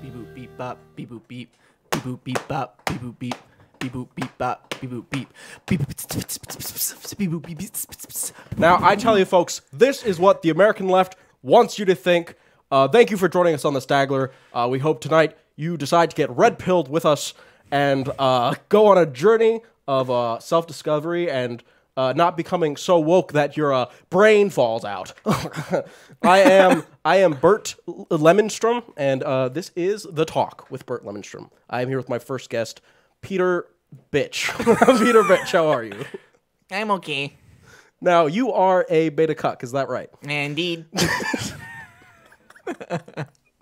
Beep boop beep bop. Beep boop beep. Beep boop beep bop. Beep boop beep. Beep boop beep bop. Beep boop beep. Beep boop beep boop beep. Now, I tell you, folks, this is what the American left wants you to think. Thank you for joining us on the Stagler. We hope tonight you decide to get red-pilled with us and go on a journey of self-discovery and not becoming so woke that your brain falls out. I am Bert Llemonstrum, and this is The Talk with Bert Llemonstrum. I am here with my first guest, Peter Bich. Peter Bich, how are you? I'm okay. Now, you are a beta cuck, is that right? Indeed.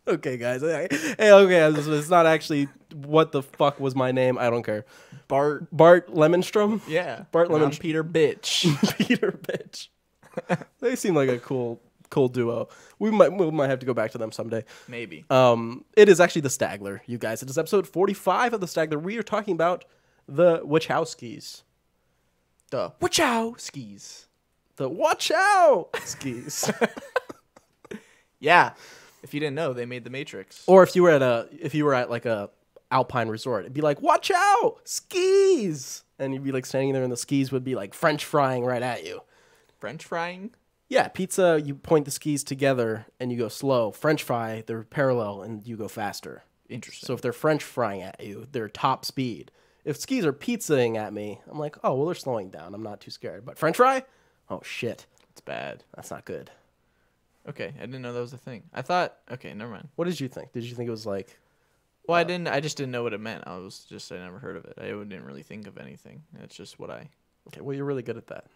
Okay, guys. Hey, okay, it's not actually what the fuck was my name. I don't care. Bart Llemonstrum? Yeah. Bart I'm Llemonstrum. Peter Bich. Peter Bich. They seem like a cool duo. We might have to go back to them someday. Maybe. It is actually the Stagler, you guys. It is episode 45 of the Stagler. We are talking about the Wachowskis. The Wachowskis. The Wachowskis. Yeah. If you didn't know, they made The Matrix. Or if you were at like a alpine resort, it'd be like, watch out, skis, and you'd be like standing there and the skis would be like French frying right at you. French frying? Yeah, pizza, you point the skis together and you go slow. French fry, they're parallel and you go faster. Interesting. So if they're French frying at you, they're top speed. If skis are pizzaing at me, I'm like, oh, well, they're slowing down. I'm not too scared. But French fry? Oh, shit. It's bad. That's not good. Okay, I didn't know that was a thing. I thought, okay, never mind. What did you think? Did you think it was like... Well, I just didn't know what it meant. I never heard of it. I didn't really think of anything. It's just what I... Okay, well, you're really good at that.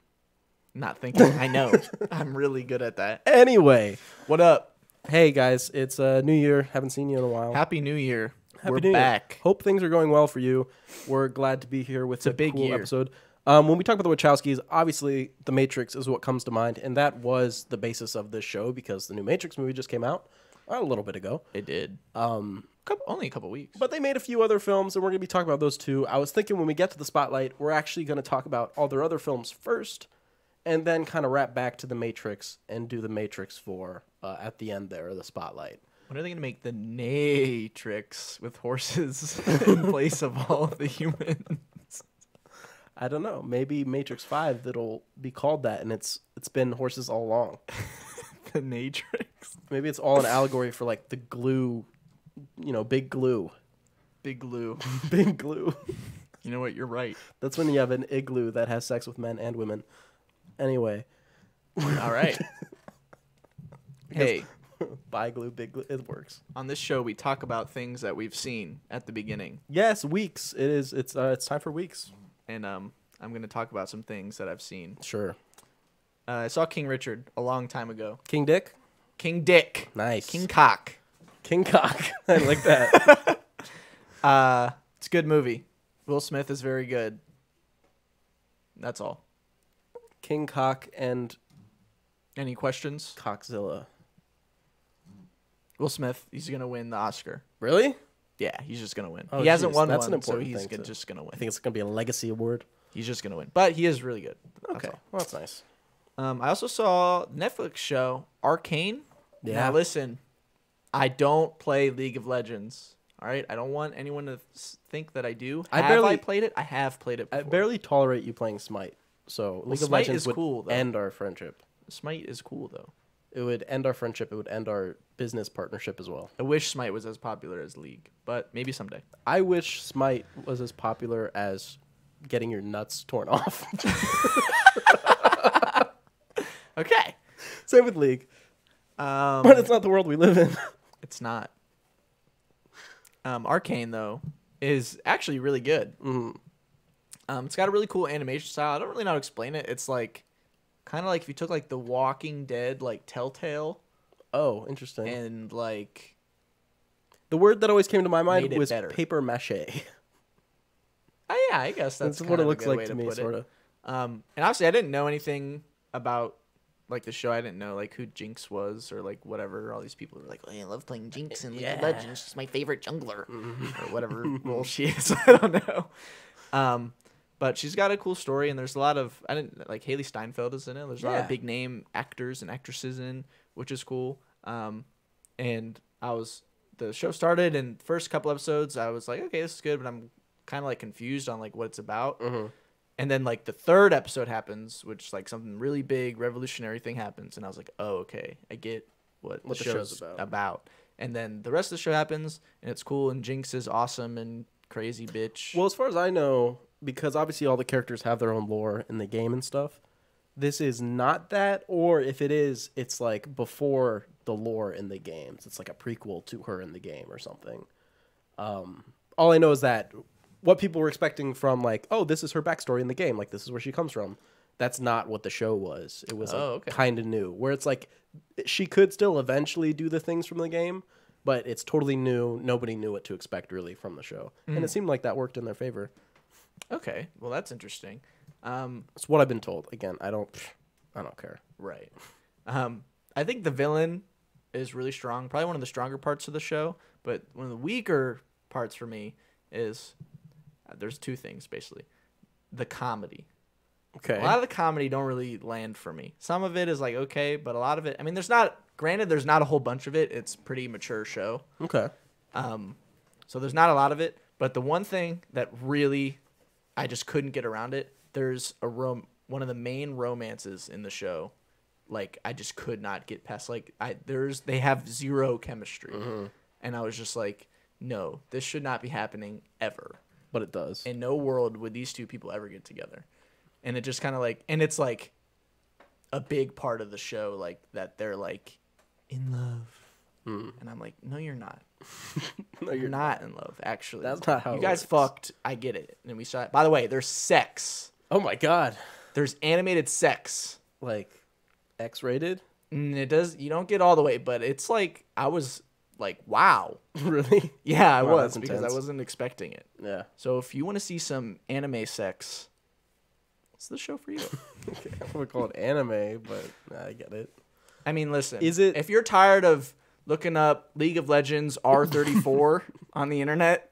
Not thinking. I know. I'm really good at that. Anyway, What up? hey, guys, it's New Year. Haven't seen you in a while. Happy New Year. Happy We're New Year. back. Hope things are going well for you. We're glad to be here with a big cool year. episode. When we talk about the Wachowskis, obviously The Matrix is what comes to mind, and that was the basis of this show because the new Matrix movie just came out a little bit ago. It did. Only a couple weeks. But they made a few other films, and we're going to be talking about those too. I was thinking when we get to the spotlight, we're actually going to talk about all their other films first, and then kind of wrap back to The Matrix and do The Matrix 4 at the end there, the spotlight. When are they going to make the Matrix with horses in place of all of the humans? I don't know. Maybe Matrix 5 that'll be called that, and it's been horses all along. The Matrix. Maybe it's all an allegory for like the glue, big glue. Big glue. Big glue. You know what? You're right. That's when you have an igloo that has sex with men and women. Anyway. All right. Hey. Bi glue, big glue. It works. On this show, we talk about things that we've seen at the beginning. Yes, weeks. It is. It's time for weeks. And I'm going to talk about some things that I've seen. Sure. I saw King Richard a long time ago. King Dick? King Dick. Nice. King Cock. King Cock. I like that. It's a good movie. Will Smith is very good. That's all. King Cock and Any questions? Cockzilla. Will Smith, he's going to win the Oscar. Really? Yeah, he's just going to win. Oh, he hasn't geez, won that's one, an important so he's thing just going to win. I think it's going to be a legacy award. He's just going to win. But he is really good. Okay. Well, that's nice. I also saw Netflix show Arcane. Yeah. Now listen, I don't play League of Legends. All right, I don't want anyone to think that I do. I played it? I have played it before. I barely tolerate you playing Smite. So League of Smite Legends is would cool, though. end our friendship. Smite is cool though. It would end our friendship. It would end our business partnership as well. I wish Smite was as popular as League, but maybe someday. I wish Smite was as popular as getting your nuts torn off. Okay. Same with League. But it's not the world we live in. It's not. Arcane though is actually really good. Mm-hmm. It's got a really cool animation style. I don't really know how to explain it. It's like kind of like if you took like The Walking Dead, like Telltale, Oh, interesting. and like The word that always came to my mind Made it was better. paper mache. oh yeah, I guess that's That's what it kind of a looks good like way to me, put it. sort of. And obviously, I didn't know anything about like the show. I didn't know like who Jinx was or like whatever. All these people were like, "Oh, I love playing Jinx in League of Legends. She's my favorite jungler or whatever role she is." I don't know. But she's got a cool story, and there's a lot of Haley Steinfeld is in it. There's a lot of big name actors and actresses in, which is cool. And the show started, and first couple episodes, I was like, okay, this is good, but I'm kind of like confused on like what it's about. And then like the third episode happens, which like something really big, revolutionary thing happens, and I was like, oh, okay, I get what the show's about. And then the rest of the show happens, and it's cool, and Jinx is awesome and crazy bitch. Well, as far as I know, because obviously all the characters have their own lore in the game and stuff, this is not that, or if it is, it's like before the lore in the games. It's like a prequel to her in the game or something. All I know is that what people were expecting from like, oh, this is her backstory in the game, like this is where she comes from. That's not what the show was. It was kind of new, where it's like she could still eventually do the things from the game, but it's totally new. Nobody knew what to expect really from the show, and it seemed like that worked in their favor. Okay, well that's interesting. It's what I've been told. Again, I don't care. Right. I think the villain is really strong. Probably one of the stronger parts of the show, but one of the weaker parts for me is there's two things basically. The comedy. Okay. A lot of the comedy don't really land for me. Some of it is like okay, but a lot of it, I mean, there's not a whole bunch of it. It's a pretty mature show. Okay. So there's not a lot of it, but the one thing that really I just couldn't get around it, there's one of the main romances in the show. Like I just could not get past they have zero chemistry. And I was just like, no, this should not be happening ever. But it does. In no world would these two people ever get together. And it just kind of like, and it's like a big part of the show, like that they're like in love. And I'm like, no, you're not. No, you're not in love, actually. That's not how you guys fucked. I get it. And we saw it. By the way, there's sex. Oh my God. There's animated sex. Like X-rated? You don't get all the way, but it's like, I was like, wow. Really? Yeah, I was, because I wasn't expecting it. Yeah. So if you want to see some anime sex, it's the show for you. Okay, I would call it anime, but I get it. I mean, listen. If you're tired of looking up League of Legends R34 on the internet,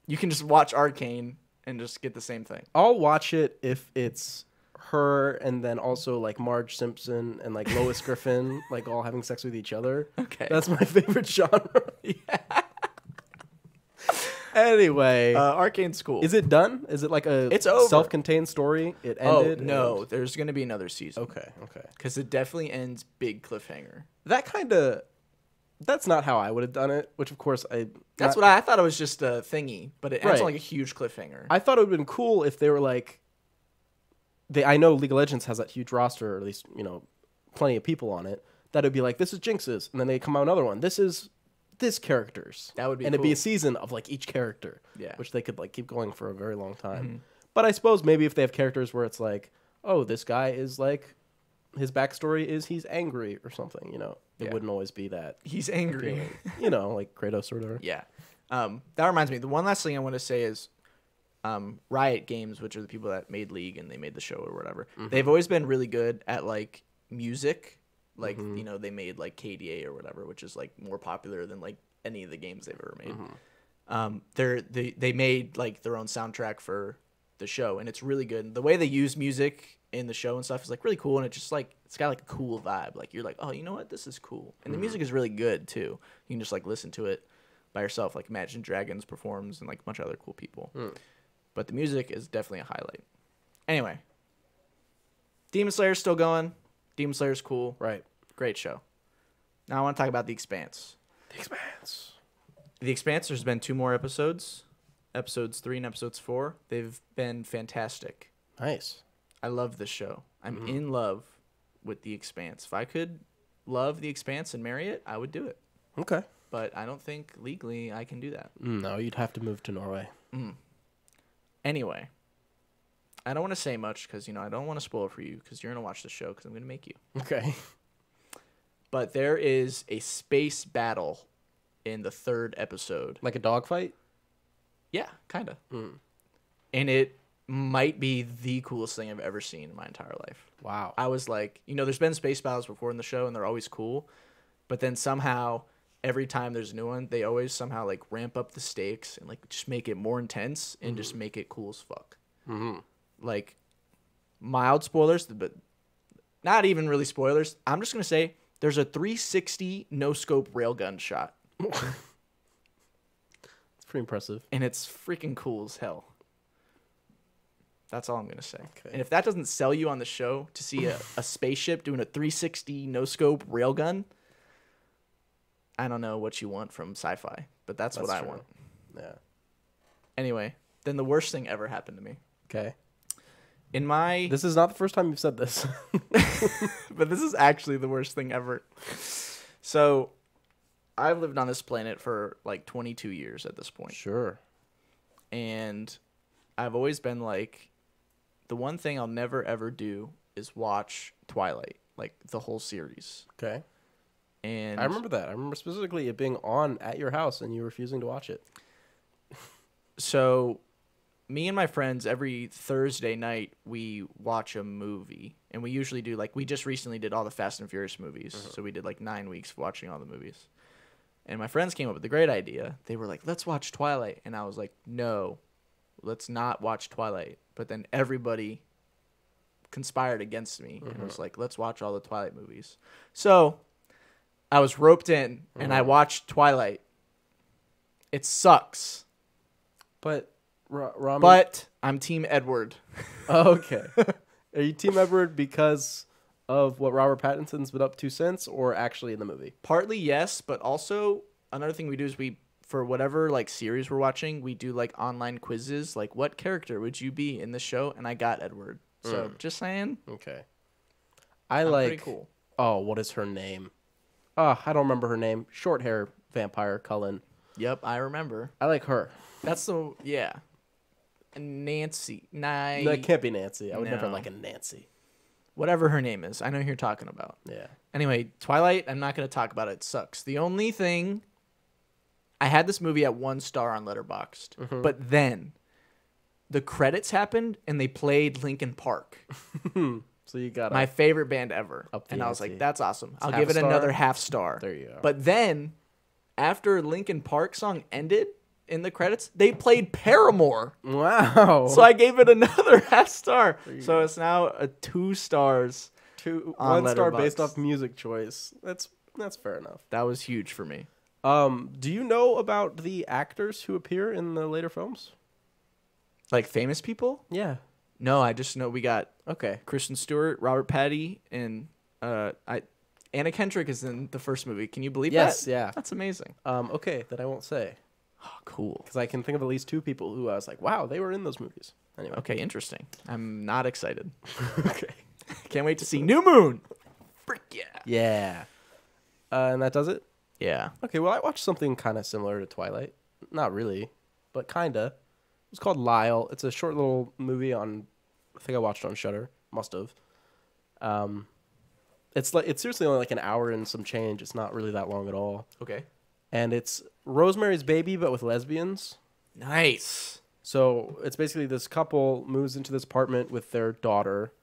you can just watch Arcane and just get the same thing. I'll watch it if it's her and then also like Marge Simpson and like Lois Griffin like all having sex with each other. Okay. That's my favorite genre. Yeah. Anyway, Arcane's cool. Is it done? Is it like a self-contained story? It ended? Oh, no. There's going to be another season. Okay. Because it definitely ends big cliffhanger. That's not how I would have done it, which of course That's what I thought. It was just a thingy, but it ends on like a huge cliffhanger. I thought it would have been cool if they were like, I know League of Legends has that huge roster, or at least, plenty of people on it, that would be like, this is Jinx's, and then they come out another one. This is this character's. That would be and cool. It'd be a season of like each character, yeah, which they could like keep going for a very long time. But I suppose maybe if they have characters where it's like, oh, this guy is like, his backstory is he's angry or something, it wouldn't always be that. He's angry. Like Kratos or whatever. Yeah. That reminds me, the one last thing I want to say is Riot Games, which are the people that made League and they made the show or whatever. They've always been really good at like music. Like, they made like KDA or whatever, which is like more popular than like any of the games they've ever made. They made like their own soundtrack for the show, and it's really good. And the way they use music in the show and stuff is like really cool, and it's just like it's got like a cool vibe. Like you're like, oh, you know what, this is cool. And the music is really good too. You can just like listen to it by yourself. Like Imagine Dragons performs and like a bunch of other cool people. But the music is definitely a highlight. Anyway, Demon Slayer's still going. Demon Slayer's cool. Right. Great show. Now I want to talk about The Expanse. The Expanse, there's been 2 more episodes. Episodes 3 and episodes 4. They've been fantastic. Nice. I love this show. I'm in love with The Expanse. If I could love The Expanse and marry it, I would do it. Okay. But I don't think legally I can do that. No, you'd have to move to Norway. Anyway, I don't want to say much because, I don't want to spoil it for you because you're going to watch the show because I'm going to make you. Okay. But there is a space battle in the 3rd episode. Like a dogfight? Yeah, kind of. And it might be the coolest thing I've ever seen in my entire life. Wow. I was like, there's been space battles before in the show and they're always cool. But then somehow, every time there's a new one, they always somehow like ramp up the stakes and like just make it more intense and just make it cool as fuck. Like mild spoilers, but not even really spoilers. I'm just going to say there's a 360 no-scope railgun shot. pretty impressive. And it's freaking cool as hell. That's all I'm going to say. Okay. And if that doesn't sell you on the show to see a spaceship doing a 360 no-scope railgun, I don't know what you want from sci-fi, but that's what I want. Yeah. Anyway, then the worst thing ever happened to me. Okay. This is not the first time you've said this. but this is actually the worst thing ever. So, I've lived on this planet for like 22 years at this point. Sure. And I've always been like, the one thing I'll never ever do is watch Twilight, like the whole series. Okay. And I remember that. I remember specifically it being on at your house and you refusing to watch it. So, me and my friends, every Thursday night, we watch a movie. And we usually do, like, we just recently did all the Fast and Furious movies. Uh-huh. So we did, like, 9 weeks of watching all the movies. And my friends came up with a great idea. They were like, let's watch Twilight. And I was like, no, let's not watch Twilight. But then everybody conspired against me and was like, let's watch all the Twilight movies. So I was roped in and I watched Twilight. It sucks. But Rami... But I'm Team Edward. Oh, okay. Are you Team Edward because of what Robert Pattinson's been up to since, or actually in the movie? Partly yes, but also another thing we do is for whatever like series we're watching, we do like online quizzes, like what character would you be in the show? And I got Edward. So just saying. Okay. Pretty cool. Oh, what is her name? Oh, I don't remember her name. Short hair vampire Cullen. Yep, I remember. I like her. That's Nancy. No, it can't be Nancy. I would never like a Nancy. Whatever her name is. I know who you're talking about. Yeah. Anyway, Twilight, I'm not going to talk about it. It sucks. The only thing... I had this movie at 1 star on Letterboxd, but then the credits happened and they played Linkin Park. So you got my favorite band ever. And I was like, that's awesome. I'll give it another half star. There you go. But then after Linkin Park song ended in the credits, they played Paramore. Wow. So I gave it another half star. So it's now a 2 stars. 1 star based off music choice. That's fair enough. That was huge for me. Do you know about the actors who appear in the later films? Like famous people? Yeah. No, I just know we got Kristen Stewart, Robert Patty, and Anna Kendrick is in the first movie. Can you believe that? Yes, yeah. That's amazing. Okay, that I won't say. Oh, cool. Because I can think of at least 2 people who I was like, wow, they were in those movies. Anyway. Okay, interesting. I'm not excited. Okay. Can't wait to see New Moon. Frick yeah. Yeah. And that does it? Yeah. Okay, well, I watched something kind of similar to Twilight. Not really, but kind of. It's called Lyle. It's a short little movie on, I think I watched it on Shudder. Must have. It's seriously only like an hour and some change. It's not really that long at all. Okay. And it's Rosemary's Baby, but with lesbians. Nice. So it's basically this couple moves into this apartment with their daughter.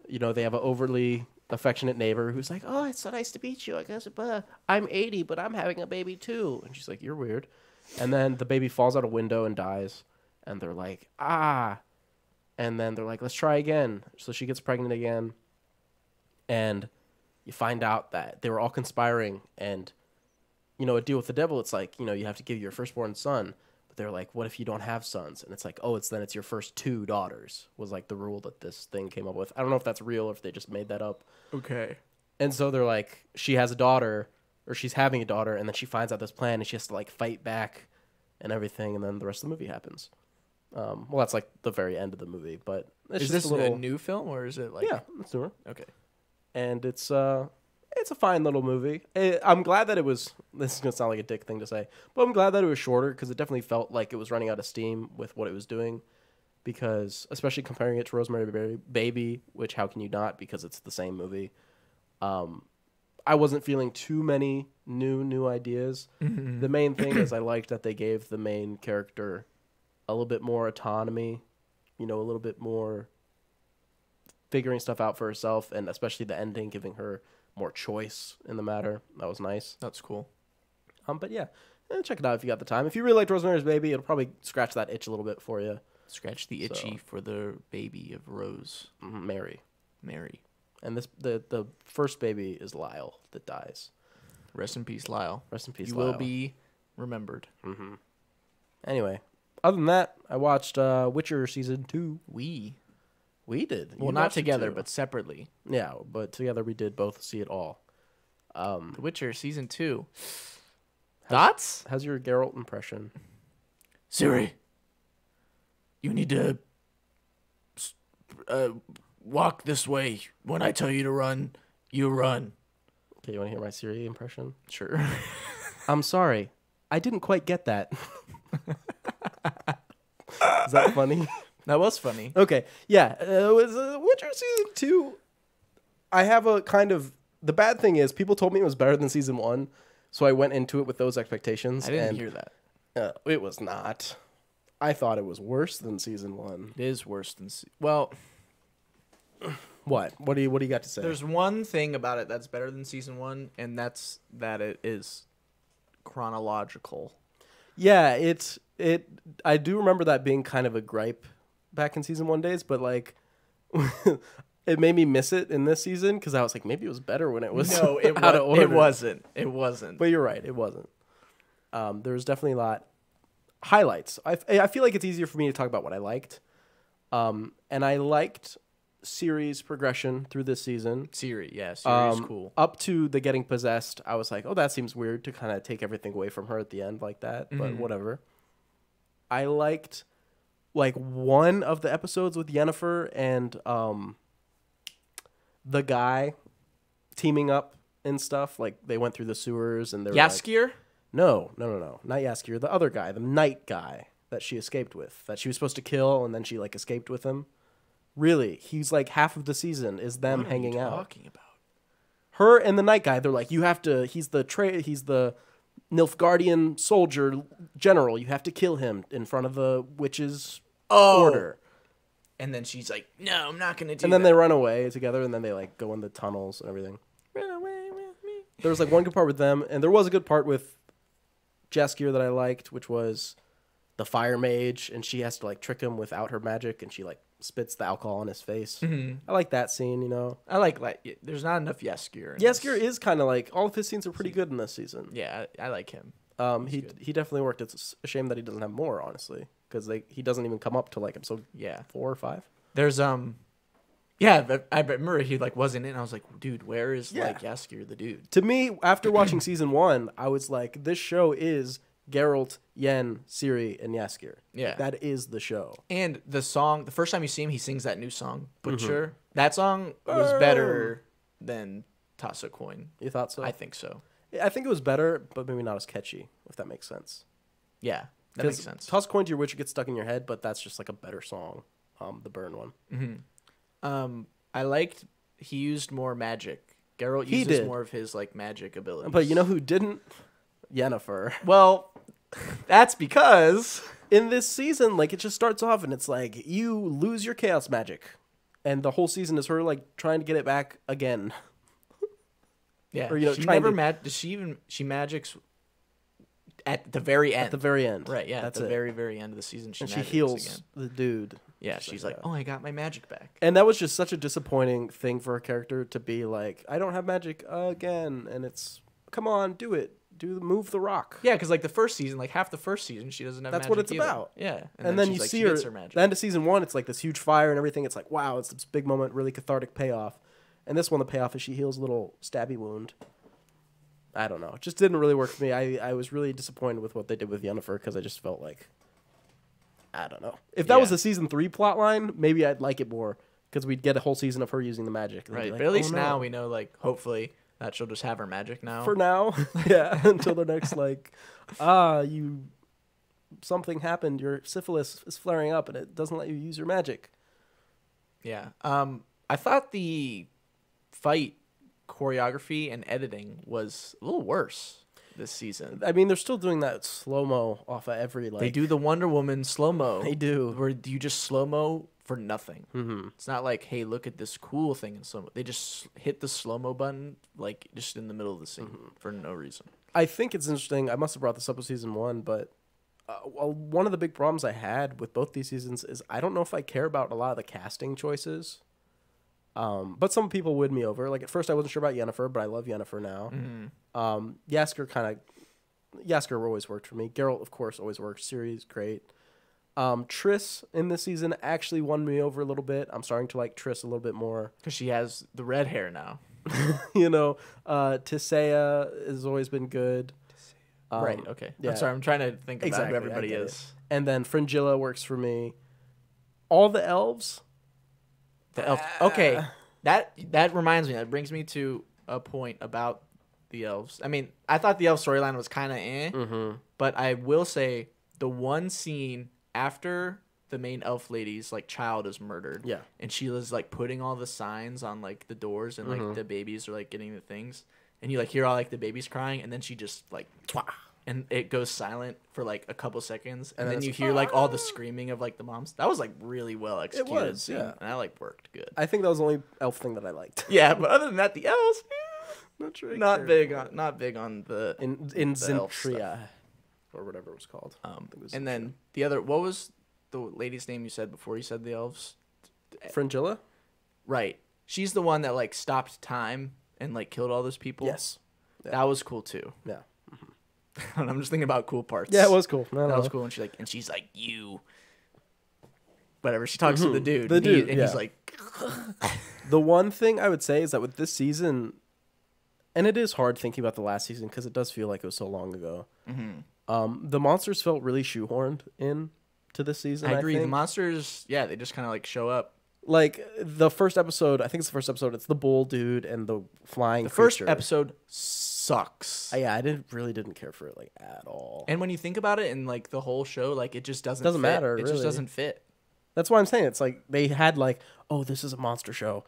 You know, they have an overly affectionate neighbor who's like, oh, it's so nice to meet you. I guess I'm 80, but I'm having a baby too. And she's like, you're weird. And then the baby falls out a window and dies. And they're like, ah. And then they're like, let's try again. So she gets pregnant again. And you find out that they were all conspiring. And, you know, a deal with the devil, it's like, you know, you have to give your firstborn son. But they're like, what if you don't have sons? And it's like, oh, it's your first 2 daughters, was like the rule that this thing came up with. I don't know if that's real or if they just made that up. Okay. And so they're like, she has a daughter, or she's having a daughter, and then she finds out this plan, and she has to like fight back and everything, and then the rest of the movie happens. Well, that's like the very end of the movie, but it's is just this a little... a new film, or is it like... Yeah, it's newer. Okay. And it's a fine little movie. I'm glad that it was... This is going to sound like a dick thing to say, but I'm glad that it was shorter, because it definitely felt like it was running out of steam with what it was doing, because, especially comparing it to Rosemary Baby, which how can you not, because it's the same movie, I wasn't feeling too many new ideas. Mm-hmm. The main thing is I liked that they gave the main character a little bit more autonomy, you know, a little bit more figuring stuff out for herself, and especially the ending giving her more choice in the matter. That was nice. That's cool. But yeah, check it out if you got the time. If you really liked Rosemary's Baby, it'll probably scratch that itch a little bit for you. Scratch the itchy for the baby of Rose. Mary. And the first baby is Lyle that dies. Rest in peace, Lyle. Rest in peace, you Lyle. will be remembered. Mm-hmm. Anyway, other than that, I watched Witcher season 2. We did. well, You not watched it together, too. but separately. Yeah, but together we did both see it all. The Witcher season 2. Thoughts? How's your Geralt impression? Siri, you need to walk this way. When I tell you to run, you run. Okay, you want to hear my Siri impression? Sure. I'm sorry. I didn't quite get that. Is that funny? That was funny. Okay, yeah. It was Witcher season 2. I have a kind of... The bad thing is, people told me it was better than season 1, so I went into it with those expectations. I didn't hear that. It was not. I thought it was worse than season 1. It is worse than... Well... What? What do you got to say? There's one thing about it that's better than season 1, and that's that it is chronological. Yeah, I do remember that being kind of a gripe back in season 1 days, but like it made me miss it in this season because I was like, maybe it was better when it was out of order. It wasn't. It wasn't. But you're right, it wasn't. There was definitely a lot highlights. I feel like it's easier for me to talk about what I liked, and I liked Ciri's progression through this season. Ciri's cool. Up to the getting possessed, I was like, oh, that seems weird to kind of take everything away from her at the end like that, but whatever. I liked like one of the episodes with Yennefer and the guy teaming up and stuff. Like they went through the sewers and they were Jaskier? Like, no, not Jaskier. The other guy, the knight guy that she escaped with, that she was supposed to kill and then she like escaped with him. Really, he's like half of the season is them hanging out. What are you talking about? Her and the night guy, they're like, you have to. He's the Nilfgaardian soldier general. You have to kill him in front of the witch's order. And then she's like, "No, I'm not gonna do." And then they run away together, and then they like go in the tunnels and everything. Run away with me. There was like one good part with them, and there was a good part with Jaskier that I liked, which was the fire mage, and she has to like trick him without her magic, and she like spits the alcohol in his face. Mm-hmm. I like that scene, you know. I like there's not enough Jaskier. Jaskier is kind of like all of his scenes are pretty good in this season. Yeah, I like him. He definitely worked. It's a shame that he doesn't have more, honestly, because he doesn't even come up to like episode 4 or 5. There's but I remember he like wasn't in. I was like, dude, where is like Jaskier the dude? To me, after watching season 1, I was like, this show is Geralt, Yen, Ciri, and Jaskier. Yeah. Like, that is the show. And the song, the first time you see him, he sings that new song, Butcher. Mm-hmm. That song was better than Toss a Coin. You thought so? I think so. I think it was better, but maybe not as catchy, if that makes sense. Yeah, that makes sense. Toss a Coin to Your Witch gets stuck in your head, but that's just like a better song, the Burn one. Mm-hmm. I liked he used more magic. Geralt uses more of his like magic abilities. But you know who didn't? Yennefer. Well, that's because in this season, like, it just starts off and it's like you lose your chaos magic, and the whole season is her like trying to get it back again. Yeah, or, you know, she never does she magics at the very end. At the very end, right? Yeah, that's at the very end of the season, she heals again. The dude. Yeah, she's like, oh, I got my magic back. And that was just such a disappointing thing for a character to be like, I don't have magic again, and it's come on, do it. Move the rock. Yeah, because like the first season, like half the first season, she doesn't have. That's magic what it's either. about. Yeah, and then you see her. The end of season 1, it's like this huge fire and everything. It's like, wow, it's this big moment, really cathartic payoff. And this one, the payoff is she heals a little stabby wound. I don't know. It just didn't really work for me. I was really disappointed with what they did with Yennefer because I just felt like, I don't know. If that was the season 3 plot line, maybe I'd like it more because we'd get a whole season of her using the magic. Right, like, but at least now we know, like, hopefully that she'll just have her magic now. For now, yeah, until the next, like, something happened, your syphilis is flaring up and it doesn't let you use your magic. Yeah. I thought the fight choreography and editing was a little worse this season. I mean, they're still doing that slow-mo off of every, like... They do the Wonder Woman slow-mo. They do. Where you just slow-mo for nothing. Mm-hmm. It's not like, hey, look at this cool thing in slow-mo. They just hit the slow-mo button, like, just in the middle of the scene for no reason. I think it's interesting. I must have brought this up with season 1, but one of the big problems I had with both these seasons is I don't know if I care about a lot of the casting choices. But some people win me over. Like, at first I wasn't sure about Yennefer, but I love Yennefer now. Mm-hmm. Jaskier kind of Jaskier always worked for me. Geralt, of course, always worked. Ciri's great. Triss in this season actually won me over a little bit. I'm starting to like Triss a little bit more. Because she has the red hair now. Tisea has always been good. Right, okay. Yeah. I'm sorry, I'm trying to think about who everybody I get is. it. And then Fringilla works for me. All the elves. The elves. Okay, that reminds me. That brings me to a point about the elves. I mean, I thought the elf storyline was kind of but I will say the one scene after the main elf lady's like child is murdered, and she was like putting all the signs on like the doors, and like the babies are like getting the things, and you like hear all like the babies crying, and then she just like, and it goes silent for like a couple seconds, and then you hear like all the screaming of like the moms. That was like really well executed. It was, yeah. And that like worked good. I think that was the only elf thing that I liked. Yeah, but other than that, the elves, not big on the in the elf stuff. Zentria, or whatever it was called. And then the other, what was the lady's name you said before you said the elves? Fringilla? Right. She's the one that like stopped time and like killed all those people. Yes. Yeah. That was cool too. Yeah. I'm just thinking about cool parts. Yeah, it was cool. That was cool. And she's like, you. Whatever. She talks to the dude. He's like. The one thing I would say is that with this season, and it is hard thinking about the last season because it does feel like it was so long ago. The monsters felt really shoehorned in to this season. I agree. think. The monsters, yeah, they just kind of like show up. Like the first episode, I think it's the first episode. It's the bull dude and the flying. The first creature. episode sucks. Yeah, I really didn't care for it like at all. And when you think about it, in like the whole show, like it just doesn't fit. matter. It really. just doesn't fit. That's why I'm saying it's like they had like, oh, this is a monster show.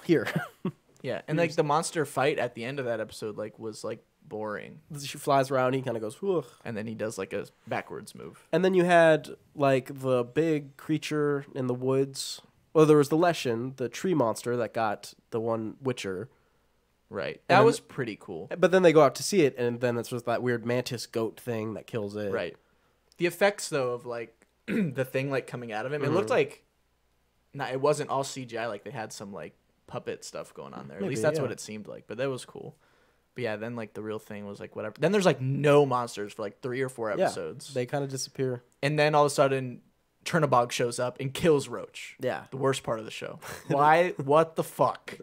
Here. Yeah, and like the monster fight at the end of that episode, like was like boring. She flies around. He kind of goes, whoa. And then he does like a backwards move. And then you had like the big creature in the woods. Well, there was the Leshen, the tree monster that got the one Witcher. Right. And That then, was pretty cool. But then they go out to see it, and then it's just that weird mantis goat thing that kills it. Right. The effects though of like the thing like coming out of him, it looked like it wasn't all CGI. Like they had some like puppet stuff going on there. At least that's what it seemed like. But that was cool. But yeah, then like the real thing was like whatever. Then there's like no monsters for like 3 or 4 episodes. They kind of disappear. And then all of a sudden, Chernabog shows up and kills Roach. Yeah. The worst part of the show. Why? What the fuck?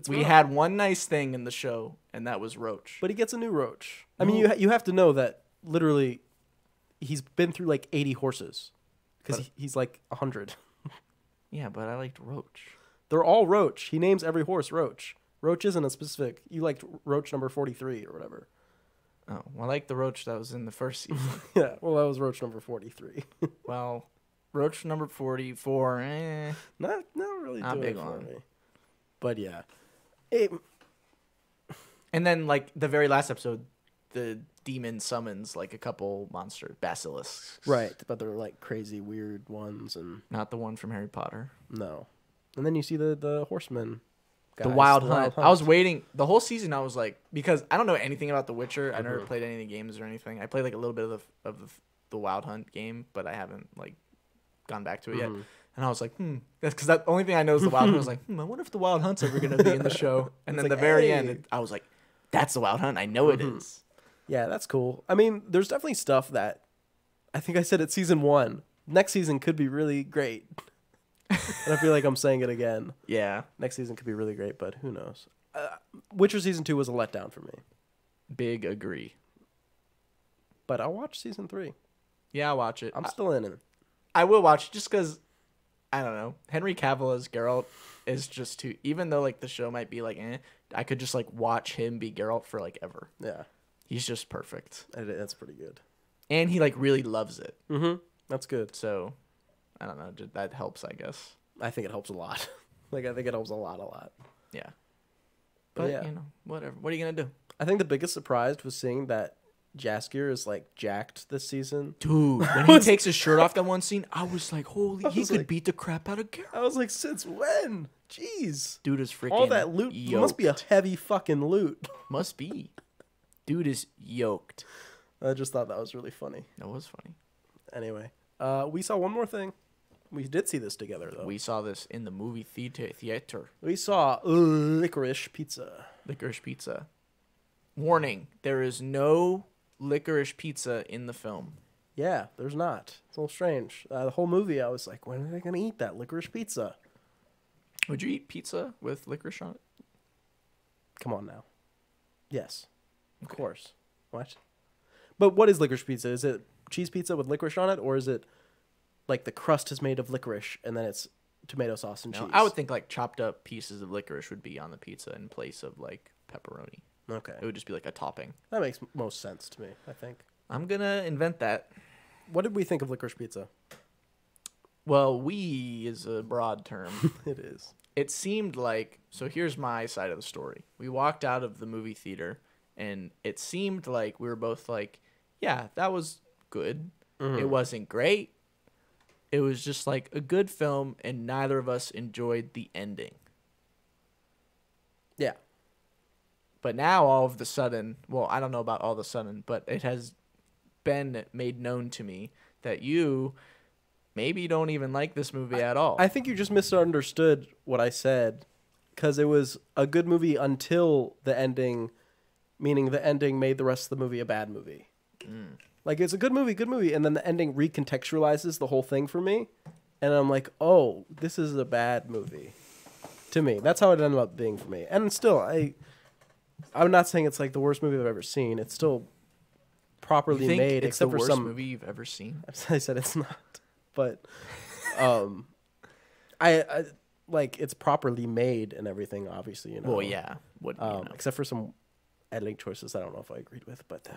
We had one nice thing in the show, and that was Roach. But he gets a new Roach. I mean, you have to know that literally he's been through like 80 horses because he's like 100. Yeah, but I liked Roach. They're all Roach. He names every horse Roach. Roach isn't a specific. You liked Roach number 43 or whatever. Oh, well, I like the Roach that was in the first season. Yeah, well, that was Roach number 43. Well, Roach number 44, Not really Not doing big it for on. me. But yeah. And then, like, the very last episode, the demon summons, like, a couple monster basilisks. Right, but they're like crazy weird ones and Not the one from Harry Potter. no. And then you see the horsemen. The guys, Wild Hunt. I was waiting. The whole season, I was like, because I don't know anything about The Witcher. I never played any of the games or anything. I played, like, a little bit of the Wild Hunt game, but I haven't, like, gone back to it yet. And I was like, because the only thing I know is the Wild Hunt. I was like, I wonder if the Wild Hunt's ever going to be in the show. And then like, the very hey. end, I was like, that's the Wild Hunt. I know it is. Yeah, that's cool. I mean, there's definitely stuff that I think I said at season 1. Next season could be really great. And I feel like I'm saying it again. Yeah. Next season could be really great, but who knows? Witcher season 2 was a letdown for me. Big agree. But I'll watch season 3. Yeah, I'll watch it. I'm still in it. I will watch it just because, I don't know. Henry Cavill as Geralt is just too, even though like the show might be like, I could just like watch him be Geralt for like ever. Yeah. He's just perfect. That's pretty good. And he like really loves it. That's good. So, I don't know. That helps, I guess. I think it helps a lot. I think it helps a lot. Yeah. But, yeah. you know, whatever. What are you going to do? I think the biggest surprise was seeing that Jaskier is like jacked this season. Dude, when he takes his shirt off that one scene, I was like, holy, he could beat the crap out of Geralt. I was like, since when? Jeez. Dude is freaking all that loot yoked. Must be a heavy fucking loot. Must be. Dude is yoked. I just thought that was really funny. That was funny. Anyway, we saw one more thing. We did see this together, though. We saw this in the movie theater. We saw Licorice Pizza. Licorice Pizza. Warning, there is no licorice pizza in the film. Yeah, there's not. It's a little strange. The whole movie, I was like, when are they going to eat that licorice pizza? Would you eat pizza with licorice on it? Come on now. Yes, of course. What? But what is licorice pizza? Is it cheese pizza with licorice on it, or is it like the crust is made of licorice and then it's tomato sauce and cheese? I would think like chopped up pieces of licorice would be on the pizza in place of like pepperoni. Okay. It would just be like a topping. That makes most sense to me, I think. I'm going to invent that. What did we think of licorice pizza? Well, we is a broad term. It is. It seemed like, so here's my side of the story. We walked out of the movie theater, and it seemed like we were both like, yeah, that was good. Mm-hmm. It wasn't great. It was just like a good film, and neither of us enjoyed the ending. Yeah. But now all of a sudden, well, I don't know about all of a sudden, but it has been made known to me that you maybe don't even like this movie at all. I think you just misunderstood what I said, because it was a good movie until the ending, meaning the ending made the rest of the movie a bad movie. Like, it's a good movie, and then the ending recontextualizes the whole thing for me, and I'm like, oh, this is a bad movie. To me, that's how it ended up being for me. And still, I'm not saying it's like the worst movie I've ever seen. It's still properly made, it's except the for worst some movie you've ever seen. I said it's not, but I like it's properly made and everything. Obviously, you know. Well, yeah. What except for some editing choices I don't know if I agreed with, but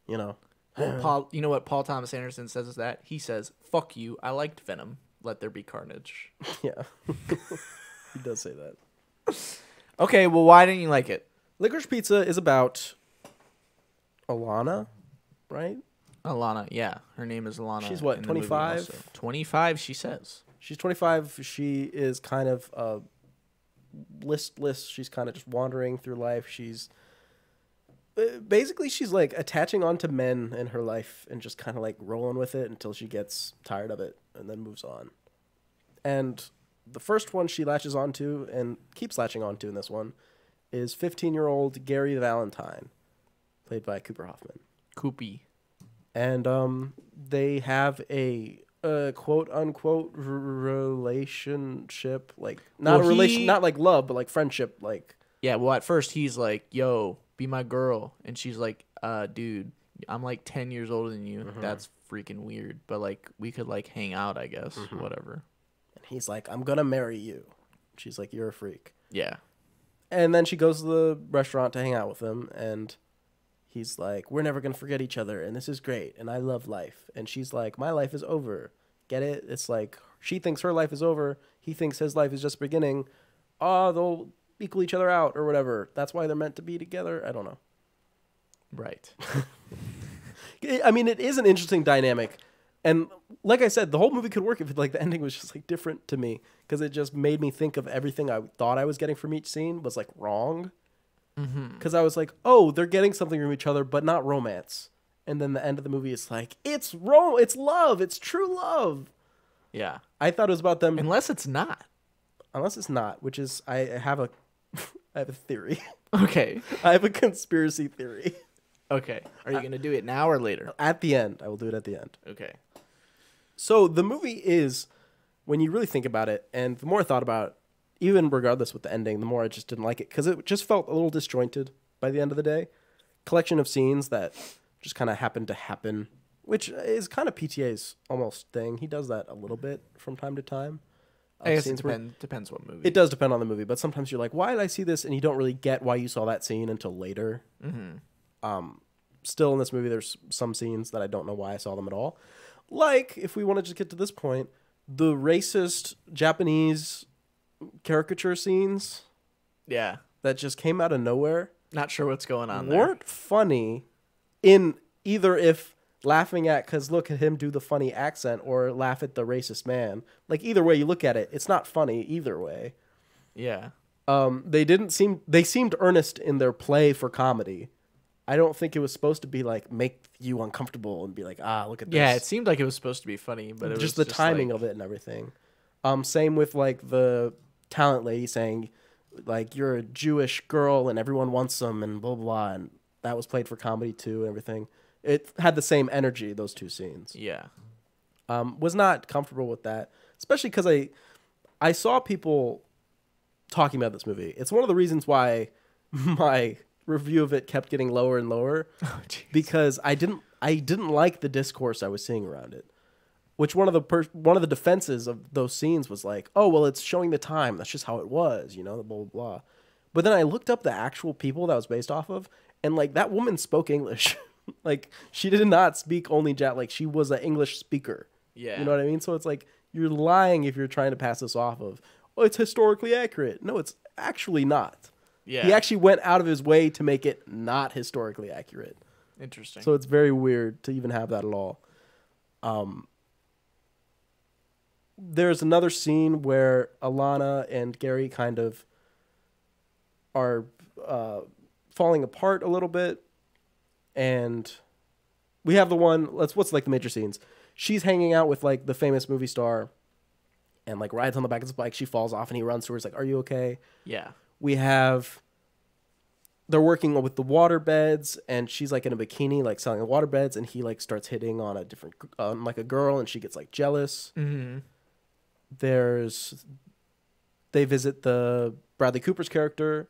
you know. Well, Paul, you know what Paul Thomas Anderson says is that he says, "Fuck you, I liked Venom. Let there be carnage." Yeah, he does say that. Okay, well, why didn't you like it? Licorice Pizza is about Alana, right? Alana, yeah. Her name is Alana. She's what, 25? 25, she says. She's 25. She is kind of listless. She's kind of just wandering through life. She's basically she's like attaching onto men in her life and just kind of like rolling with it until she gets tired of it and then moves on. And the first one she latches onto and keeps latching onto in this one is 15-year-old Gary Valentine, played by Cooper Hoffman. Coopy. And they have a quote-unquote relationship, like not relation, not like love, but like friendship, like. Yeah, well, at first he's like, "Yo, be my girl," and she's like, "Dude, I'm like 10 years older than you. Mm-hmm. That's freaking weird. But like, we could like hang out, I guess, whatever." And he's like, "I'm gonna marry you." She's like, "You're a freak." Yeah. And then she goes to the restaurant to hang out with him, and he's like, "We're never going to forget each other, and this is great, and I love life." And she's like, "My life is over." Get it? It's like, she thinks her life is over, he thinks his life is just beginning. Oh, they'll equal each other out, or whatever. That's why they're meant to be together? I don't know. Right. I mean, it is an interesting dynamic. And like I said, the whole movie could work if like the ending was just like different to me, because it just made me think of everything I thought I was getting from each scene was like wrong. Because I was like, oh, they're getting something from each other, but not romance. And then the end of the movie is like, it's love, it's true love. Yeah. I thought it was about them. Unless it's not, which is, I have a theory. Okay. I have a conspiracy theory. Okay. Are you going to do it now or later? At the end. I will do it at the end. Okay. So the movie is, when you really think about it, and the more I thought about it, even regardless with the ending, the more I just didn't like it, because it just felt a little disjointed by the end of the day. Collection of scenes that just kind of happened to happen, which is kind of PTA's almost thing. He does that a little bit from time to time. I guess it depends what movie. It does depend on the movie, but sometimes you're like, why did I see this? And you don't really get why you saw that scene until later. Still in this movie, there's some scenes that I don't know why I saw them at all. Like, if we want to just get to this point, the racist Japanese caricature scenes. Yeah. That just came out of nowhere. Not sure what's going on there. Weren't funny in either if laughing at, because look at him do the funny accent, or laugh at the racist man. Like, either way you look at it, it's not funny either way. Yeah. They seemed earnest in their play for comedy. I don't think it was supposed to be like make you uncomfortable and be like, look at this. Yeah, it seemed like it was supposed to be funny, but it was the timing of it and everything. Same with like the talent lady saying, like you're a Jewish girl and everyone wants them and blah, blah, blah. And that was played for comedy too and everything. It had the same energy, those two scenes. Yeah. Was not comfortable with that, especially because I saw people talking about this movie. It's one of the reasons why my review of it kept getting lower and lower, because I didn't like the discourse I was seeing around it. Which one of the defenses of those scenes was like, oh well, it's showing the time. That's just how it was, you know, blah blah blah. But then I looked up the actual people that was based off of, and like that woman spoke English. Like she did not speak only like she was an English speaker. Yeah. You know what I mean? So it's like you're lying if you're trying to pass this off of, oh, it's historically accurate. No, it's actually not. Yeah. He actually went out of his way to make it not historically accurate. Interesting. So it's very weird to even have that at all. There's another scene where Alana and Gary kind of are falling apart a little bit. And we have the one, what's like the major scenes? She's hanging out with like the famous movie star and like rides on the back of his bike. She falls off and he runs to her. He's like, are you okay? Yeah. We have, they're working with the water beds and she's like in a bikini, like selling the water beds. And he like starts hitting on like a girl and she gets like jealous. Mm-hmm. They visit the Bradley Cooper's character.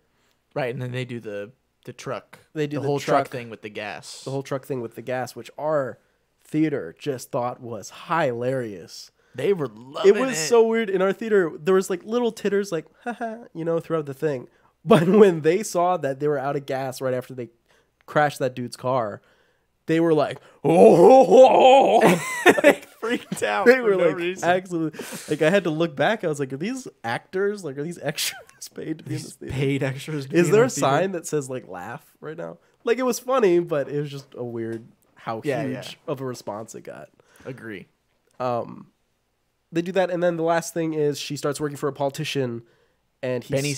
Right. And then they do the truck. They do the whole truck thing with the gas. The whole truck thing with the gas, which our theater just thought was hilarious. They were loving it. It was so weird. In our theater, there was like little titters like, haha, you know, throughout the thing. But when they saw that they were out of gas right after they crashed that dude's car, they were like, oh, they freaked out. They were like, absolutely. Like, I had to look back. I was like, are these actors? Like, are these extras paid to be in this theater? Paid extras. Is there a sign that says like laugh right now? Like, it was funny, but it was just a weird how huge of a response it got. Agree. They do that, and then the last thing is she starts working for a politician, and he's Benny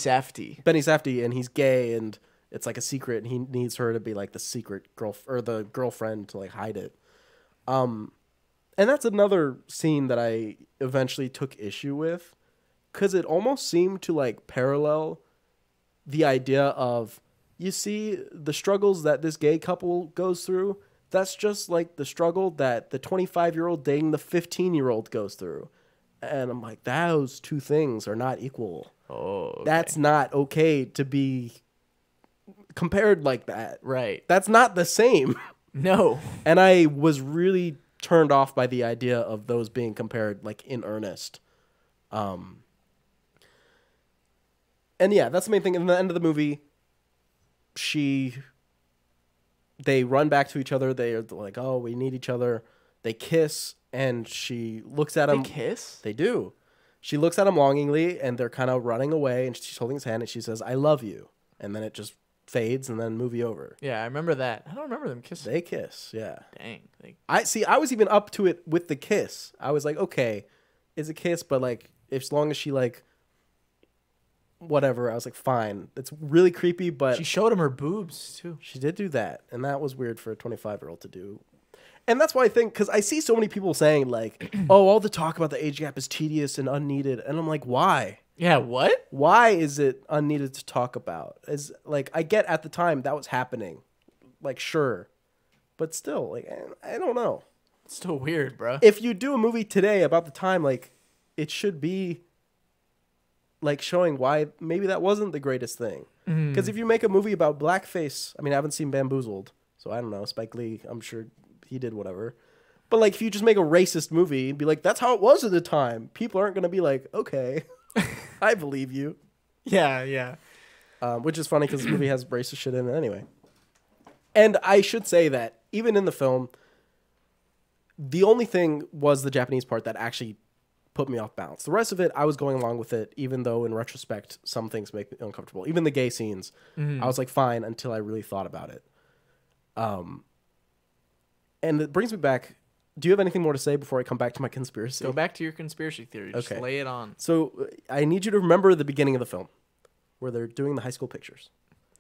Safdie, and he's gay, and it's like a secret, and he needs her to be like the secret the girlfriend to like hide it. And that's another scene that I eventually took issue with, because it almost seemed to like parallel the idea of, you see the struggles that this gay couple goes through. That's just like the struggle that the 25-year-old dating the 15-year-old goes through. And I'm like, those two things are not equal. Oh, okay. That's not okay to be compared like that. Right. That's not the same. No. And I was really turned off by the idea of those being compared like in earnest. And yeah, that's the main thing. In the end of the movie, they run back to each other. They're like, oh, we need each other. They kiss, and she looks at him. They kiss? They do. She looks at him longingly, and they're kind of running away, and she's holding his hand, and she says, I love you. And then it just fades, and then movie over. Yeah, I remember that. I don't remember them kissing. They kiss, yeah. Dang. I was even up to it with the kiss. I was like, okay, it's a kiss, but like, as long as she like, whatever, I was like, fine. It's really creepy, but she showed him her boobs too. She did do that, and that was weird for a 25-year-old to do. And that's why I think, because I see so many people saying like, oh, all the talk about the age gap is tedious and unneeded, and I'm like, why? Yeah, what? Why is it unneeded to talk about? Is like, I get at the time that was happening, like, sure, but still, like, I don't know. It's still weird, bro. If you do a movie today about the time, like, it should be like showing why maybe that wasn't the greatest thing. Because if you make a movie about blackface, I mean, I haven't seen Bamboozled, so I don't know. Spike Lee, I'm sure he did whatever. But like, if you just make a racist movie and be like, that's how it was at the time, people aren't going to be like, okay, I believe you. Yeah. Which is funny because this movie has racist shit in it anyway. And I should say that even in the film, the only thing was the Japanese part that actually put me off balance. The rest of it, I was going along with it, even though in retrospect, some things make me uncomfortable. Even the gay scenes, I was like, fine, until I really thought about it. And it brings me back. Do you have anything more to say before I come back to my conspiracy? Go back to your conspiracy theory. Just lay it on. So I need you to remember the beginning of the film, where they're doing the high school pictures.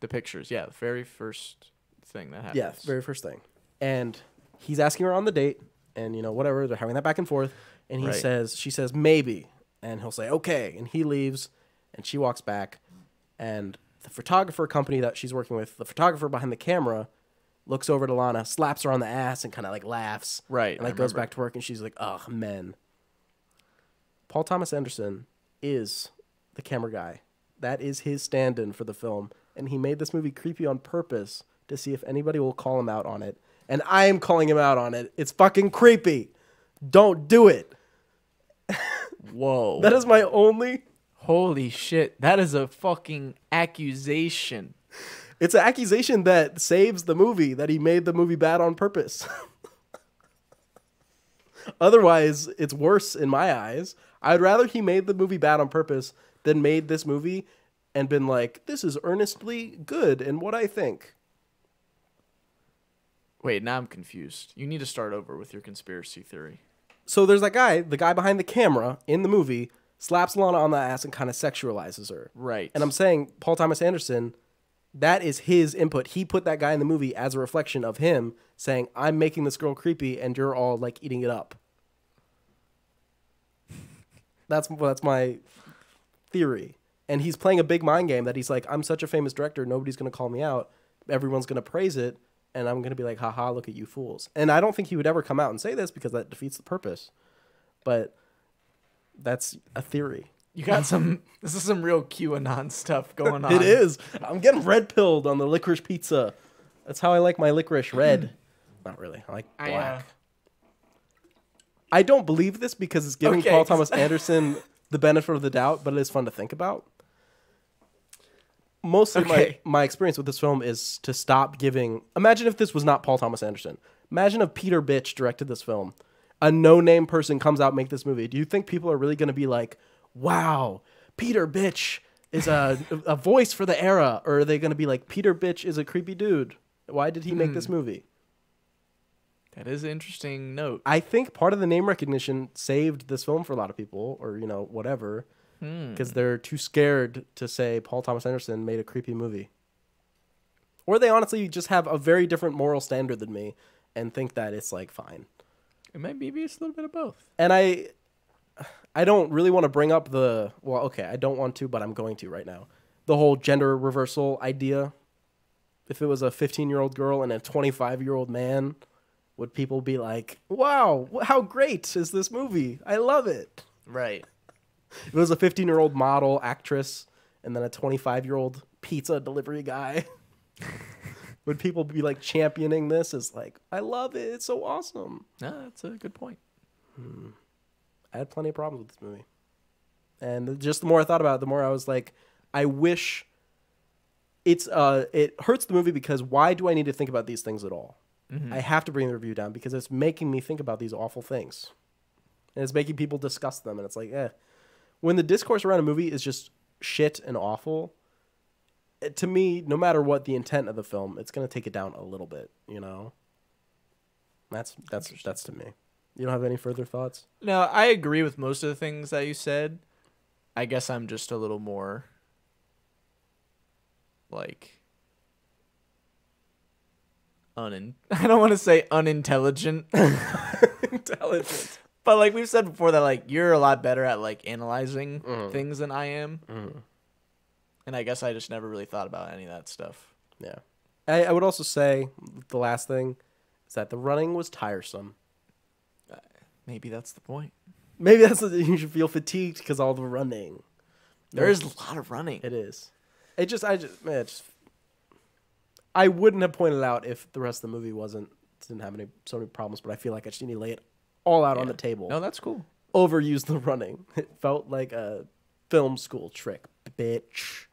The pictures, yeah. The very first thing that happens. Yeah, very first thing. And he's asking her on the date, and, you know, whatever, they're having that back and forth. And she says, maybe. And he'll say, okay. And he leaves, and she walks back. and the photographer company that she's working with, the photographer behind the camera, looks over to Lana, slaps her on the ass, and kind of like laughs. Right. And like goes back to work, and she's like, "Oh, men." Paul Thomas Anderson is the camera guy. That is his stand-in for the film, and he made this movie creepy on purpose to see if anybody will call him out on it. And I am calling him out on it. It's fucking creepy. Don't do it. Whoa. That is my only... Holy shit. That is a fucking accusation. It's an accusation that saves the movie, that he made the movie bad on purpose. Otherwise, it's worse in my eyes. I'd rather he made the movie bad on purpose than made this movie and been like, this is earnestly good in what I think. Wait, now I'm confused. You need to start over with your conspiracy theory. So there's that guy, the guy behind the camera in the movie, slaps Lana on the ass and kind of sexualizes her. Right. And I'm saying Paul Thomas Anderson, that is his input. He put that guy in the movie as a reflection of him saying, I'm making this girl creepy and you're all like eating it up. That's my theory. And he's playing a big mind game that he's like, I'm such a famous director, nobody's going to call me out. Everyone's going to praise it. And I'm going to be like, haha, look at you fools. And I don't think he would ever come out and say this because that defeats the purpose. But that's a theory. You got this is some real QAnon stuff going on. It is. I'm getting red-pilled on the licorice pizza. That's how I like my licorice red. Not really. I like black. I don't believe this because it's giving Paul Thomas Anderson the benefit of the doubt, but it is fun to think about. Mostly my experience with this film is to stop giving... Imagine if this was not Paul Thomas Anderson. Imagine if Peter Bich directed this film. A no-name person comes out and make this movie. Do you think people are really going to be like, wow, Peter Bich is a voice for the era? Or are they going to be like, Peter Bich is a creepy dude? Why did he make this movie? That is an interesting note. I think part of the name recognition saved this film for a lot of people, or, you know, whatever, because they're too scared to say Paul Thomas Anderson made a creepy movie. Or they honestly just have a very different moral standard than me and think that it's, like, fine. It might be it's a little bit of both. And I don't really want to bring up I don't want to, but I'm going to right now. The whole gender reversal idea. If it was a 15-year-old girl and a 25-year-old man... Would people be like, wow, how great is this movie? I love it. Right. If it was a 15-year-old model actress and then a 25-year-old pizza delivery guy, would people be like championing this as like, I love it. It's so awesome. No, that's a good point. I had plenty of problems with this movie. And just the more I thought about it, the more I was like, I wish it hurts the movie because why do I need to think about these things at all? I have to bring the review down because it's making me think about these awful things. And it's making people discuss them. And it's like, when the discourse around a movie is just shit and awful, to me, no matter what the intent of the film, it's going to take it down a little bit, you know? That's to me. You don't have any further thoughts? No, I agree with most of the things that you said. I guess I'm just a little more, like... I don't want to say unintelligent. Intelligent. But like we've said before that like you're a lot better at like analyzing things than I am. And I guess I just never really thought about any of that stuff. Yeah. I would also say the last thing is that the running was tiresome. Maybe that's the point. Maybe that's what you should feel fatigued because all the running. There is a lot of running. It is. I wouldn't have pointed out if the rest of the movie didn't have so many problems, but I feel like I just need to lay it all out on the table. No, that's cool. Overuse the running. It felt like a film school trick, bitch.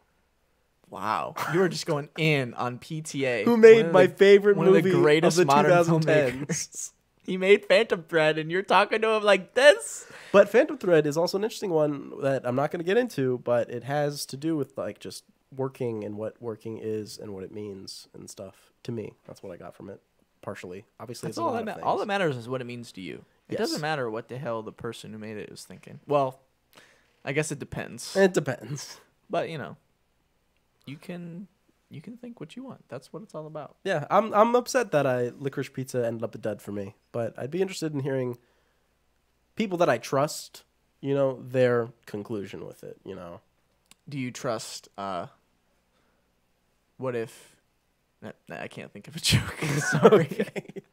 Wow. You were just going in on PTA. Who made my favorite one movie of the greatest of the modern 2010s. He made Phantom Thread, and you're talking to him like this? But Phantom Thread is also an interesting one that I'm not going to get into, but it has to do with like just working and what working is and what it means and stuff. To me, that's what I got from it. Partially, obviously, all that matters is what it means to you. It doesn't matter what the hell the person who made it was thinking. Well, I guess it depends. It depends, but you know, you can think what you want. That's what it's all about. Yeah, I'm upset that Licorice Pizza ended up a dud for me, but I'd be interested in hearing people that I trust, you know, their conclusion with it. You know, do you trust what if... Nah, I can't think of a joke. Sorry. Okay.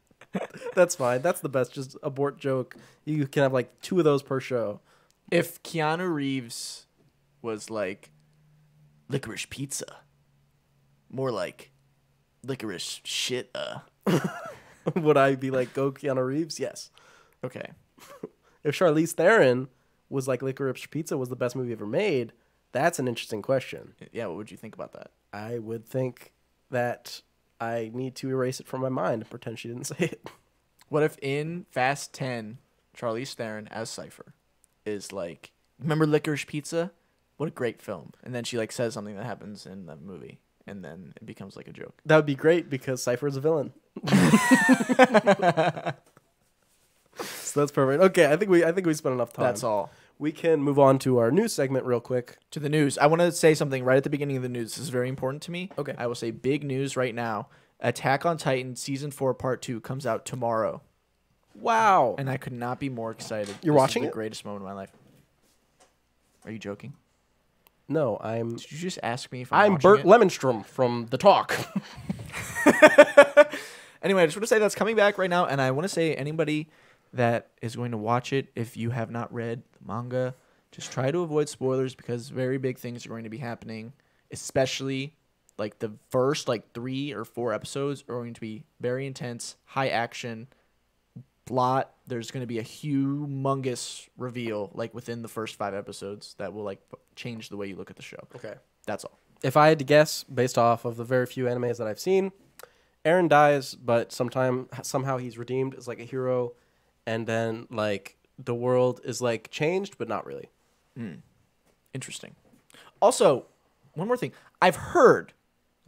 That's fine. That's the best. Just abort joke. You can have like 2 of those per show. If Keanu Reeves was like Licorice Pizza, more like licorice shit. Would I be like, go Keanu Reeves? Yes. Okay. If Charlize Theron was like Licorice Pizza was the best movie ever made, that's an interesting question. Yeah, what would you think about that? I would think that I need to erase it from my mind and pretend she didn't say it. What if in Fast 10, Charlize Theron as Cypher is like, remember Licorice Pizza? What a great film. And then she like says something that happens in the movie, and then it becomes like a joke. That would be great because Cypher's a villain. So that's perfect. Okay, I think we spent enough time. That's all. We can move on to our news segment real quick. To the news. I want to say something right at the beginning of the news. This is very important to me. Okay. I will say big news right now. Attack on Titan Season 4 Part 2 comes out tomorrow. Wow. And I could not be more excited. You're This watching is it? the greatest moment of my life. Are you joking? No, I'm Did you just ask me if I'm watching Bert it? Llemonstrum from The Talk. Anyway, I just want to say that's coming back right now, and I want to say anybody that is going to watch it, if you have not read the manga, just try to avoid spoilers because very big things are going to be happening, especially like the first like 3 or 4 episodes are going to be very intense, high action, plot. There's going to be a humongous reveal like within the first 5 episodes that will like change the way you look at the show. Okay. That's all. If I had to guess, based off of the very few animes that I've seen, Eren dies, but somehow he's redeemed as like a hero, and then like the world is like changed, but not really. Interesting. Also, one more thing. I've heard,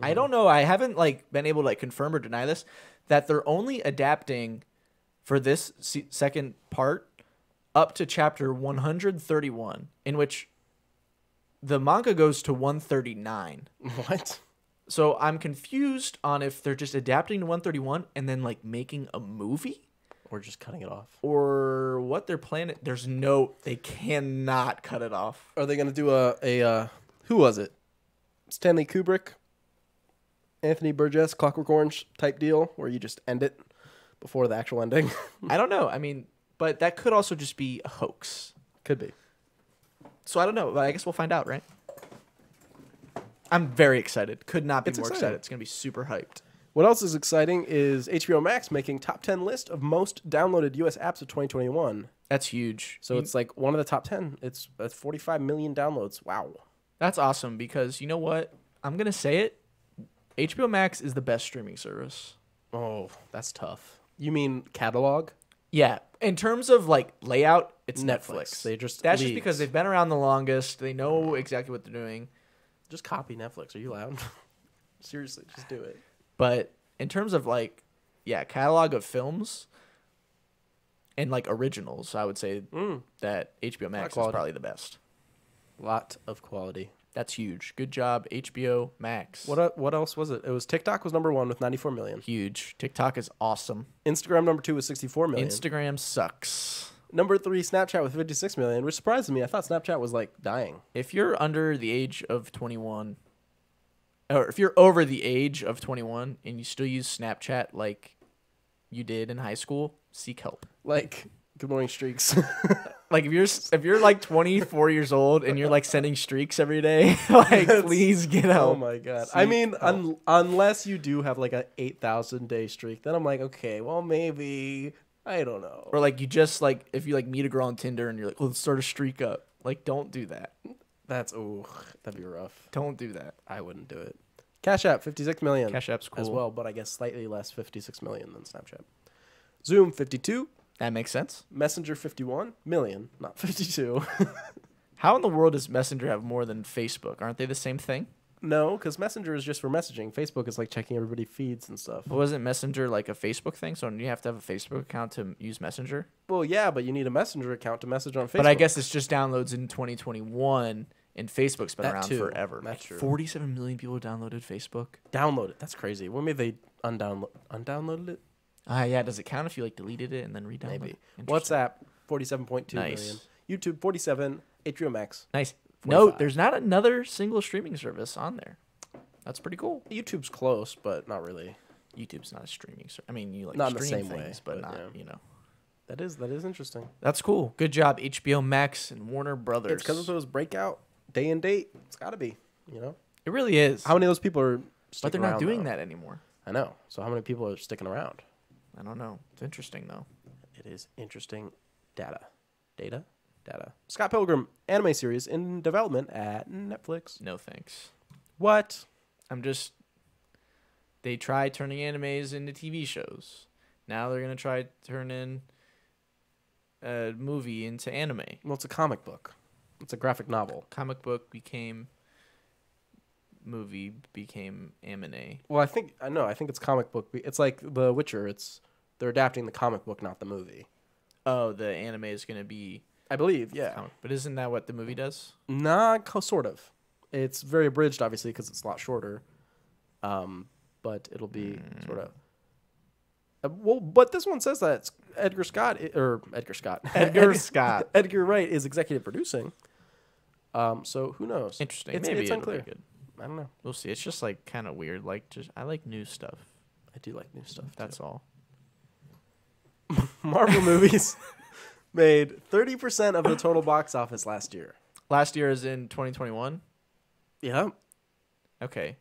I don't know, I haven't like been able to like confirm or deny this, that they're only adapting for this second part up to chapter 131, in which the manga goes to 139. What? So I'm confused on if they're just adapting to 131 and then like making a movie, Or just cutting it off. or what they're planning. They cannot cut it off. Are they going to do a who was it? Stanley Kubrick, Anthony Burgess, Clockwork Orange type deal where you just end it before the actual ending? I don't know. I mean, but that could also just be a hoax. Could be. So I don't know, but I guess we'll find out, right? I'm very excited. Could not be It's more exciting. excited. It's going to be super hyped. What else is exciting is HBO Max making top 10 list of most downloaded US apps of 2021. That's huge. So it's like one of the top 10. It's 45 million downloads. Wow. That's awesome because you know what? I'm going to say it. HBO Max is the best streaming service. Oh, that's tough. You mean catalog? Yeah. In terms of like layout, it's Netflix. Netflix. They just That's just leads. because they've been around the longest. They know exactly what they're doing. Just copy Netflix. Are you loud? Seriously, just do it. But in terms of like, yeah, catalog of films and like originals, I would say that HBO Max is quality. probably the best. Lot of quality. That's huge. Good job, HBO Max. What else was it? It was TikTok was number 1 with 94 million. Huge. TikTok is awesome. Instagram number 2 with 64 million. Instagram sucks. Number 3, Snapchat with 56 million, which surprised me. I thought Snapchat was like dying. If you're under the age of 21, or if you're over the age of 21 and you still use Snapchat like you did in high school, seek help. Like, good morning, streaks. Like if you're like 24 years old and you're like sending streaks every day, like please get help. Oh my god. Seek I mean, help. unless you do have like a 8,000 day streak, then I'm like, okay, well maybe I don't know. Or like you just like if you like meet a girl on Tinder and you're like, let's start a streak up. Like don't do that. That'd be rough. Don't do that. I wouldn't do it. Cash App 56 million. Cash App's cool as well, but I guess slightly less 56 million than Snapchat. Zoom 52, That makes sense. Messenger 51 million, not 52. How in the world does Messenger have more than Facebook? Aren't they the same thing? No, because Messenger is just for messaging. Facebook is like checking everybody's feeds and stuff. But wasn't Messenger like a Facebook thing? So you have to have a Facebook account to use Messenger? Well, yeah, but you need a Messenger account to message on Facebook. But I guess it's just downloads in 2021, and Facebook's been That around too. forever. That's true. 47 million people downloaded Facebook. Download it. That's crazy. Well, maybe they undownloaded it? Yeah. Does it count if you like deleted it and then re-downloaded? Maybe. Interesting. WhatsApp 47.2 Nice. million. YouTube 47. HBO Max. Nice. 45. No, there's not another single streaming service on there. That's pretty cool. YouTube's close, but not really. YouTube's not a streaming service. I mean, you like Not in the stream same way, things, but but not, yeah. you know. That is interesting. That's cool. Good job, HBO Max and Warner Brothers. It's because of those breakout day and date. It's got to be, you know? It really is. How many of those people are sticking But they're not around, doing though? that anymore. I know. So how many people are sticking around? I don't know. It's interesting, though. It is interesting data. Scott Pilgrim anime series in development at Netflix. No thanks. What? They tried turning animes into TV shows. Now they're going to try turning a movie into anime. Well, it's a comic book. It's a graphic novel. Comic book became movie, became anime. Well, I think it's comic book. It's like The Witcher. They're adapting the comic book, not the movie. Oh, the anime is going to be... I believe, yeah. comic. But isn't that what the movie does? Nah, sort of. It's very abridged, obviously, because it's a lot shorter. But it'll be sort of... well, but this one says that it's Edgar Scott. Edgar Scott. Edgar Wright is executive producing. So who knows? Interesting. It's Maybe it'll unclear. be good. I don't know. We'll see. It's just like kind of weird. Like I like new stuff. I do like new stuff. That's all. Marvel movies made 30% of the total box office last year. Last year is in 2021? Yeah. Okay.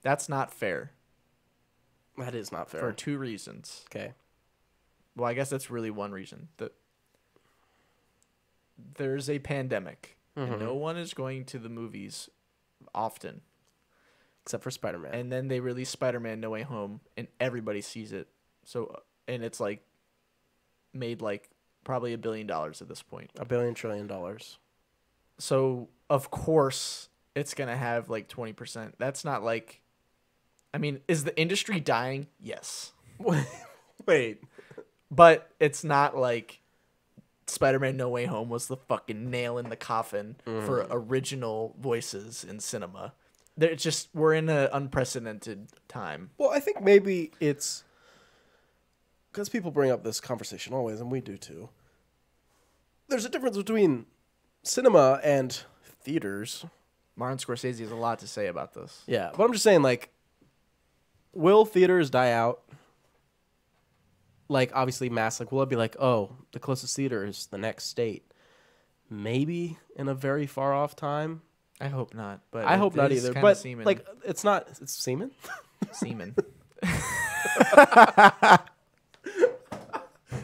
That's not fair. That is not fair. For two reasons. Okay. Well, I guess that's really one reason. There's a pandemic, and no one is going to the movies often. Except for Spider-Man. And then they release Spider-Man No Way Home, and everybody sees it. So, and it's like made like probably $1 billion at this point. $1 trillion. So, of course, it's going to have like 20%. That's not like... I mean, is the industry dying? Yes. Wait. But it's not like Spider-Man No Way Home was the fucking nail in the coffin for original voices in cinema. We're in an unprecedented time. Well, I think maybe it's... Because people bring up this conversation always, and we do too. There's a difference between cinema and theaters. Martin Scorsese has a lot to say about this. Yeah, but I'm just saying, like, will theaters die out? Like, obviously, mass. Like, will it be like, oh, the closest theater is the next state? Maybe in a very far off time. I hope not. But I hope not either. But semen. like, it's not. It's semen. Semen.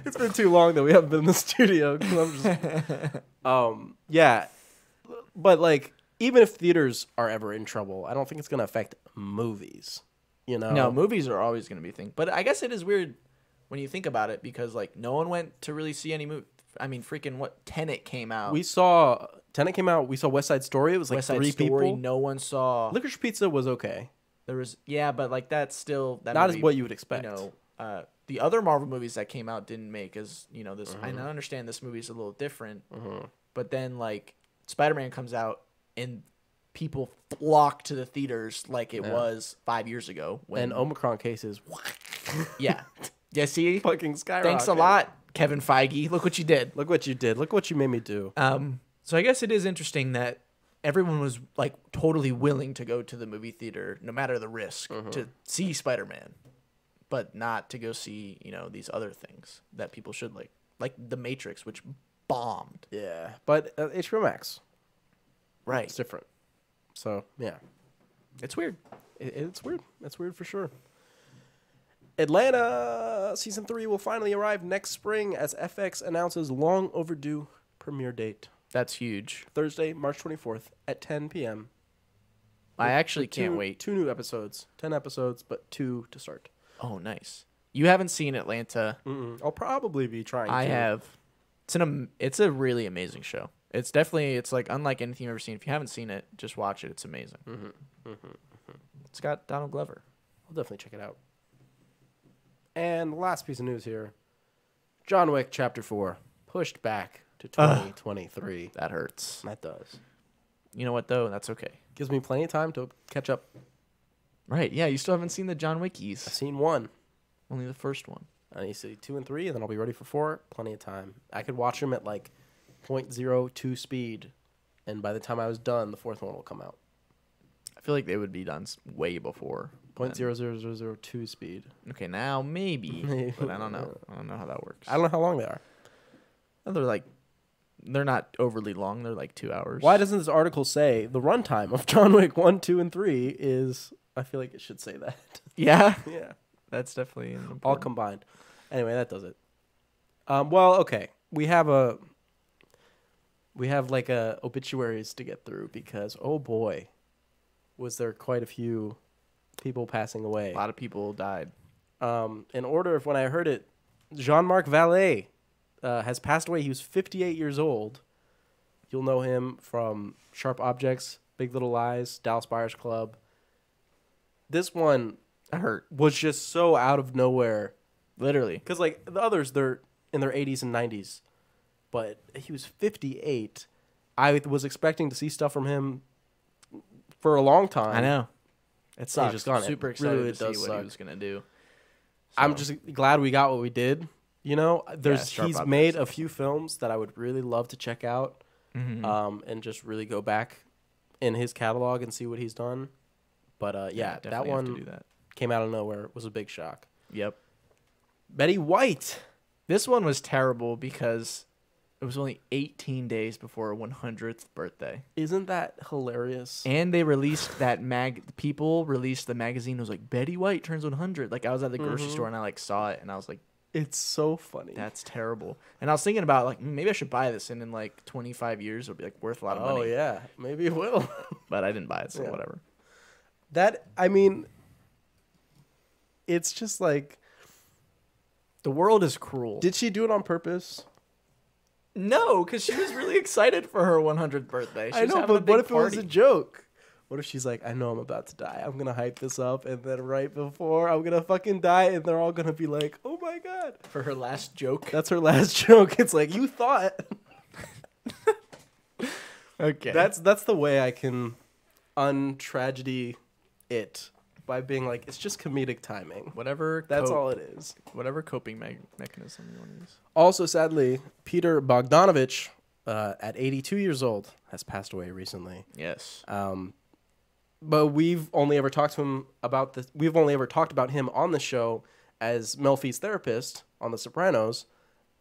It's been too long that we haven't been in the studio. 'Cause I'm just, yeah. But like, even if theaters are ever in trouble, I don't think it's gonna affect movies. You know? No, movies are always going to be a thing. But I guess it is weird when you think about it because like no one went to really see any movie. I mean, freaking what? Tenet came out. Tenet came out. We saw West Side Story. It was like West Side 3 Story, people. No one saw. Licorice Pizza was okay. There was but like that's still that Not movie, as what you would expect. You know, the other Marvel movies that came out didn't make as you know this. And I understand this movie is a little different, but then like Spider-Man comes out and people flock to the theaters like it was 5 years ago. When, And Omicron cases. yeah, see, Fucking skyrocket. thanks a lot, Kevin Feige. Look what you did. Look what you did. Look what you made me do. So I guess it is interesting that everyone was like totally willing to go to the movie theater, no matter the risk, to see Spider-Man, but not to go see these other things that people should like The Matrix, which bombed. Yeah, but HBO Max, Right? it's different. So yeah, It's weird. it's weird. That's weird for sure. Atlanta season 3 will finally arrive next spring as FX announces long overdue premiere date. That's huge. Thursday, March 24th at 10 p.m. I actually can't wait. 2 new episodes. 10 episodes, but 2 to start. Oh, nice. You haven't seen Atlanta. I'll probably be trying to. I have. It's a really amazing show. It's like unlike anything you've ever seen. If you haven't seen it, just watch it. It's amazing. It's got Donald Glover. I'll definitely check it out. And the last piece of news here. John Wick Chapter 4 pushed back to 2023. That hurts. That does. You know what, though? That's okay. Gives me plenty of time to catch up. Right, yeah. You still haven't seen the John Wickies. I've seen 1. Only the first one. I need to see 2 and 3, and then I'll be ready for 4. Plenty of time. I could watch them at like 0.02 speed, and by the time I was done, the 4th one will come out. feel like they would be done way before. .00002 speed. Okay, now maybe, but I don't know. I don't know how that works. I don't know how long they are. They're not overly long. They're like 2 hours. Why doesn't this article say the runtime of John Wick 1, 2, and 3 is... I feel like it should say that. Yeah? Yeah. That's definitely all combined. Anyway, that does it. Well, okay. We have like obituaries to get through because, oh boy, was there quite a few people passing away. A lot of people died. In order of when I heard it, Jean-Marc Vallée has passed away. He was 58 years old. You'll know him from Sharp Objects, Big Little Lies, Dallas Buyers Club. This one was just so out of nowhere. Literally. Because, like, the others, they're in their 80s and 90s. But he was 58. I was expecting to see stuff from him for a long time. I know. It sucks. Just gone. Super excited to see what he was going to do. So. I'm just glad we got what we did. You know, he's made a few films that I would really love to check out, and just really go back in his catalog and see what he's done. But yeah, that one came out of nowhere. It was a big shock. Yep. Betty White. This one was terrible because it was only 18 days before her 100th birthday. Isn't that hilarious? And they released that people released the magazine. It was like, Betty White turns 100. Like, I was at the grocery store and I like saw it and I was like, it's so funny. That's terrible. And I was thinking about like, maybe I should buy this and in like 25 years it'll be like worth a lot of money. Oh yeah, maybe it will. But I didn't buy it, so whatever. I mean, it's just like, the world is cruel. Did she do it on purpose? No, because she was really excited for her 100th birthday. I know, but what if it was a joke? What if she's like, I know I'm about to die. I'm going to hype this up, and then right before I'm going to fucking die, and they're all going to be like, oh my God. For her last joke? That's her last joke. It's like, you thought. Okay. That's the way I can untragedy it. By being like, it's just comedic timing. That's all it is. Whatever coping mechanism you want to use. Also, sadly, Peter Bogdanovich, at 82 years old, has passed away recently. Yes. But we've only ever talked to him about this. We've only ever talked about him on the show as Melfi's therapist on The Sopranos.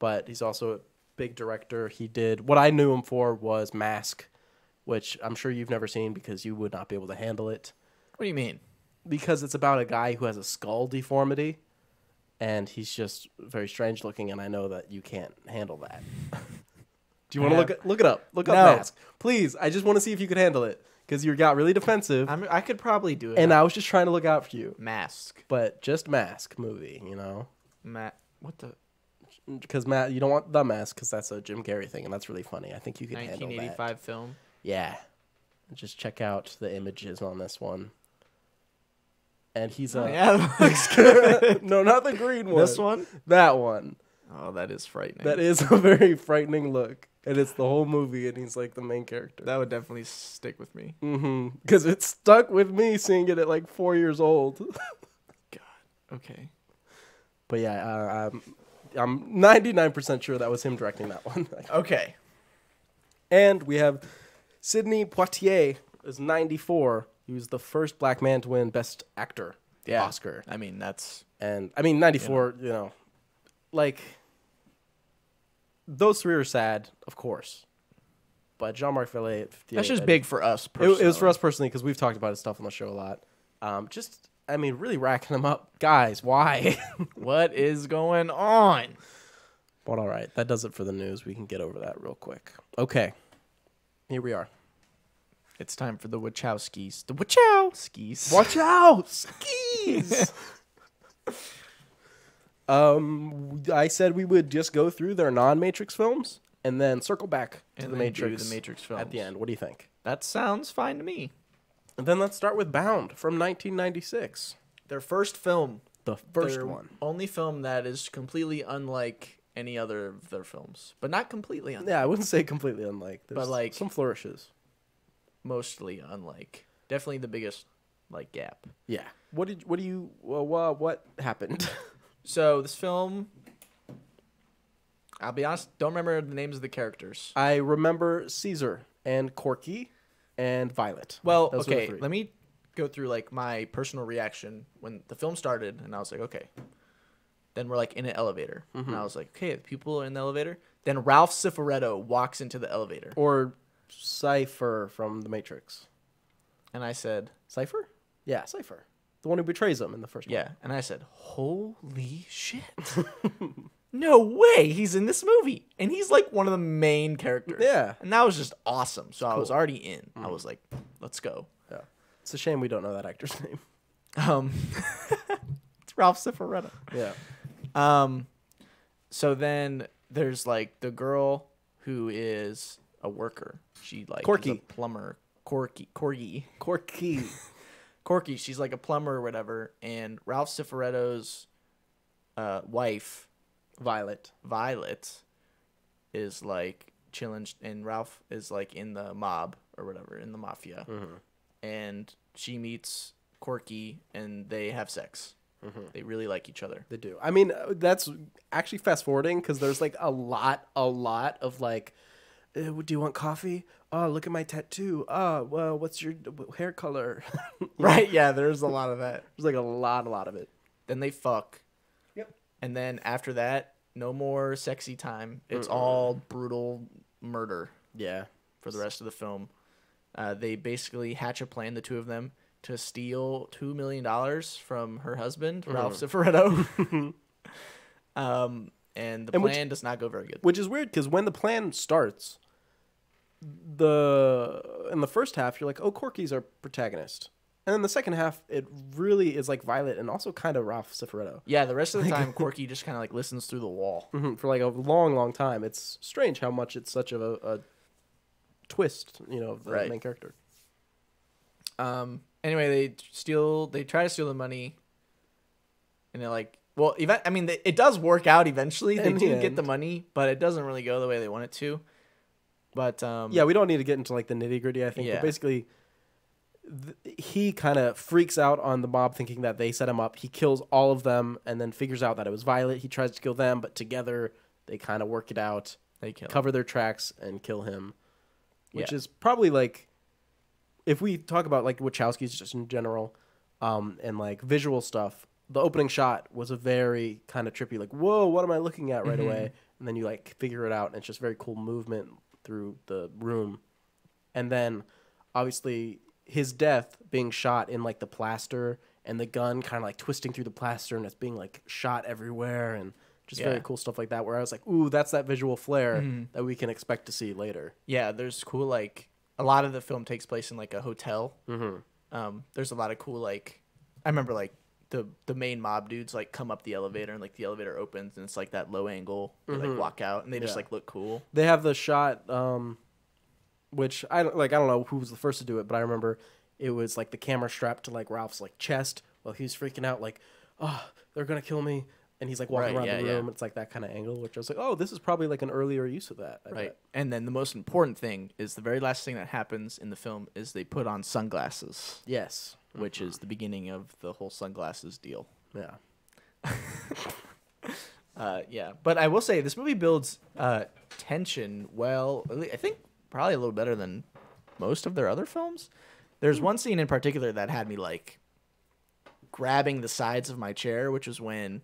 But he's also a big director. He did what I knew him for was Mask, which I'm sure you've never seen because you would not be able to handle it. What do you mean? Because it's about a guy who has a skull deformity, and he's just very strange looking, and I know that you can't handle that. Do you want to look it up? Look up Mask. Please, I just want to see if you could handle it, because you got really defensive. I could probably do it. And I was just trying to look out for you. Mask. But just Mask movie, you know? What the? Because you don't want The Mask, because that's a Jim Carrey thing, and that's really funny. I think you can handle that. 1985 film? Yeah. Just check out the images on this one. And he's that looks good. No, not the green one. This one? That one. Oh, that is frightening. That is a very frightening look. And it's the whole movie, and he's like the main character. That would definitely stick with me. Mm-hmm. Because it stuck with me seeing it at like 4 years old. God. Okay. But yeah, I'm 99% sure that was him directing that one. Okay. And we have Sidney Poitier, is 94. He was the first black man to win Best Actor Oscar. I mean, that's... And, I mean, 94, you know, like, those three are sad, of course. But Jean-Marc Vallée at 58... That's just big for us personally. It was for us personally, because we've talked about his stuff on the show a lot. I mean, really racking him up. Guys, why? What is going on? But all right, that does it for the news. We can get over that real quick. Okay. Here we are. It's time for the Wachowskis. The Wachowskis. Wachowskis! I said we would just go through their non-Matrix films and then circle back to the Matrix films at the end. What do you think? That sounds fine to me. And then let's start with Bound from 1996. Their first film. The first one. Only film that is completely unlike any other of their films. But not completely unlike. Yeah, I wouldn't say completely unlike. But like some flourishes. Mostly unlike. Definitely the biggest like gap. Yeah. What happened? So this film, I'll be honest, don't remember the names of the characters. I remember Caesar and Corky and Violet. Well, okay, let me go through like my personal reaction when the film started, and I was like, okay. Then we're like in an elevator, and I was like, okay, the people are in the elevator. Then Ralph Cifaretto walks into the elevator, Or Cypher from The Matrix. and I said, Cypher? Yeah, Cypher. The one who betrays him in the first one. yeah, and I said, holy shit. No way he's in this movie. And he's like one of the main characters. Yeah. And that was just awesome. So I was already in. I was like, let's go. Yeah. It's a shame we don't know that actor's name. It's Ralph Cifaretto. Yeah. So then there's like the girl who is a worker. She like Corky. is a plumber. Corky. She's like a plumber or whatever. And Ralph Cifaretto's wife, Violet, is like chilling, and Ralph is like in the mob or whatever, in the mafia. And she meets Corky, and they have sex. They really like each other. They do. I mean, that's actually fast forwarding because there's like a lot of like, do you want coffee? Oh, look at my tattoo. Oh, well, what's your hair color? Right? Yeah, there's a lot of that. There's like a lot of it. Then they fuck. Yep. And then after that, no more sexy time. It's all brutal murder. Yeah. For the rest of the film. They basically hatch a plan, the two of them, to steal $2 million from her husband, Ralph Cifaretto. And the plan does not go very good. Which is weird because when the plan starts, in the first half, you're like, oh, Corky's our protagonist. And then the second half, it really is like Violet and also kind of Ralph Cifaretto. Yeah, the rest of the time, Corky just kind of like listens through the wall. For like a long time. It's strange how much it's such of a twist, of the main character. Anyway, they try to steal the money, and they're like, well, it does work out eventually. They do get the money, but it doesn't really go the way they want it to. But yeah, we don't need to get into like the nitty gritty. I think, but basically, he kind of freaks out on the mob, thinking that they set him up. He kills all of them, and then figures out that it was Violet. He tries to kill them, but together they kind of work it out. They cover their tracks and kill him, which is probably like, if we talk about like Wachowskis just in general, and like visual stuff. The opening shot was a very kind of trippy, like, whoa, what am I looking at right away? And then you like figure it out, and it's just very cool movement through the room. And then obviously his death being shot in like the plaster, and the gun kind of like twisting through the plaster, and it's being like shot everywhere, and just very cool stuff like that, where I was like, ooh, that's that visual flair that we can expect to see later. Yeah, there's cool, like, a lot of the film takes place in like a hotel. There's a lot of cool, like, I remember like the main mob dudes like come up the elevator, and like the elevator opens, and it's like that low angle. They like walk out, and they just like look cool. They have the shot, which I don't know who was the first to do it, but I remember it was like the camera strapped to like Ralph's like chest while he was freaking out, like, oh, they're gonna kill me, and he's like walking around the room. It's like that kind of angle, which I was like, oh, this is probably like an earlier use of that. I bet. And then the most important thing is the very last thing that happens in the film is they put on sunglasses. Yes. Which is the beginning of the whole sunglasses deal. Yeah. Yeah. But I will say, this movie builds tension well. I think probably a little better than most of their other films. There's one scene in particular that had me, like, grabbing the sides of my chair, which was when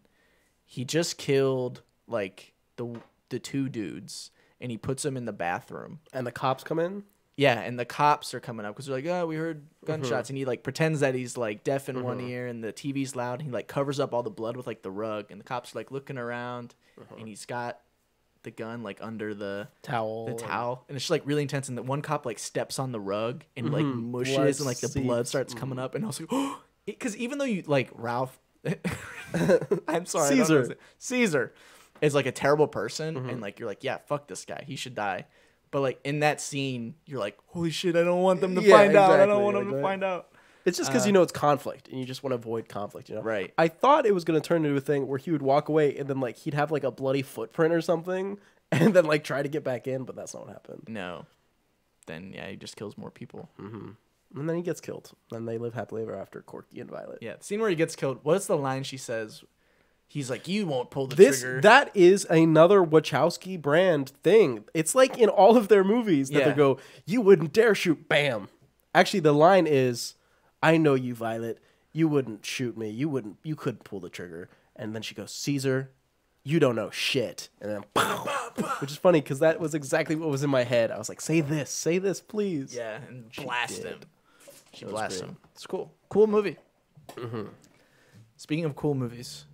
he just killed, like, the two dudes, and he puts them in the bathroom. And the cops come in? Yeah, and the cops are coming up because they're like, oh, we heard gunshots. And he, like, pretends that he's, like, deaf in one ear and the TV's loud. And he, like, covers up all the blood with, like, the rug. And the cops are, like, looking around. And he's got the gun, like, under the towel. And it's just, like, really intense. And the one cop, like, steps on the rug and, like, mushes. Blood and, like, the blood starts coming up. And I was like, oh. Because even though you, like, Ralph. I'm sorry. Caesar is, like, a terrible person. And, like, you're like, yeah, fuck this guy. He should die. But, like, in that scene, you're like, holy shit, I don't want them to find out. I don't want them to find out. It's just because you know it's conflict, and you just want to avoid conflict, you know? Right. I thought it was going to turn into a thing where he would walk away, and then, like, he'd have, like, a bloody footprint or something, and then, like, try to get back in, but that's not what happened. No. Then, yeah, he just kills more people. And then he gets killed. And they live happily ever after, Corky and Violet. Yeah, the scene where he gets killed, what's the line she says? He's like, you won't pull the trigger. That is another Wachowski brand thing. It's like in all of their movies that they go, you wouldn't dare shoot, bam. Actually, the line is, I know you, Violet. You wouldn't shoot me. You couldn't pull the trigger. And then she goes, Caesar, you don't know shit. And then, pow, which is funny because that was exactly what was in my head. I was like, say this, please. Yeah, and blast him. She blasts him. It's cool. Cool movie. Mm-hmm. Speaking of cool movies,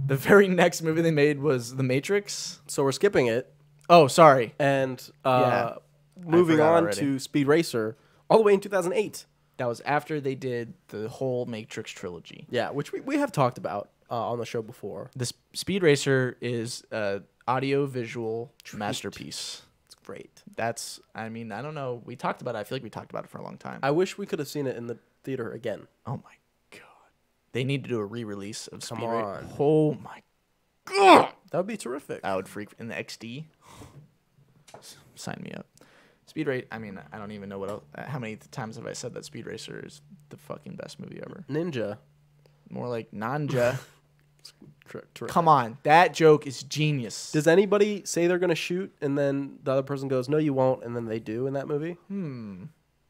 the very next movie they made was The Matrix. So we're skipping it. Oh, sorry. And moving on already. to Speed Racer, all the way in 2008. That was after they did the whole Matrix trilogy. Yeah, which we have talked about on the show before. The Speed Racer is an audio-visual masterpiece. It's great. I don't know. We talked about it. I feel like we talked about it for a long time. I wish we could have seen it in the theater again. Oh, my God. They need to do a re-release of Speed Racer. Racer. Oh, my God. That would be terrific. I would freak in the XD. Sign me up. Speed Racer. I mean, I don't even know what else. How many times have I said that Speed Racer is the fucking best movie ever? Ninja. More like Nanja. Terrific. Come on, that joke is genius. Does anybody say they're gonna shoot and then the other person goes, "No, you won't," and then they do in that movie?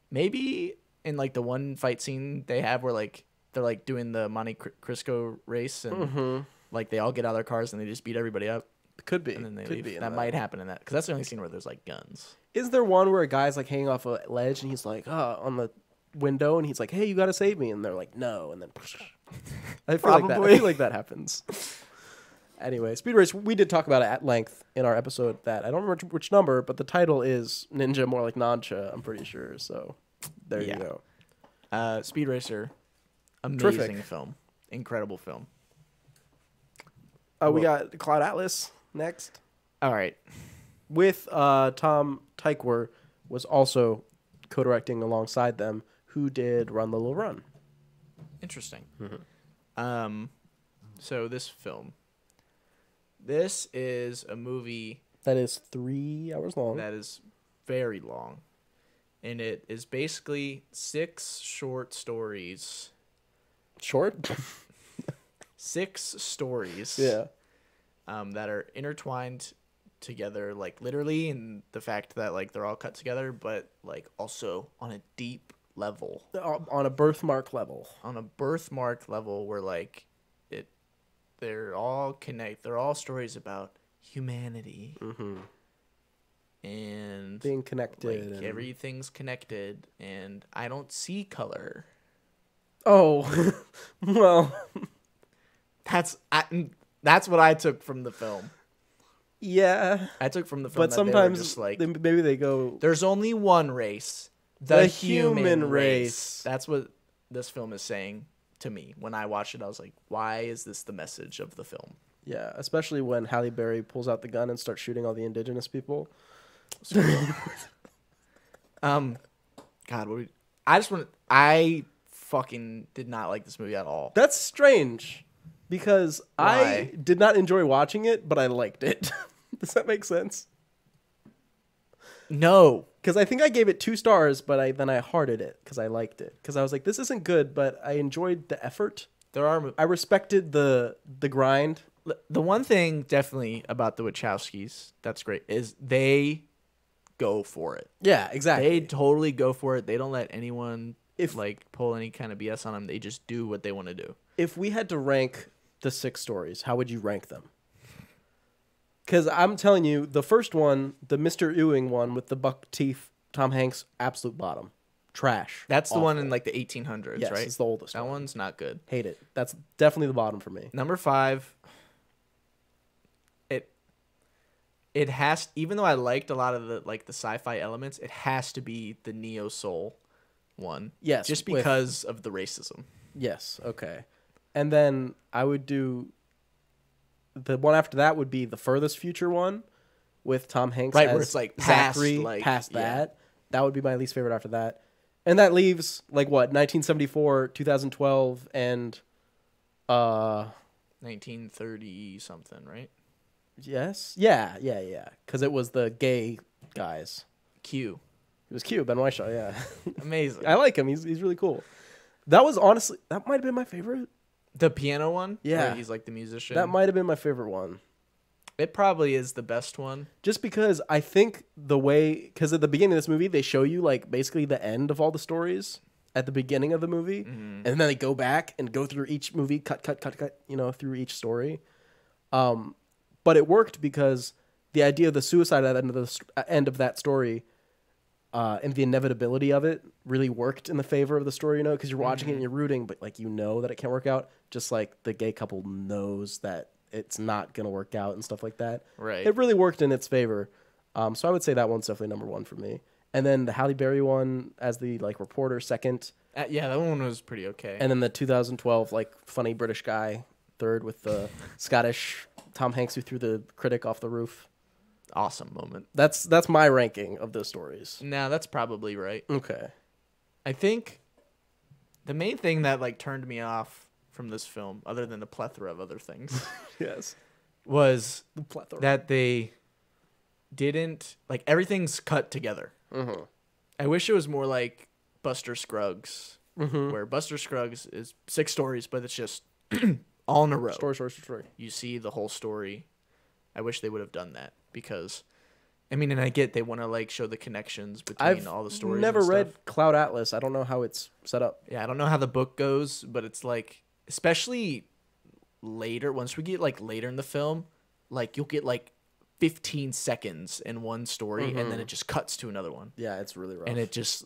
Maybe in like the one fight scene they have where like they're like doing the Monte Cristo race and like they all get out of their cars and they just beat everybody up. Could be. And then they Could leave. be That might happen in that because that's the only scene where there's like guns. Is there one where a guy's like hanging off a ledge and he's like, on the window and he's like, "Hey, you gotta save me," and they're like, "No," and then I feel like that happens. Anyway, Speed Race, we did talk about it at length in our episode that I don't remember which number, but the title is Ninja More Like Nancha, I'm pretty sure. So there you go. Speed Racer, amazing Terrific. film, incredible film. We got Cloud Atlas next. All right, with Tom Tykwer was also co-directing alongside them, who did Run Little Run. Interesting. So this film. This is a movie that is 3 hours long. That is very long. And it is basically 6 short stories. Short? 6 stories. Yeah. That are intertwined together, like literally, in the fact that like they're all cut together, but like also on a deep level. On a birthmark level. On a birthmark level where like they're all they're all stories about humanity and being connected, like everything's connected, and I don't see color. Oh. Well, that's what I took from the film. Yeah, I took from the film, but that sometimes they were just like maybe they go, there's only one race, the human race. race. That's what this film is saying to me. When I watched it, I was like, why is this the message of the film? Yeah, especially when Halle Berry pulls out the gun and starts shooting all the indigenous people. God, I fucking did not like this movie at all. That's strange because Why? I did not enjoy watching it, but I liked it. Does that make sense? No, because I think I gave it 2 stars, but then I hearted it because I liked it. Because I was like, this isn't good, but I enjoyed the effort. I respected the grind. The one thing definitely about the Wachowskis that's great is they go for it. Yeah, exactly. They totally go for it. They don't let anyone pull any kind of BS on them. They just do what they want to do. If we had to rank the 6 stories, how would you rank them? Because I'm telling you, the first one, the Mr. Ewing one with the buck teeth, Tom Hanks, absolute bottom. Trash. That's the one in like the 1800s, yes, right? It's the oldest That one's not good. Hate it. That's definitely the bottom for me. Number 5, it has, even though I liked a lot of the sci-fi elements, it has to be the Neo Soul one. Yes. Just because of the racism. Yes, okay. And then I would do the one after that would be the Furthest Future one with Tom Hanks, right, as where it's like past, Zachary, past that. That would be my least favorite after that. And that leaves 1974, 2012, and 1930 something, right? Yes. Yeah. Because it was the gay guys. Q. It was Q, Ben Whishaw, yeah. Amazing. I like him. He's really cool. That was honestly, that might have been my favorite. The piano one? Yeah. Where he's like the musician? That might have been my favorite one. It probably is the best one. Just because I think because at the beginning of this movie, they show you basically the end of all the stories. at the beginning of the movie, and then they go back and go through each movie, cut, through each story. But it worked because the idea of the suicide at the end of that story, and the inevitability of it really worked in the favor of the story, because you're watching it and you're rooting, but like that it can't work out, just like the gay couple knows that it's not gonna work out and stuff like that. Right. It really worked in its favor. So I would say that one's definitely number one for me. And then the Halle Berry one as the like reporter second. Yeah, that one was pretty okay. And then the 2012 like funny British guy third with the Scottish Tom Hanks who threw the critic off the roof. Awesome moment. That's my ranking of those stories. No, that's probably right. Okay. I think the main thing that like turned me off from this film, other than the plethora of other things, yes, was the plethora that they didn't like everything's cut together. Mm-hmm. I wish it was more like Buster Scruggs, where Buster Scruggs is 6 stories, but it's just all in a row. Story. You see the whole story. I wish they would have done that because, I mean, and I get they want to like show the connections between all the stories. I've never and read stuff. Cloud Atlas. I don't know how it's set up. Yeah, I don't know how the book goes, but it's like, especially later, once we get like later in the film, like you'll get like 15 seconds in one story and then it just cuts to another one. Yeah, it's really rough. And it just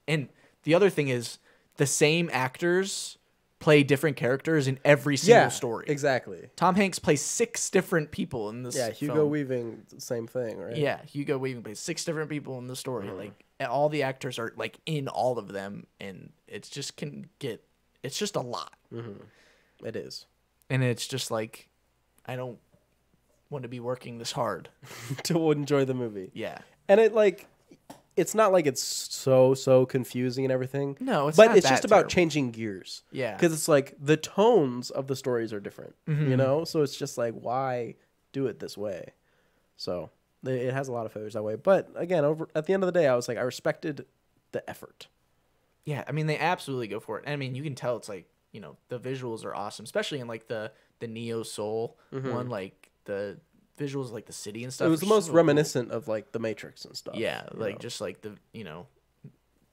and the other thing is the same actors play different characters in every single story. Exactly. Tom Hanks plays 6 different people in this. Yeah, Hugo film. Weaving, same thing, right? Yeah, Hugo Weaving plays 6 different people in the story. Like all the actors are like in all of them, and it's just it's just a lot. It is. And it's just like, I don't want to be working this hard to enjoy the movie. Yeah. And it's not like it's so confusing and everything. No, it's but not it's that just about terrible. changing gears. Yeah. Because it's like the tones of the stories are different, So it's just like, why do it this way? So it has a lot of failures that way. But again, at the end of the day, I was like, I respected the effort. Yeah, I mean, they absolutely go for it. I mean, you can tell it's like, the visuals are awesome, especially in like the Neo Soul one, like the visuals, like the city and stuff. It was the most reminiscent of like the Matrix and stuff. Yeah, like just like the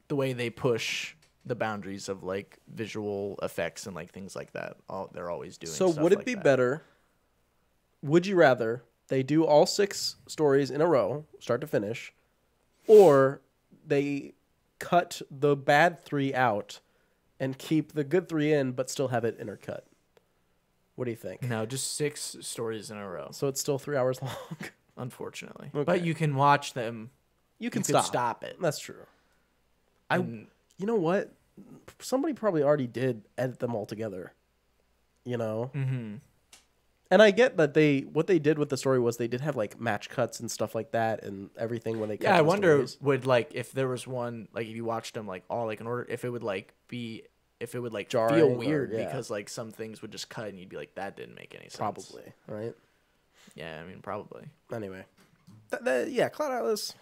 the way they push the boundaries of like visual effects and like things like that. They're always doing. So stuff would it like be that. better? Would you rather they do all 6 stories in a row, start to finish, or they cut the bad 3 out and keep the good 3 in, but still have it intercut? What do you think? No, just 6 stories in a row. So it's still 3 hours long. Unfortunately, Okay. but you can watch them. You can could stop it. That's true. And You know what? Somebody probably already did edit them all together. Mm-hmm. And I get that what they did with the story was they did have like match cuts and stuff like that and everything when they cut. Yeah, I the wonder stories. would like if there was one like if you watched them like all like in order if it would like Jarring feel or- weird yeah. because like some things would just cut and you'd be like that didn't make any sense. Probably, right? Yeah, I mean probably. Anyway. Yeah, Cloud Atlas.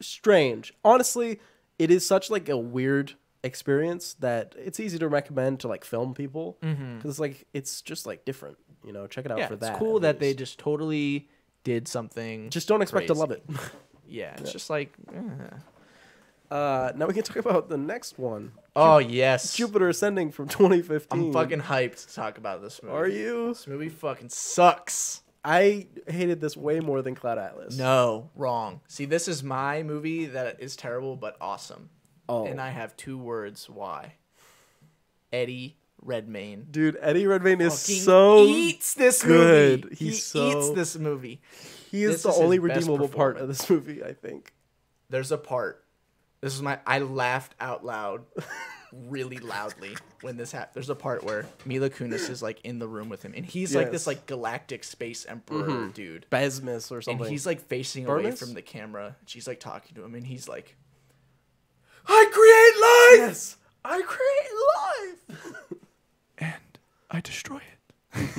Strange. Honestly, it is such like a weird experience that it's easy to recommend to like film people because it's just like different. Check it out Yeah, for that. it's cool at that they least. just totally did something. Just don't expect to love crazy. it. Yeah, it's just like. Now we can talk about the next one. Oh yes, Jupiter Ascending from 2015. I'm fucking hyped to talk about this movie. Are you? This movie fucking sucks. I hated this way more than Cloud Atlas. No, wrong. See, this is my movie that is terrible but awesome. Oh. And I have 2 words why. Eddie Redmayne. Dude, Eddie Redmayne is Fucking so eats this good. movie. He's He eats this movie. He is This the is his only best redeemable part of performance. this movie, I think. There's a part. I laughed out loud really loudly when this happened. There's a part where Mila Kunis is like in the room with him and he's like this Yes. like galactic space emperor dude. Besmus or something. And he's like facing away Burnus? from the camera. She's like talking to him and he's like, I create life! Yes. I create life! and I destroy it.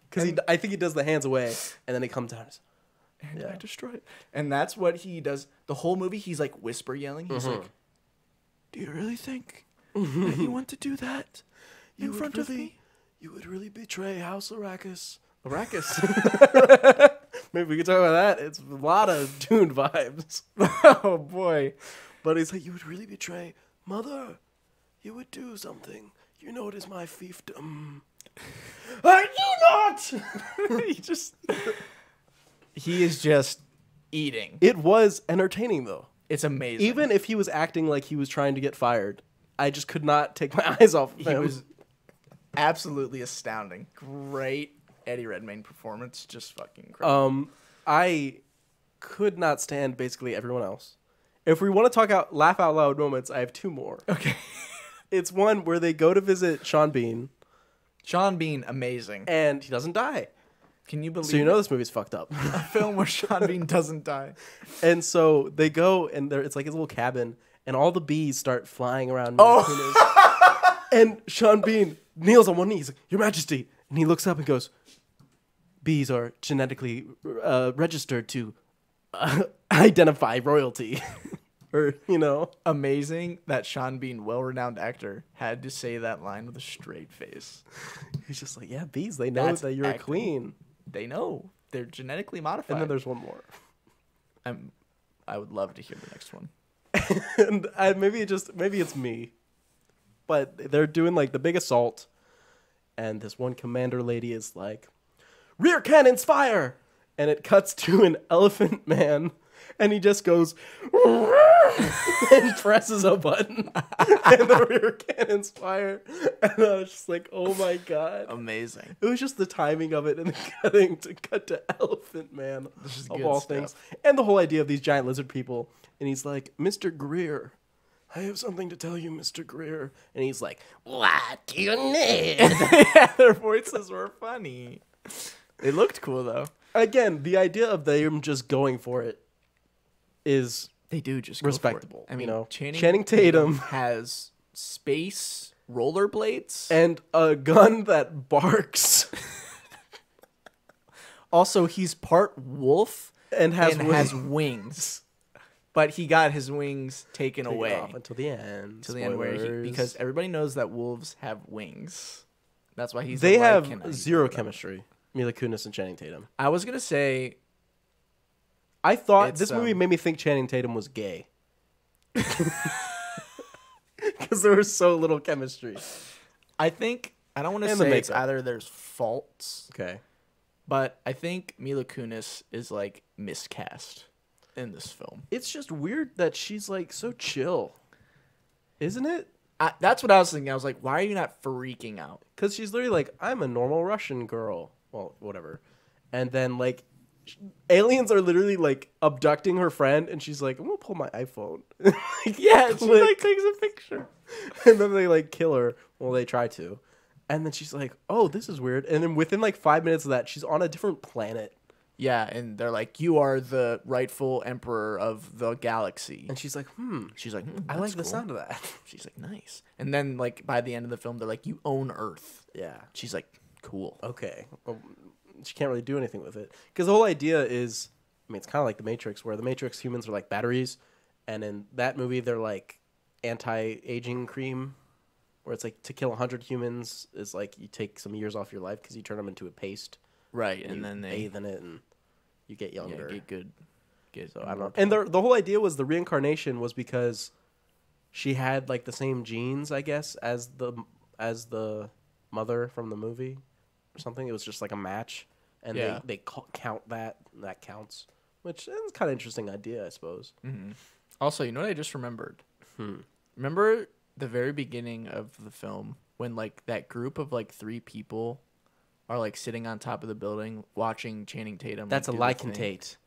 Because I think he does the hands away, and then he comes down. And I destroy it. And that's what he does. The whole movie, he's like whisper yelling. He's like, do you really think that you want to do that in front of me? You would really betray House Arrakis. Arrakis. Maybe we could talk about that. It's a lot of Dune vibes. Oh, boy. But he's like, you would really betray Mother, you would do something. You know it is my fiefdom. I do not! He is just eating. It was entertaining, though. It's amazing. Even if he was acting like he was trying to get fired, I just could not take my eyes off of him. He was absolutely astounding. Great Eddie Redmayne performance. Just fucking great. I could not stand basically everyone else. If we want to talk out laugh out loud moments, I have two more. Okay. It's one where they go to visit Sean Bean. Sean Bean, amazing. And he doesn't die. Can you believe So you know this movie's fucked up. a film where Sean Bean doesn't die? And so they go, and it's like his little cabin, and all the bees start flying around. And Sean Bean kneels on one knee. He's like, Your Majesty. And he looks up and goes, bees are genetically registered to identify royalty. Or, you know. Amazing that Sean Bean, well-renowned actor, had to say that line with a straight face. He's just like, yeah, bees, they know That's that you're acting. a queen. They know. They're genetically modified. And then there's one more. I would love to hear the next one. And maybe it's me. But they're doing like the big assault. And this one commander lady is like, rear cannons fire! And it cuts to an elephant man. And he just goes and presses a button. And the rear cannons fire. And I was just like, oh my God. Amazing. It was just the timing of it and the cutting to cut to Elephant Man This is of good all stuff. things. And the whole idea of these giant lizard people. And he's like, Mr. Greer, I have something to tell you, Mr. Greer. And he's like, what do you need? Yeah, their voices were funny. They looked cool, though. Again, the idea of them just going for it is They do just go respectable. For it. I mean, you know, Channing Tatum has space rollerblades. and a gun that barks Also, he's part wolf and has and has wings. But he got his wings taken away off until the end. to the end where Spoilers. because everybody knows that wolves have wings. That's why he's They a have Lycan. zero chemistry. Mila Kunis and Channing Tatum. I was gonna say I thought It's, this movie made me think Channing Tatum was gay. Because there was so little chemistry. I don't want to And the say it's makeup. either there's faults, Okay. but I think Mila Kunis is like miscast in this film. It's just weird that she's like so chill. Isn't it? That's what I was thinking. I was like, why are you not freaking out? Because she's literally like, I'm a normal Russian girl. Well, whatever. And then like aliens are literally like abducting her friend, and she's like, I'm gonna pull my iPhone. Yeah, she Click. like takes a picture. And then they like kill her. Well, they try to. And then she's like, oh, this is weird. And then within like 5 minutes of that, she's on a different planet. Yeah, and they're like, you are the rightful emperor of the galaxy. And she's like, She's like, I like the cool. sound of that. She's like, nice. And then like by the end of the film, they're like, you own Earth. Yeah. She's like, cool. Okay. Well, she can't really do anything with it. Because the whole idea is, I mean, it's kind of like The Matrix, where the Matrix humans are like batteries. And in that movie, they're like anti-aging cream, where it's like to kill 100 humans is like you take some years off your life because you turn them into a paste. Right, And and then they bathe in it and you get younger. get good. So I don't know. And the whole idea was the reincarnation was because she had like the same genes, I guess, as the mother from the movie or something. It was just like a match, and Yeah. they count that, and that counts, which is kind of interesting idea, I suppose. Mm-hmm. Also, you know what I just remembered? Remember the very beginning of the film when like that group of like 3 people are like sitting on top of the building watching Channing Tatum. That's like, a do the thing? Lycan-Tate.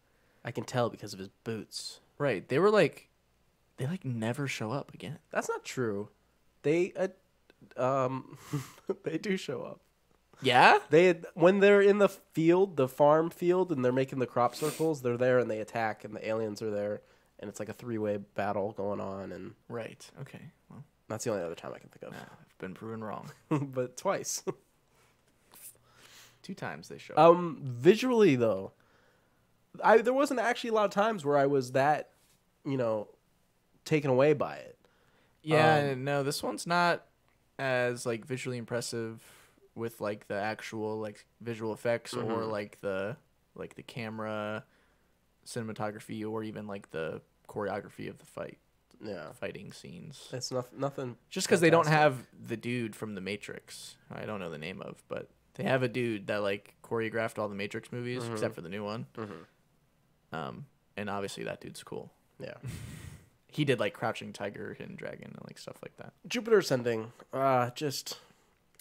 I can tell because of his boots. Right. They were like, they like never show up again. That's not true. They they do show up. Yeah? When they're in the field, the farm field, and they're making the crop circles, they're there and they attack, and the aliens are there, and it's like a 3-way battle going on, and Right. Okay. Well, that's the only other time I can think of. I've been proven wrong. But twice. 2 times they show up. Visually though, there wasn't actually a lot of times where I was that, taken away by it. Yeah, no, this one's not as like visually impressive with like the actual like visual effects or like the camera cinematography or even like the choreography of the fight. fighting scenes. It's nothing. Just because they don't have the dude from The Matrix. I don't know the name of, but they have a dude that like choreographed all the Matrix movies except for the new one. And obviously that dude's cool. Yeah. He did like Crouching Tiger, Hidden Dragon, and like stuff like that. Jupiter Ascending.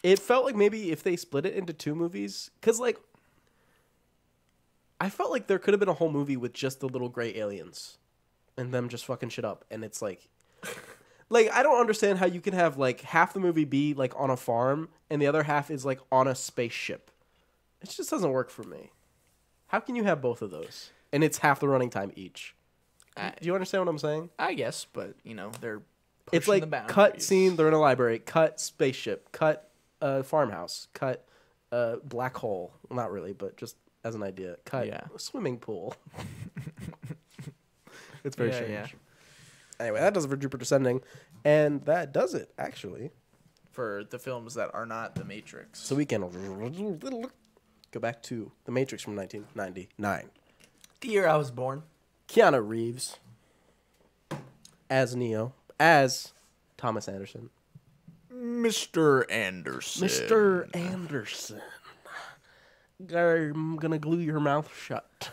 It felt like maybe if they split it into 2 movies, because like I felt like there could have been a whole movie with just the little gray aliens and them just fucking shit up, and it's like like I don't understand how you can have like half the movie be like on a farm and the other half is like on a spaceship. It just doesn't work for me. How can you have both of those and it's half the running time each? Do you understand what I'm saying? I guess, but you know they're pushing it's like the boundaries. Cut scene, they're in a library, cut spaceship, cut farmhouse, cut black hole. Well, not really, but just as an idea, cut swimming pool. It's very strange. Yeah. Anyway, that does it for Jupiter Ascending, and that does it actually for the films that are not The Matrix. So we can go back to The Matrix from 1999. The year I was born. Keanu Reeves as Neo, as Thomas Anderson. Mr. Anderson. Mr. Anderson. I'm gonna glue your mouth shut.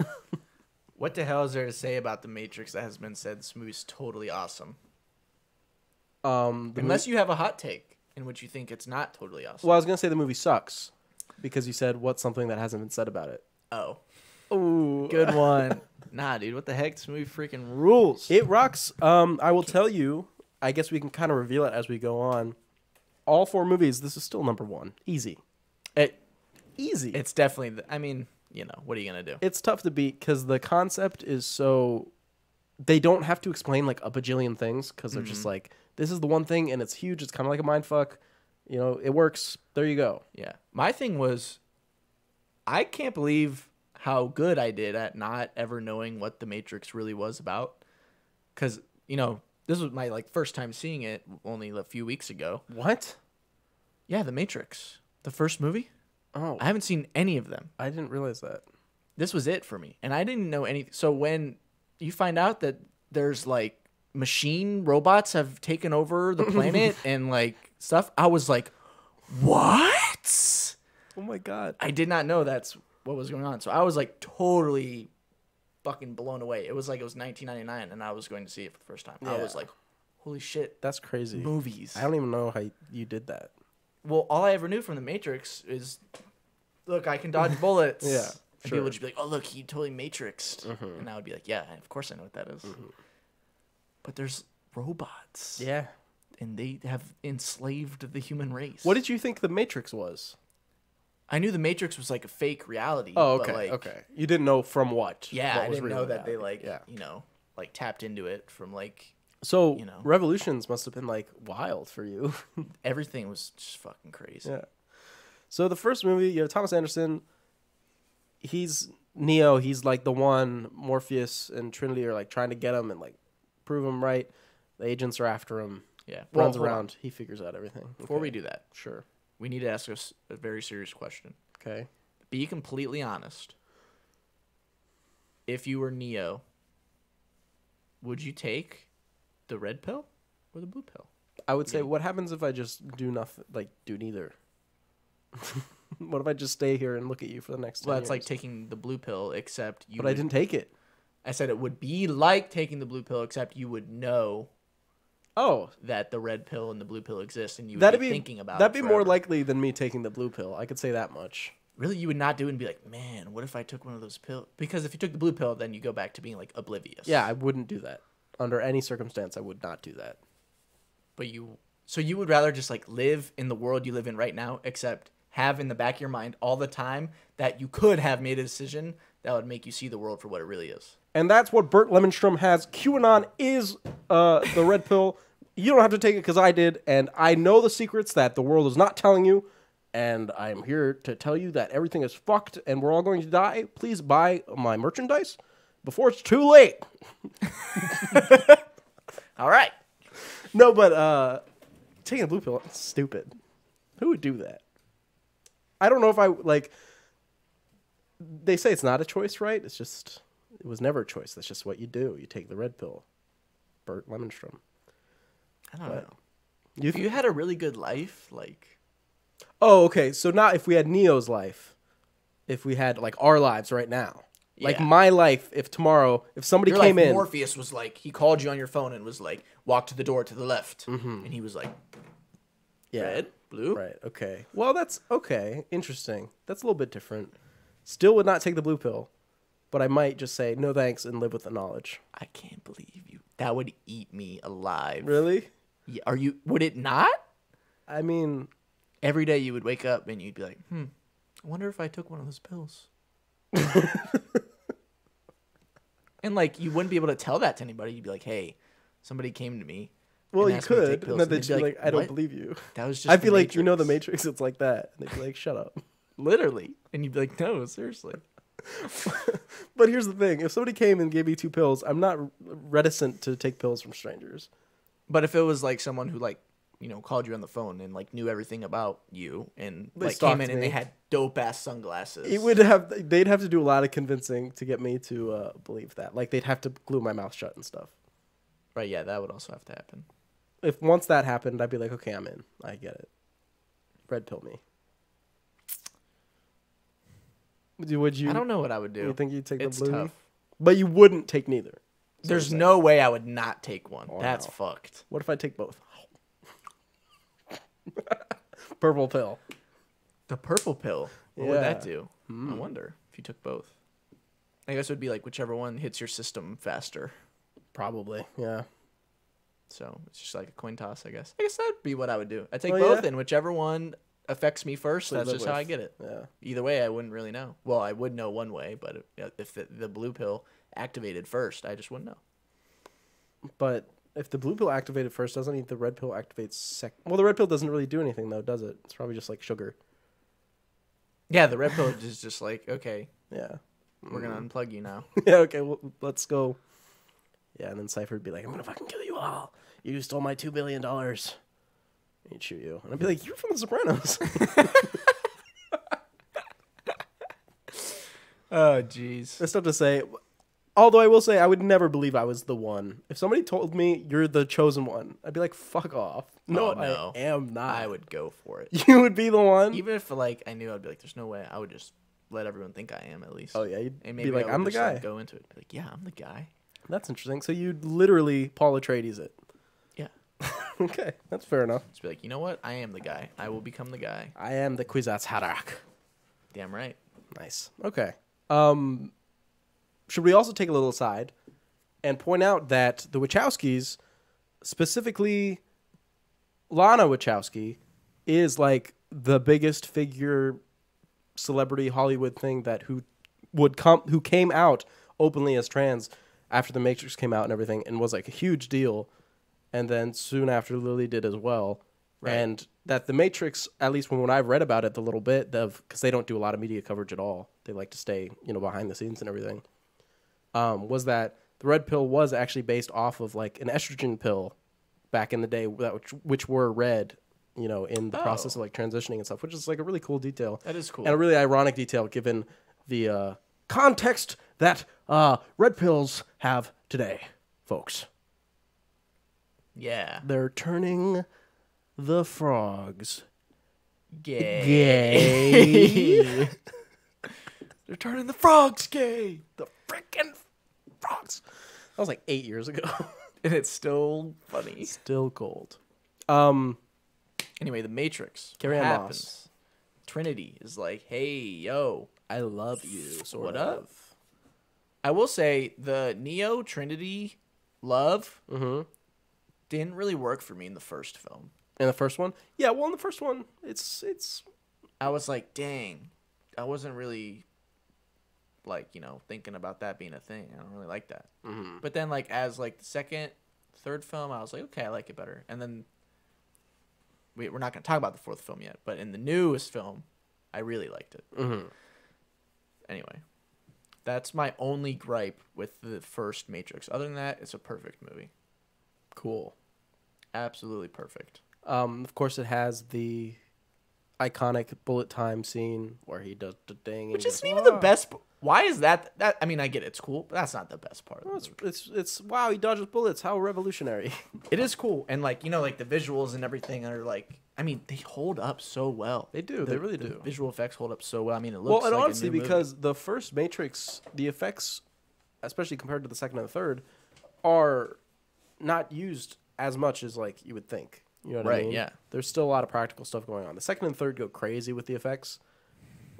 What the hell is there to say about The Matrix that has been said? This movie's totally awesome. Unless you have a hot take in which you think it's not totally awesome. Well, I was gonna say the movie sucks because you said what's something that hasn't been said about it. Oh. Ooh. Good one. Nah, dude, what the heck? This movie freaking rules. It rocks. I will tell you, I guess we can kind of reveal it as we go on. All 4 movies, this is still number 1. Easy. Easy. It's definitely, I mean, you know, what are you going to do? It's tough to beat because the concept is so, they don't have to explain like a bajillion things because they're just like, this is the one thing and it's huge. It's kind of like a mind fuck. You know, it works. There you go. Yeah. My thing was, I can't believe how good I did at not ever knowing what The Matrix really was about. Because, you know, this was my like first time seeing it only a few weeks ago. What? Yeah, The Matrix. The first movie. Oh. I haven't seen any of them. I didn't realize that. This was it for me. And I didn't know anything. So when you find out that there's like machine robots have taken over the planet and like stuff, I was like, what? Oh my God. I did not know that's what was going on. So I was like totally fucking blown away. It was like it was 1999 and I was going to see it for the first time. Yeah. I was like, holy shit. That's crazy. Movies. I don't even know how you did that. Well, all I ever knew from The Matrix is, look, I can dodge bullets. Yeah. And people would just be like, oh, look, he totally matrixed. And I would be like, yeah, of course I know what that is. But there's robots. Yeah. And they have enslaved the human race. What did you think The Matrix was? I knew The Matrix was like a fake reality. Oh, okay, but like, okay. You didn't know from what? Yeah, what I was didn't real know that reality. they like, yeah. you know, like tapped into it from like... So, you know, Revolutions must have been like wild for you. Everything was just fucking crazy. Yeah. So the first movie, you have Thomas Anderson. He's Neo. He's like the one. Morpheus and Trinity are like trying to get him and like prove him right. The agents are after him. Yeah. Runs around. He figures out everything. Before we do that, sure, we need to ask us a very serious question. Okay. Be completely honest. If you were Neo, would you take the red pill or the blue pill? I would say, what happens if I just do nothing, like do neither? What if I just stay here and look at you for the next 10 Well, it's years? like taking the blue pill, except you. But I didn't take it. I said it would be like taking the blue pill, except you would know. Oh, that the red pill and the blue pill exist, and you would that'd be thinking about. That'd it be forever. more likely than me taking the blue pill. I could say that much. Really, you would not do it and be like, man, what if I took one of those pills? Because if you took the blue pill, then you go back to being like oblivious. Yeah, I wouldn't do that. Under any circumstance, I would not do that. But so you would rather just like live in the world you live in right now, except have in the back of your mind all the time that you could have made a decision that would make you see the world for what it really is. And that's what Bert Llemonstrum has. QAnon is the red pill. You don't have to take it because I did, and I know the secrets that the world is not telling you, and I'm here to tell you that everything is fucked and we're all going to die. Please buy my merchandise before it's too late. All right. No, but taking a blue pill, that's stupid. Who would do that? I don't know if I, like, they say it's not a choice, right? It's just, it was never a choice. That's just what you do. You take the red pill. Bert Llemonstrum. I don't know. If you had a really good life, like... Oh, okay. So not if we had Neo's life. If we had, like, our lives right now. Like, Yeah. my life, if tomorrow, if somebody came in... Morpheus was like, he called you on your phone and was like, walk to the door to the left. And he was like, red, blue. Right, okay. Well, that's okay. Interesting. That's a little bit different. Still would not take the blue pill. But I might just say, no thanks, and live with the knowledge. I can't believe you. That would eat me alive. Really? Yeah, would it not? I mean... Every day you would wake up and you'd be like, I wonder if I took one of those pills. And, like, you wouldn't be able to tell that to anybody. You'd be like, hey, somebody came to me. Well, you asked me to take could. pills. And then they'd be like, I don't "What? believe you. That was just I feel the like, you know the Matrix." Matrix, it's like that. And they'd be like, shut up. Literally. And you'd be like, no, seriously. But here's the thing. If somebody came and gave me 2 pills, I'm not reticent to take pills from strangers. But if it was, like, someone who, like, you know, called you on the phone and, like, knew everything about you and, They like, came stalked in and me. they had dope-ass sunglasses. They'd have to do a lot of convincing to get me to believe that. Like, they'd have to glue my mouth shut and stuff. Right, yeah, that would also have to happen. If once that happened, I'd be like, okay, I'm in. I get it. Red pill me. Would you? I don't know what I would do. You think you'd take It's the blue? tough. But you wouldn't take neither. There's no way I would not take one. Oh, That's no. fucked. What if I take both? Purple pill. The purple pill. What would that Yeah. do? I wonder if you took both. I guess it would be like whichever one hits your system faster. Probably, yeah. So it's just like a coin toss, I guess. I guess that'd be what I would do. I take Oh, both, yeah? and whichever one affects me first, What you that's live just how I with. get it. Yeah. Either way, I wouldn't really know. Well, I would know one way, but if the blue pill activated first, I just wouldn't know. But if the blue pill activated first, doesn't the red pill activate second? Well, the red pill doesn't really do anything, though, does it? It's probably just like sugar. Yeah, the red pill is just like, okay, Yeah. we're going to unplug you now. Yeah, okay, well, let's go. Yeah, and then Cypher would be like, I'm going to fucking kill you all. You stole my $2 billion. He'd shoot you. And I'd be like, you're from The Sopranos. Oh, jeez. That's tough to say. Although I will say, I would never believe I was the one. If somebody told me you're the chosen one, I'd be like, fuck off. No, no. I am not. I would go for it. You would be the one? Even if, like, I knew, I'd be like, there's no way. I would just let everyone think I am, at least. Oh, yeah. You'd And be maybe like, I would I'm the just, like, guy. go into it. Be like, yeah, I'm the guy. That's interesting. So you'd literally Paul Atreides it. Yeah. Okay, that's fair enough. Just be like, you know what? I am the guy. I will become the guy. I am the Kwisatz Haderach. Damn right. Nice. Okay. Should we also take a little aside and point out that the Wachowskis, specifically Lana Wachowski, is like the biggest figure celebrity Hollywood thing that who came out openly as trans after The Matrix came out and everything, and was like a huge deal. And then soon after, Lily did as well. Right. And that The Matrix, at least when I've read about it a little bit, because they don't do a lot of media coverage at all. They like to stay, behind the scenes and everything. Was that the red pill was actually based off of like an estrogen pill back in the day, which were red, in the process of like transitioning and stuff, which is like a really cool detail. That is cool. And a really ironic detail given the context that red pills have today, folks. Yeah. They're turning the frogs Gay. gay. They're turning the frogs gay. The freaking frogs. That was like 8 years ago. And it's still funny. Still cold. Anyway, the Matrix Carrie Ann happens. Moss. Trinity is like, hey, yo, I love you. Sort what of. up? I will say the Neo Trinity love didn't really work for me in the first film. In the first one? Yeah, well, in the first one, it's I was like, dang, I wasn't really like, thinking about that being a thing. I don't really like that. Mm-hmm. But then like as like the second, third film, I was like, okay, I like it better. And then we're not going to talk about the fourth film yet, but in the newest film, I really liked it. Mm-hmm. Anyway, that's my only gripe with the first Matrix. Other than that, it's a perfect movie. cool. Absolutely perfect. Of course, it has the iconic bullet time scene where he does the ding. Which isn't even the best. Why is that? I mean, I get it's cool, but that's not the best part. Well, it's wow, he dodges bullets. How revolutionary. It is cool, and like like the visuals and everything are like. I mean, they hold up so well. They do. They really do. Visual effects hold up so well. I mean, it looks and like honestly, a new because movie. the first Matrix, the effects, especially compared to the second and the third, are not used as much as like you would think. You know what I mean? Yeah. There's still a lot of practical stuff going on. The second and third go crazy with the effects,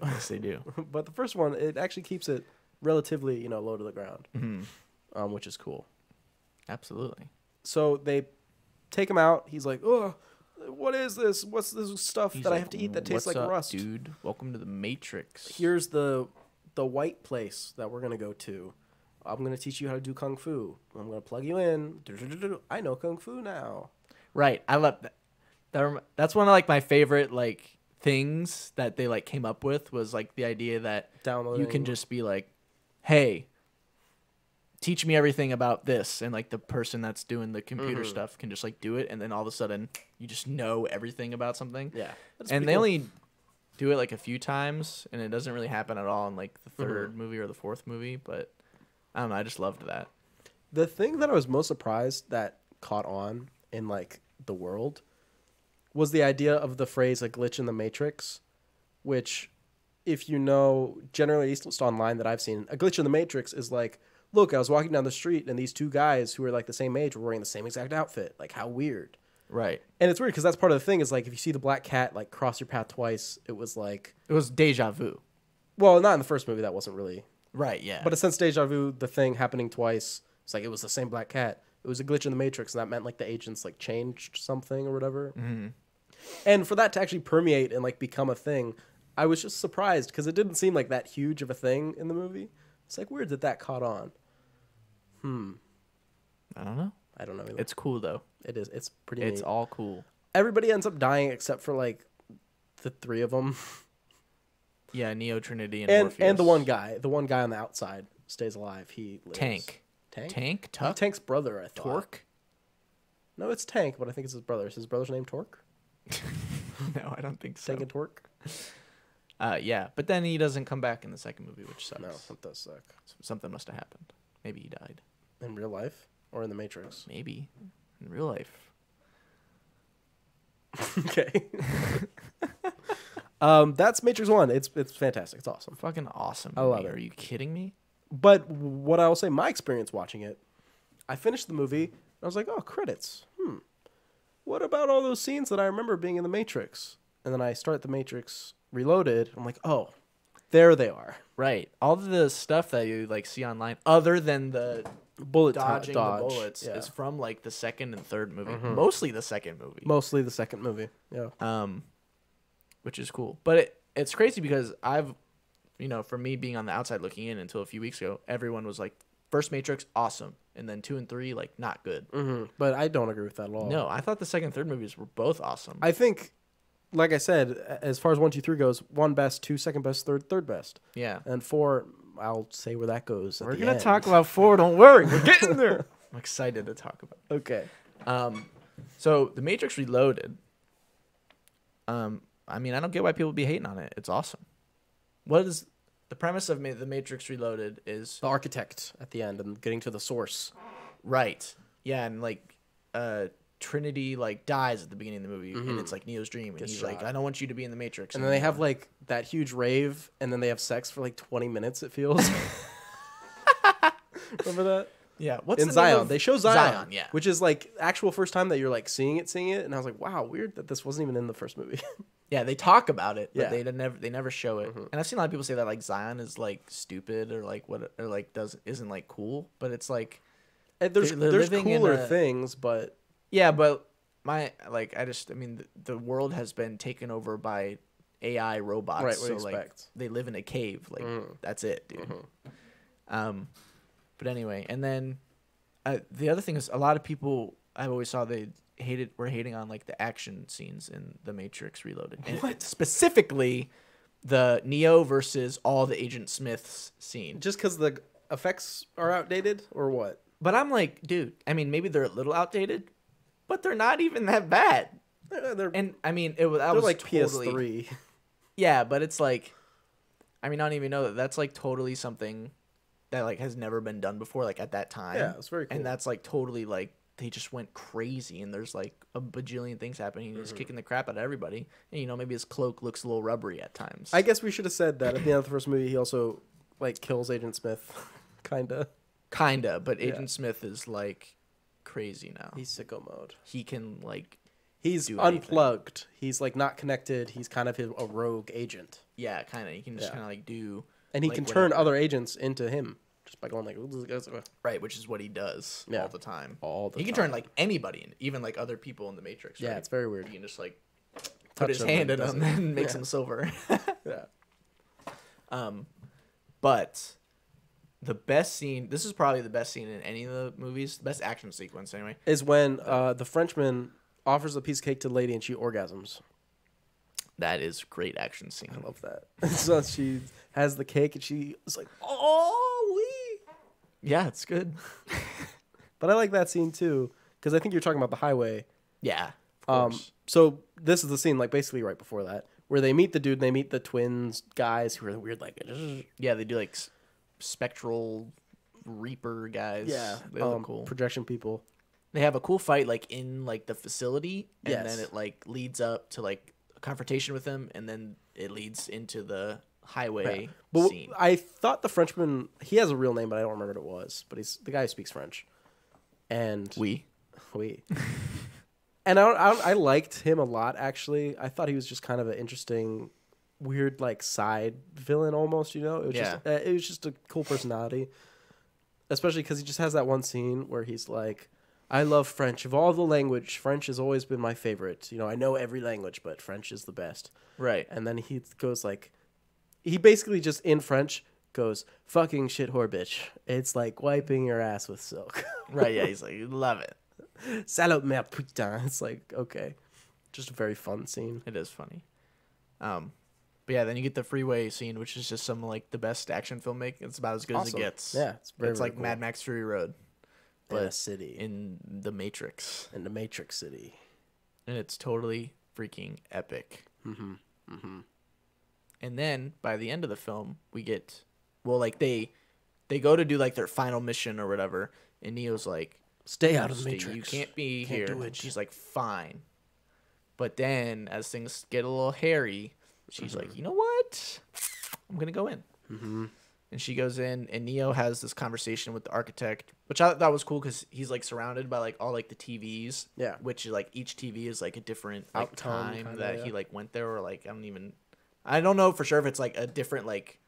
Yes, they do. but the first one, it actually keeps it relatively, low to the ground, which is cool. Absolutely. So they take him out. He's like, "Oh, what is this? What's this stuff He's that I like, have to eat that tastes like "What's up, rust?" dude? Welcome to the Matrix. Here's the white place that we're gonna go to. I'm gonna teach you how to do kung fu. I'm gonna plug you in. I know kung fu now. Right. I love that. That's one of like my favorite like things that they like came up with was like the idea that you can just be like, hey, teach me everything about this, and like the person that's doing the computer stuff can just like do it, and then all of a sudden you just know everything about something. Yeah. And they only do it like a few times, and it doesn't really happen at all in like the third movie or the fourth movie, but I don't know, I just loved that. The thing that I was most surprised that caught on in like the world was the idea of the phrase a glitch in the Matrix, which if you know, generally at least online that I've seen, a glitch in the Matrix is like, look, I was walking down the street and these two guys who were like the same age were wearing the same exact outfit. Like, how weird. Right. And it's weird because that's part of the thing is like if you see the black cat like cross your path twice, it was like... It was deja vu. Well, not in the first movie, that wasn't really... Right, yeah. But since deja vu, the thing happening twice, it's like it was the same black cat. It was a glitch in the Matrix, and that meant like the agents like changed something or whatever. Mm-hmm. And for that to actually permeate and like become a thing, I was just surprised because it didn't seem like that huge of a thing in the movie. It's like weird that caught on. I don't know. I don't know either. It's cool though. It is. It's pretty. It's neat. all cool. Everybody ends up dying except for like the three of them. Yeah, Neo, Trinity, and and Morpheus. the one guy. The one guy on the outside stays alive. He lives. Tank. Tuck? Tank's brother, I thought. Torque? No, it's Tank, but I think it's his brother. Is his brother's name Torque? No, I don't think so. Tank and Torque? Yeah, but then he doesn't come back in the second movie, which sucks. No, that does suck. Something must have happened. Maybe he died. In real life? Or in the Matrix? Maybe. In real life. Okay. That's Matrix 1. It's fantastic. It's awesome. Fucking awesome. I love it. Are you kidding me? But what I will say, my experience watching it, I finished the movie, and I was like, oh, credits. What about all those scenes that I remember being in the Matrix? And then I start the Matrix Reloaded. I'm like, oh, there they are. Right. All the stuff that you like see online, other than the dodging the bullets, is from like the second and third movie. Mostly the second movie. Mostly the second movie. Yeah. Which is cool. But it's crazy because I've, for me being on the outside looking in until a few weeks ago, everyone was like, first Matrix, awesome. And then 2 and 3, like, not good. But I don't agree with that at all. No, I thought the second and third movies were both awesome. I think, like I said, as far as 1, 2, 3 goes, 1 best, 2 second best, third best. Yeah. And 4, I'll say where that goes. We're going to talk about 4, don't worry. We're getting there. I'm excited to talk about it. Okay. So, The Matrix Reloaded, I mean, I don't get why people be hating on it. It's awesome. What is... The premise of The Matrix Reloaded is... The architect at the end and getting to the source. Right. Yeah, and, like, Trinity, like, dies at the beginning of the movie, and it's, like, Neo's dream. And he's like, I don't want you to be in the Matrix. And then they have, like, that huge rave, and then they have sex for, like, 20 minutes, it feels. Remember that? Yeah. What's in the Zion. name of... They show Zion. Yeah. Which is, like, actual first time that you're, like, seeing it. And I was like, wow, weird that this wasn't even in the first movie. Yeah, they talk about it, but Yeah. they never show it. And I've seen a lot of people say that like Zion is like stupid or like isn't like cool, but it's like There's living in cooler things, but yeah, but the world has been taken over by AI robots, Right, so like they live in a cave, like that's it, dude. But anyway, and then the other thing is a lot of people I've always saw were hating on like the action scenes in The Matrix Reloaded. And specifically the Neo versus all the Agent Smiths scene. just because the effects are outdated or what? But I'm like, dude, I mean, maybe they're a little outdated, but they're not even that bad. They're And I mean, that they're was like totally, PS3. Yeah, but it's like, I mean, I don't even know that that's like totally something that like has never been done before, like at that time. Yeah, it's very cool. And that's like totally like they just went crazy, and there's like a bajillion things happening. He's kicking the crap out of everybody, and you know maybe his cloak looks a little rubbery at times. I guess we should have said that at the end of the first movie, he also like kills Agent Smith, kinda. But Agent Smith is like crazy now. He's sicko mode. He can like he's do unplugged. Anything. He's like not connected. He's kind of a rogue agent. Yeah, kind of. He can just kind of like do, and he like, can whatever. turn other agents into him just by going like right, which is what he does all the time. He can turn like anybody, even like other people in the Matrix. Right? Yeah, it's very weird. He can just like put his hand in them and makes them silver. Yeah. But the best scene. This is probably the best scene in any of the movies. The best action sequence, anyway. Is when the Frenchman offers a piece of cake to the lady and she orgasms. That is a great action scene. I love that. So she has the cake and she is like, oh, wee. Yeah, it's good. But I like that scene too because I think you're talking about the highway. Yeah. Of course. So this is the scene like basically right before that where they meet the dude and they meet the twins guys who are weird like. Yeah, they do like spectral reaper guys. Yeah, they look cool. Projection people. They have a cool fight like in like the facility, and Yes. then it like leads up to like a confrontation with him, and then it leads into the highway But scene. I thought the Frenchman, he has a real name, but I don't remember what it was. But he's the guy who speaks French. And We. And I liked him a lot, actually. I thought he was just kind of an interesting, weird, like, side villain almost, you know? It was just a cool personality. Especially because he just has that one scene where he's like, I love French. Of all the language, French has always been my favorite. You know, I know every language, but French is the best. Right. And then he goes like, he basically just in French goes, fucking shit whore bitch. It's like wiping your ass with silk. Right, yeah, he's like, love it. Salope merde putain. It's like, okay. Just a very fun scene. It is funny. But yeah, then you get the freeway scene, which is just some like the best action filmmaking. It's about as good as it gets. Yeah, it's very like cool. Mad Max Fury Road, but in a city. in the Matrix. In the Matrix City. And it's totally freaking epic. And then by the end of the film, we get, well, like they go to do like their final mission or whatever, and Neo's like, Stay out of the Matrix. You can't be Can't here. do it. And she's like, fine. But then as things get a little hairy, she's like, you know what? I'm going to go in. And she goes in, and Neo has this conversation with the architect, which I thought was cool because he's like surrounded by like all like the TVs. Yeah. Which is like each TV is like a different like Outcome, time kinda, that yeah. he like went there, or like I don't know for sure if it's like a different like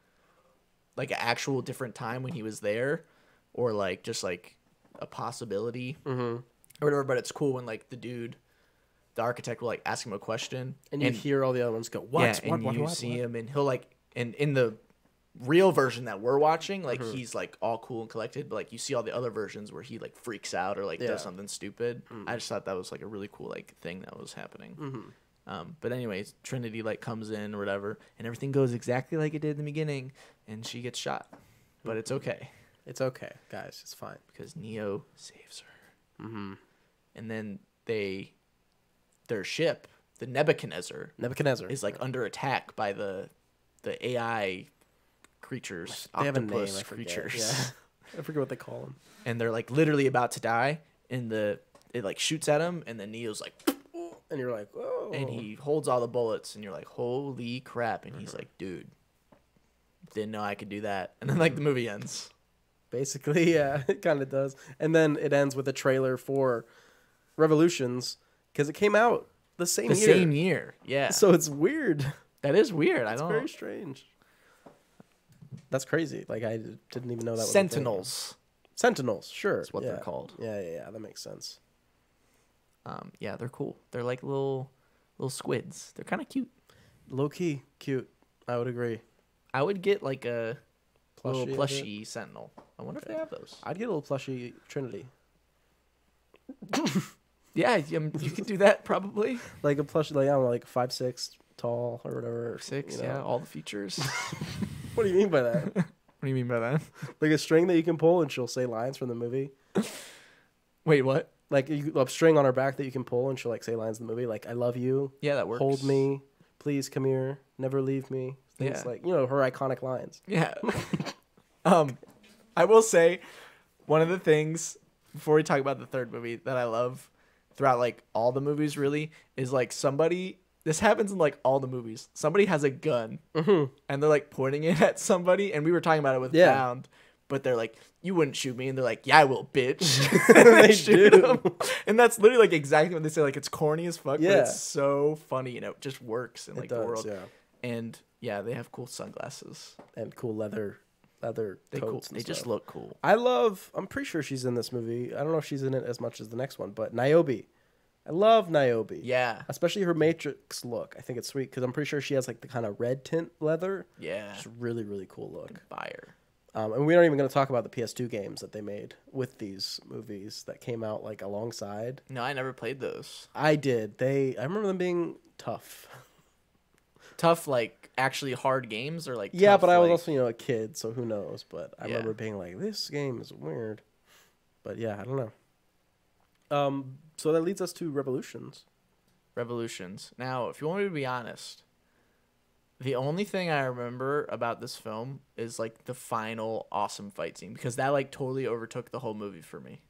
an actual different time when he was there, or like just like a possibility or whatever. But it's cool when like the architect will like ask him a question, And you hear all the other ones go, what? Yeah, and you see him, and he'll like, and in the real version that we're watching, like he's like all cool and collected, but like you see all the other versions where he like freaks out or like does something stupid. I just thought that was like a really cool like thing that was happening. But anyways, Trinity like comes in or whatever, and everything goes exactly like it did in the beginning, and she gets shot, but it's okay It's okay, guys. It's fine. because Neo saves her. And then their ship, the Nebuchadnezzar, is like under attack by the AI creatures, They have a name, octopus I forget. creatures. Yeah. I forget what they call them. And they're like literally about to die, and it like shoots at him, and then Neo's like, And you're like, oh. and he holds all the bullets, and you're like, holy crap. And he's like, dude, didn't know I could do that. And then like the movie ends. Basically, yeah, it kind of does. And then it ends with a trailer for Revolutions because it came out the same year. Same year, yeah. So it's weird. That is weird. It's very strange. That's crazy. Like, I didn't even know that was a thing. Sentinels, sure. That's what they're called. Yeah. That makes sense. Yeah, they're cool. They're like little squids. They're kind of cute. Low key, cute. I would agree. I would get like a little Plushie of plushy sentinel. I wonder if they have those. I'd get a little plushy Trinity. Yeah, you could do that probably. Like a plushie, like, I don't know, like 5'6", tall or whatever. 6, you know. yeah, all the features. What do you mean by that? What do you mean by that? Like a string that you can pull and she'll say lines from the movie? Wait, what? Like a string on her back that you can pull and she'll like say lines in the movie, like, I love you. Yeah, that works. Hold me. Please come here. Never leave me. It's like, you know, her iconic lines. Yeah. I will say one of the things before we talk about the third movie that I love throughout like all the movies really is like this happens in like all the movies. Somebody has a gun and they're like pointing it at somebody, and we were talking about it with Bound, but they're like, "You wouldn't shoot me," and they're like, "Yeah, I will, bitch." They shoot them. And that's literally like exactly what they say. Like, it's corny as fuck, but Yeah. it's so funny, and it just works in like the world. Yeah. And yeah, they have cool sunglasses And cool leather coats. They just look cool. I'm pretty sure she's in this movie. I don't know if she's in it as much as the next one, but Niobe. I love Niobe. Yeah. Especially her Matrix look. I think it's sweet because I'm pretty sure she has like the kind of red tint leather. Yeah. It's a really, really cool look. Fire. And we aren't even going to talk about the PS2 games that they made with these movies that came out like alongside. No, I never played those. I did. I remember them being tough. Tough, like actually hard games, or like Yeah, but I was like... also, you know, a kid, so who knows? But I remember Yeah. being like, this game is weird. But yeah, I don't know. So that leads us to Revolutions. Now, if you want me to be honest, the only thing I remember about this film is like the final awesome fight scene, because that like totally overtook the whole movie for me.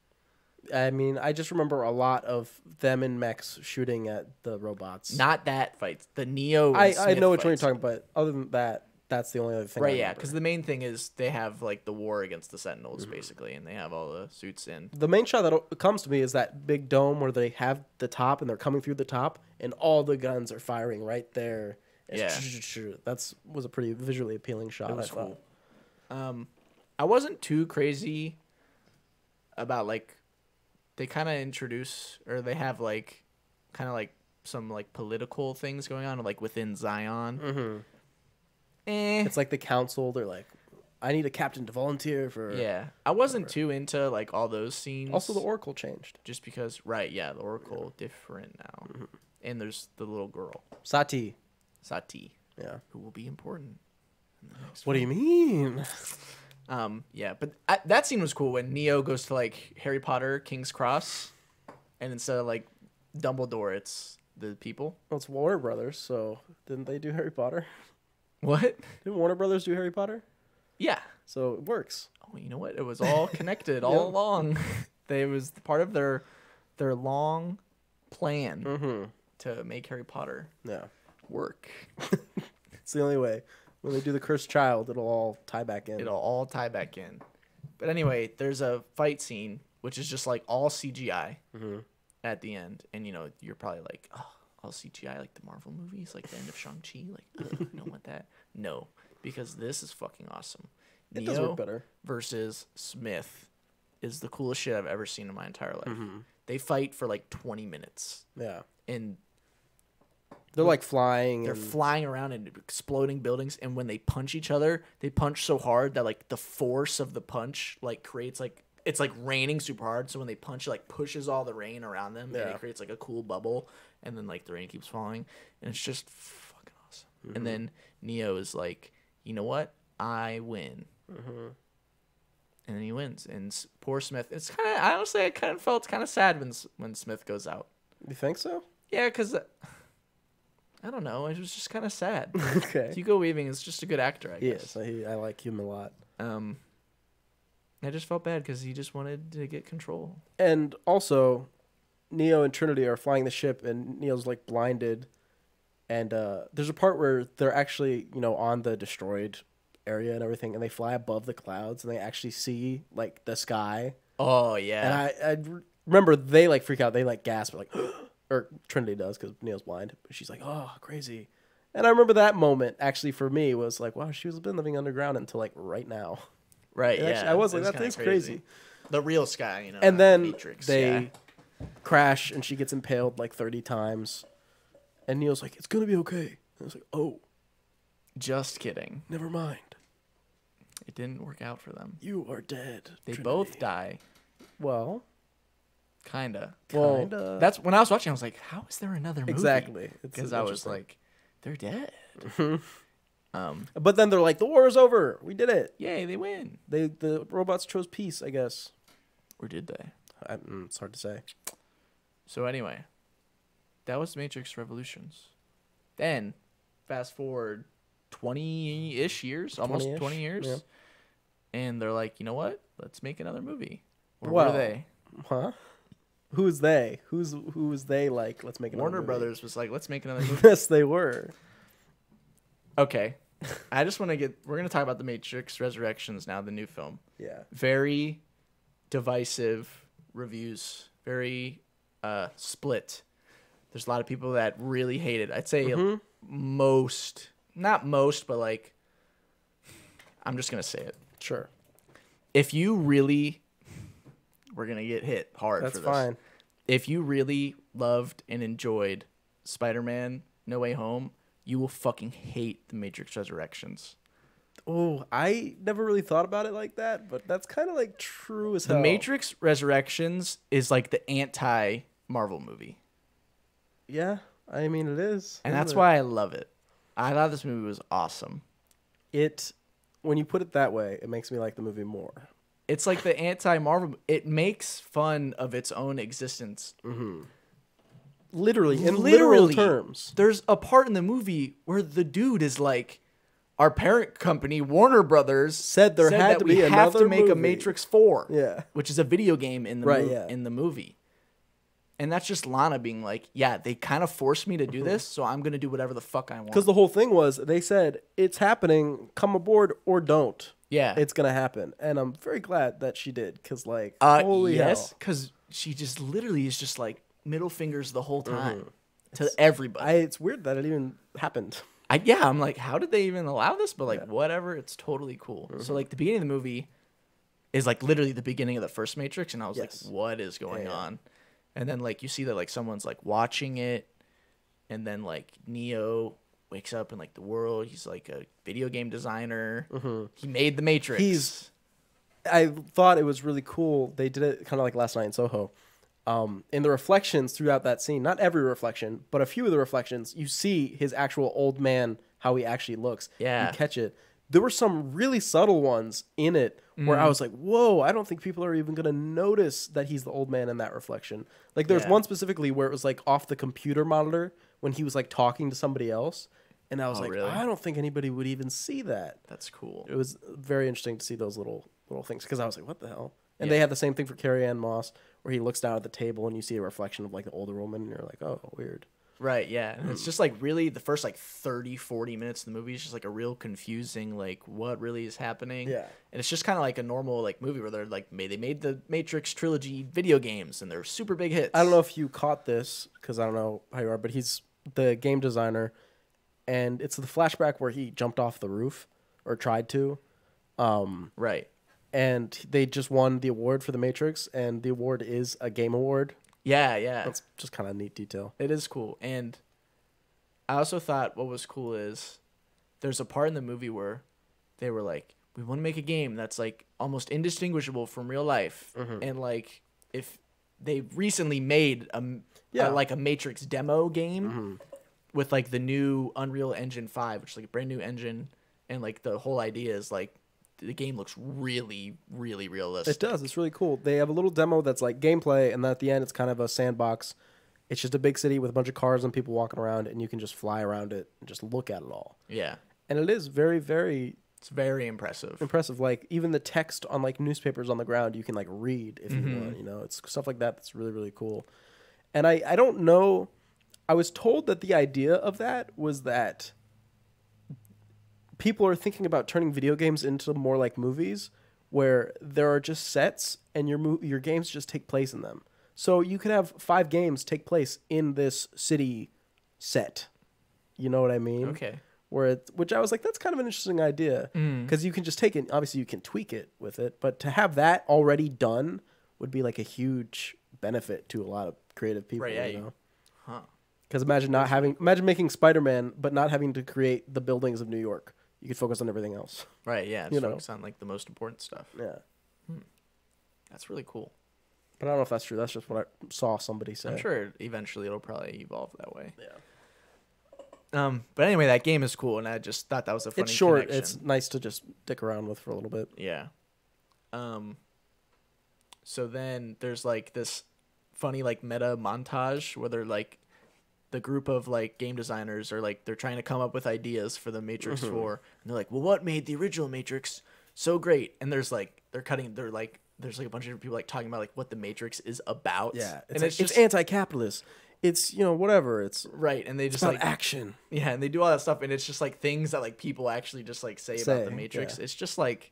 I mean, I just remember a lot of them in mechs shooting at the robots. Not that fight, the Neo. And I Smith know which one you're fights. talking about. Other than that, that's the only other thing. Right, I yeah, remember. because the main thing is they have like the war against the Sentinels basically, and they have all the suits in. The main shot that comes to me is that big dome where they have the top and they're coming through the top, and all the guns are firing right there. It's that was a pretty visually appealing shot. It was I thought. cool. I wasn't too crazy about like they kind of introduce, or they have like kind of like some like political things going on like within Zion. Mm-hmm. It's like the council. They're like, I need a captain to volunteer for. Yeah, I wasn't too into like all those scenes. Also, the Oracle changed. Just because, right? Yeah, the Oracle different now, and there's the little girl Sati. Yeah, who will be important in the next What do you mean? Yeah, but that scene was cool when Neo goes to like Harry Potter King's Cross, and instead of like Dumbledore, it's the people. Well, it's Warner Brothers, so didn't they do Harry Potter? What? Didn't Warner Brothers do Harry Potter? Yeah. So it works. Oh, you know what? It was all connected all along. It was part of their long plan to make Harry Potter work. It's the only way. When they do the Cursed Child, it'll all tie back in. It'll all tie back in. But anyway, there's a fight scene which is just like all CGI at the end, and you know you're probably like, oh, all CGI like the Marvel movies, like the end of Shang-Chi, like I don't want that. No, because this is fucking awesome. It does work better. Versus Smith is the coolest shit I've ever seen in my entire life. They fight for like 20 minutes. Yeah. And they're like flying. They're flying around and exploding buildings, and when they punch each other, they punch so hard that like the force of the punch like creates like it's like raining super hard. So when they punch, it like pushes all the rain around them, and it creates like a cool bubble, and then like the rain keeps falling, and it's just fucking awesome. And then Neo is like, you know what? I win. And then he wins. And poor Smith. It's kind of, I honestly, I kind of felt kind of sad when Smith goes out. You think so? Yeah, because I don't know. It was just kind of sad. Okay. Hugo Weaving is just a good actor, I guess. Yes, I like him a lot. I just felt bad because he just wanted to get control. And also, Neo and Trinity are flying the ship, and Neo's like blinded. And there's a part where they're actually, you know, on the destroyed area and everything, and they fly above the clouds, and they actually see like the sky. Oh yeah. And I remember they like freak out. They like gasp, like, or Trinity does because Neo's blind. But she's like, oh, crazy. And I remember that moment actually for me was like, wow, she's been living underground until like right now. Right. And yeah. actually, I was like, that thing's crazy. The real sky, you know. And then Matrix, they crash, and she gets impaled like 30 times. And Neo's like, it's gonna be okay. And I was like, oh, just kidding. never mind. It didn't work out for them. You are dead. They Trinity. both die. Well, kinda. Kinda. That's when I was watching. I was like, "How is there another movie?" Exactly. Because I was like, "They're dead." But then they're like, the war is over. We did it. Yay! They win. The robots chose peace, I guess. Or did they? It's hard to say. So anyway, that was Matrix Revolutions. Then, fast forward 20-ish years, almost 20-ish, 20 years. yeah. And they're like, you know what? Let's make another movie. Or Well, were they? Huh? Who's they? Who was they? Like, let's make another Warner movie. Brothers was like, let's make another movie. Yes, they were. Okay. I just want to we're going to talk about The Matrix Resurrections now, the new film. Yeah. Very divisive reviews, very split. There's a lot of people that really hate it. I'd say not most, but like, I'm just going to say it. Sure. If you really, we're going to get hit hard That's for this. fine. If you really loved and enjoyed Spider-Man No Way Home, you will fucking hate The Matrix Resurrections. Oh, I never really thought about it like that, but that's kind of like true as hell. The Matrix Resurrections is like the anti-Marvel movie. Yeah, I mean it is. And that's why I love it. I thought this movie was awesome. When you put it that way, it makes me like the movie more. It's like the anti-Marvel. It makes fun of its own existence. Mm-hmm. Literally, in literal terms. There's a part in the movie where the dude is like, our parent company, Warner Brothers, said there had to be another have to make movie. a Matrix 4. Yeah. Which is a video game in the yeah. in the movie. And that's just Lana being like, yeah, they kind of forced me to do this, so I'm going to do whatever the fuck I want. Because the whole thing was, they said, it's happening, come aboard or don't. Yeah. It's going to happen. And I'm very glad that she did, because, like, holy hell. because she just literally is just like middle fingers the whole time to everybody. It's weird that it even happened. I'm like, how did they even allow this? But like, whatever, it's totally cool. So like the beginning of the movie is like literally the beginning of the first Matrix, and I was like, what is going on? And then like you see that like someone's like watching it, and then like Neo wakes up in like the world. He's like a video game designer. He made the Matrix. I thought it was really cool. They did it kind of like Last Night in Soho. In the reflections throughout that scene, not every reflection, but a few of the reflections, you see his actual old man, how he actually looks. Yeah. You catch it. There were some really subtle ones in it where I was like, whoa, I don't think people are even going to notice that he's the old man in that reflection. Like there's one specifically where it was like off the computer monitor when he was like talking to somebody else. And I was like, really? I don't think anybody would even see that. That's cool. It was very interesting to see those little things because I was like, what the hell? And they had the same thing for Carrie-Anne Moss where he looks down at the table and you see a reflection of like the older woman and you're like, oh, weird. Right, yeah. And it's just like really the first like 30, 40 minutes of the movie is just like a real confusing like what really is happening. Yeah. And it's just kind of like a normal like movie where they're like they made the Matrix trilogy video games and they're super big hits. I don't know if you caught this because I don't know how you are, but he's the game designer and it's the flashback where he jumped off the roof or tried to. Right. And they just won the award for the Matrix and the award is a game award. Yeah, yeah. That's just kind of a neat detail. It is cool. And I also thought what was cool is there's a part in the movie where they were like, we want to make a game that's like almost indistinguishable from real life. And like if they recently made like a Matrix demo game with like the new Unreal Engine 5, which is like a brand new engine. And like the whole idea is like the game looks really, really realistic. It does. It's really cool. They have a little demo that's like gameplay, and then at the end, it's kind of a sandbox. It's just a big city with a bunch of cars and people walking around, and you can just fly around it and just look at it all. Yeah. And it is very, very... It's very impressive. Impressive. Like, even the text on, like, newspapers on the ground, you can, like, read if you want, you know? It's stuff like that that's really, really cool. And I don't know... I was told that the idea of that was that people are thinking about turning video games into more like movies where there are just sets and your games just take place in them. So you could have 5 games take place in this city set. You know what I mean? Okay. Which I was like, that's kind of an interesting idea because you can just take it. Obviously, you can tweak it with it, but to have that already done would be like a huge benefit to a lot of creative people. Right, yeah, you know? Huh. Because imagine making Spider-Man, but not having to create the buildings of New York. You could focus on everything else. Right, yeah. Just focus on like the most important stuff. Yeah. That's really cool. But I don't know if that's true. That's just what I saw somebody say. I'm sure eventually it'll probably evolve that way. Yeah. But anyway, that game is cool, and I just thought that was a funny It's short. connection. It's nice to just dick around with for a little bit. Yeah. So then there's like this funny like meta montage where they're like the group of like game designers are like they're trying to come up with ideas for the Matrix 4, and they're like, well, what made the original Matrix so great? And there's like there's like a bunch of different people like talking about like what the Matrix is about. Yeah, and it's anti-capitalist. It's whatever. It's right, and they just about like action. Yeah, and they do all that stuff, and it's just like things that like people actually just like say about the Matrix. Yeah. It's just like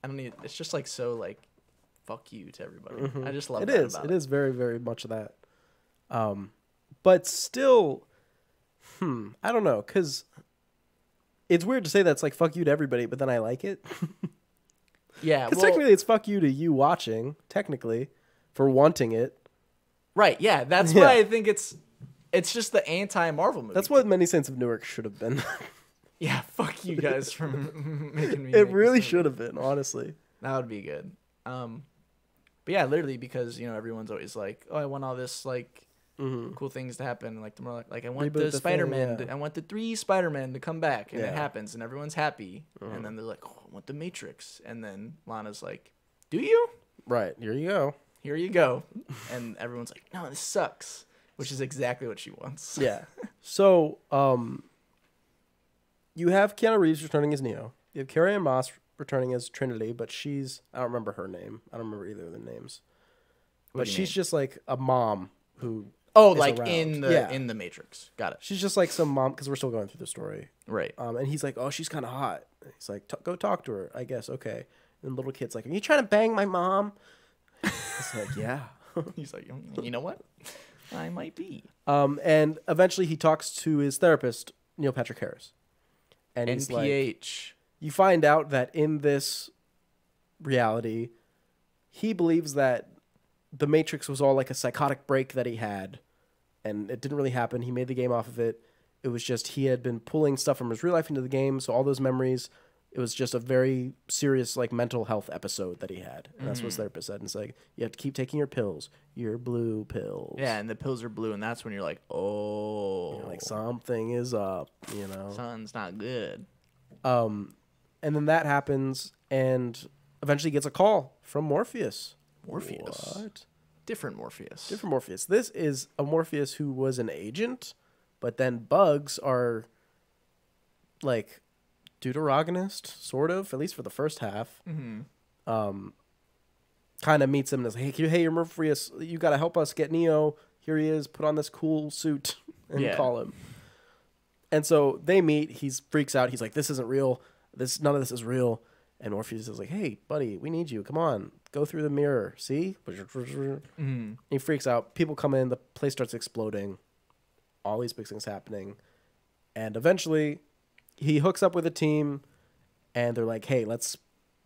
it's just like so like fuck you to everybody. I just love it. That Is about it is very very much of that. But still, I don't know, because it's weird to say that's like fuck you to everybody, but then I like it. Yeah, because technically it's fuck you to you watching, technically, for wanting it. Right, yeah, that's why I think it's just the anti-Marvel movie. That's what Many Saints of Newark should have been. Yeah, fuck you guys for making me. It really should have been, honestly. That would be good. But yeah, literally because everyone's always like, oh, I want all this like cool things to happen. Like the more like I want Reboot the Spider-Man. thing, yeah. I want the 3 Spider-Man to come back, and it Yeah. happens, and everyone's happy. And then they're like, oh, I want the Matrix, and then Lana's like, do you? Right, here you go. Here you go. And everyone's like, no, this sucks, which is exactly what she wants. Yeah. So, you have Keanu Reeves returning as Neo. You have Carrie-Anne Moss returning as Trinity, but I don't remember her name. I don't remember either of their names. But she's just like a mom who Oh, is like around. in the Matrix. Got it. She's just like some mom, because we're still going through the story. Right. And he's like, oh, she's kind of hot. He's like, go talk to her, I guess. Okay. And the little kid's like, are you trying to bang my mom? It's like, yeah. He's like, you know what? I might be. And eventually he talks to his therapist, Neil Patrick Harris. And he's like, NPH. you find out that in this reality, he believes that the Matrix was all like a psychotic break that he had, and it didn't really happen. He made the game off of it. It was just he had been pulling stuff from his real life into the game, so all those memories, it was just a very serious like mental health episode that he had. And that's what his therapist said. And it's like, you have to keep taking your pills, your blue pills. Yeah, and the pills are blue, and that's when you're like, oh. You're like, something is up, Something's not good. And then that happens, and eventually gets a call from Morpheus. Morpheus. What? Different Morpheus. Different Morpheus. This is a Morpheus who was an agent, but then bugs are like deuteragonist, sort of, at least for the first half. Kind of meets him and is like, hey, you're Morpheus. You got to help us get Neo. Here he is. Put on this cool suit and call him. And so they meet. He freaks out. He's like, this isn't real. None of this is real. And Morpheus is like, hey, buddy, we need you. Come on. Go through the mirror. See? He freaks out. People come in. The place starts exploding. All these big things happening. And eventually, he hooks up with a team. And they're like, hey, let's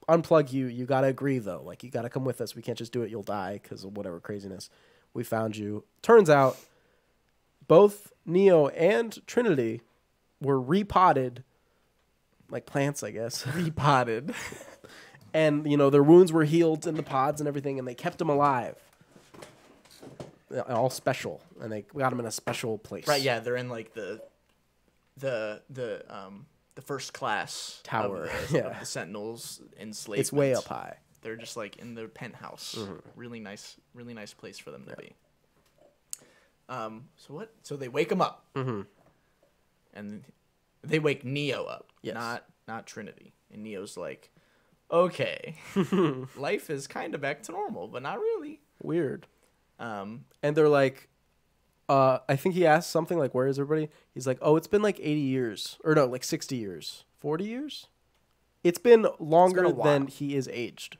unplug you. You got to agree, though. Like, you got to come with us. We can't just do it. You'll die because of whatever craziness. We found you. Turns out, both Neo and Trinity were repotted. Like plants, I guess. Repotted. And, their wounds were healed in the pods and everything, and they kept them alive. All special. And they got them in a special place. Right, yeah, they're in like the first class tower of the Sentinels enslavement. It's way up high. They're just like in their penthouse. Really nice place for them to be. So they wake them up. And they wake Neo up. Yes. Not Trinity. And Neo's like, okay, life is kind of back to normal, but not really. Weird. And they're like, I think he asked something like, where is everybody? He's like, oh, it's been like 80 years. Or no, like 60 years. 40 years? It's been longer than he is aged.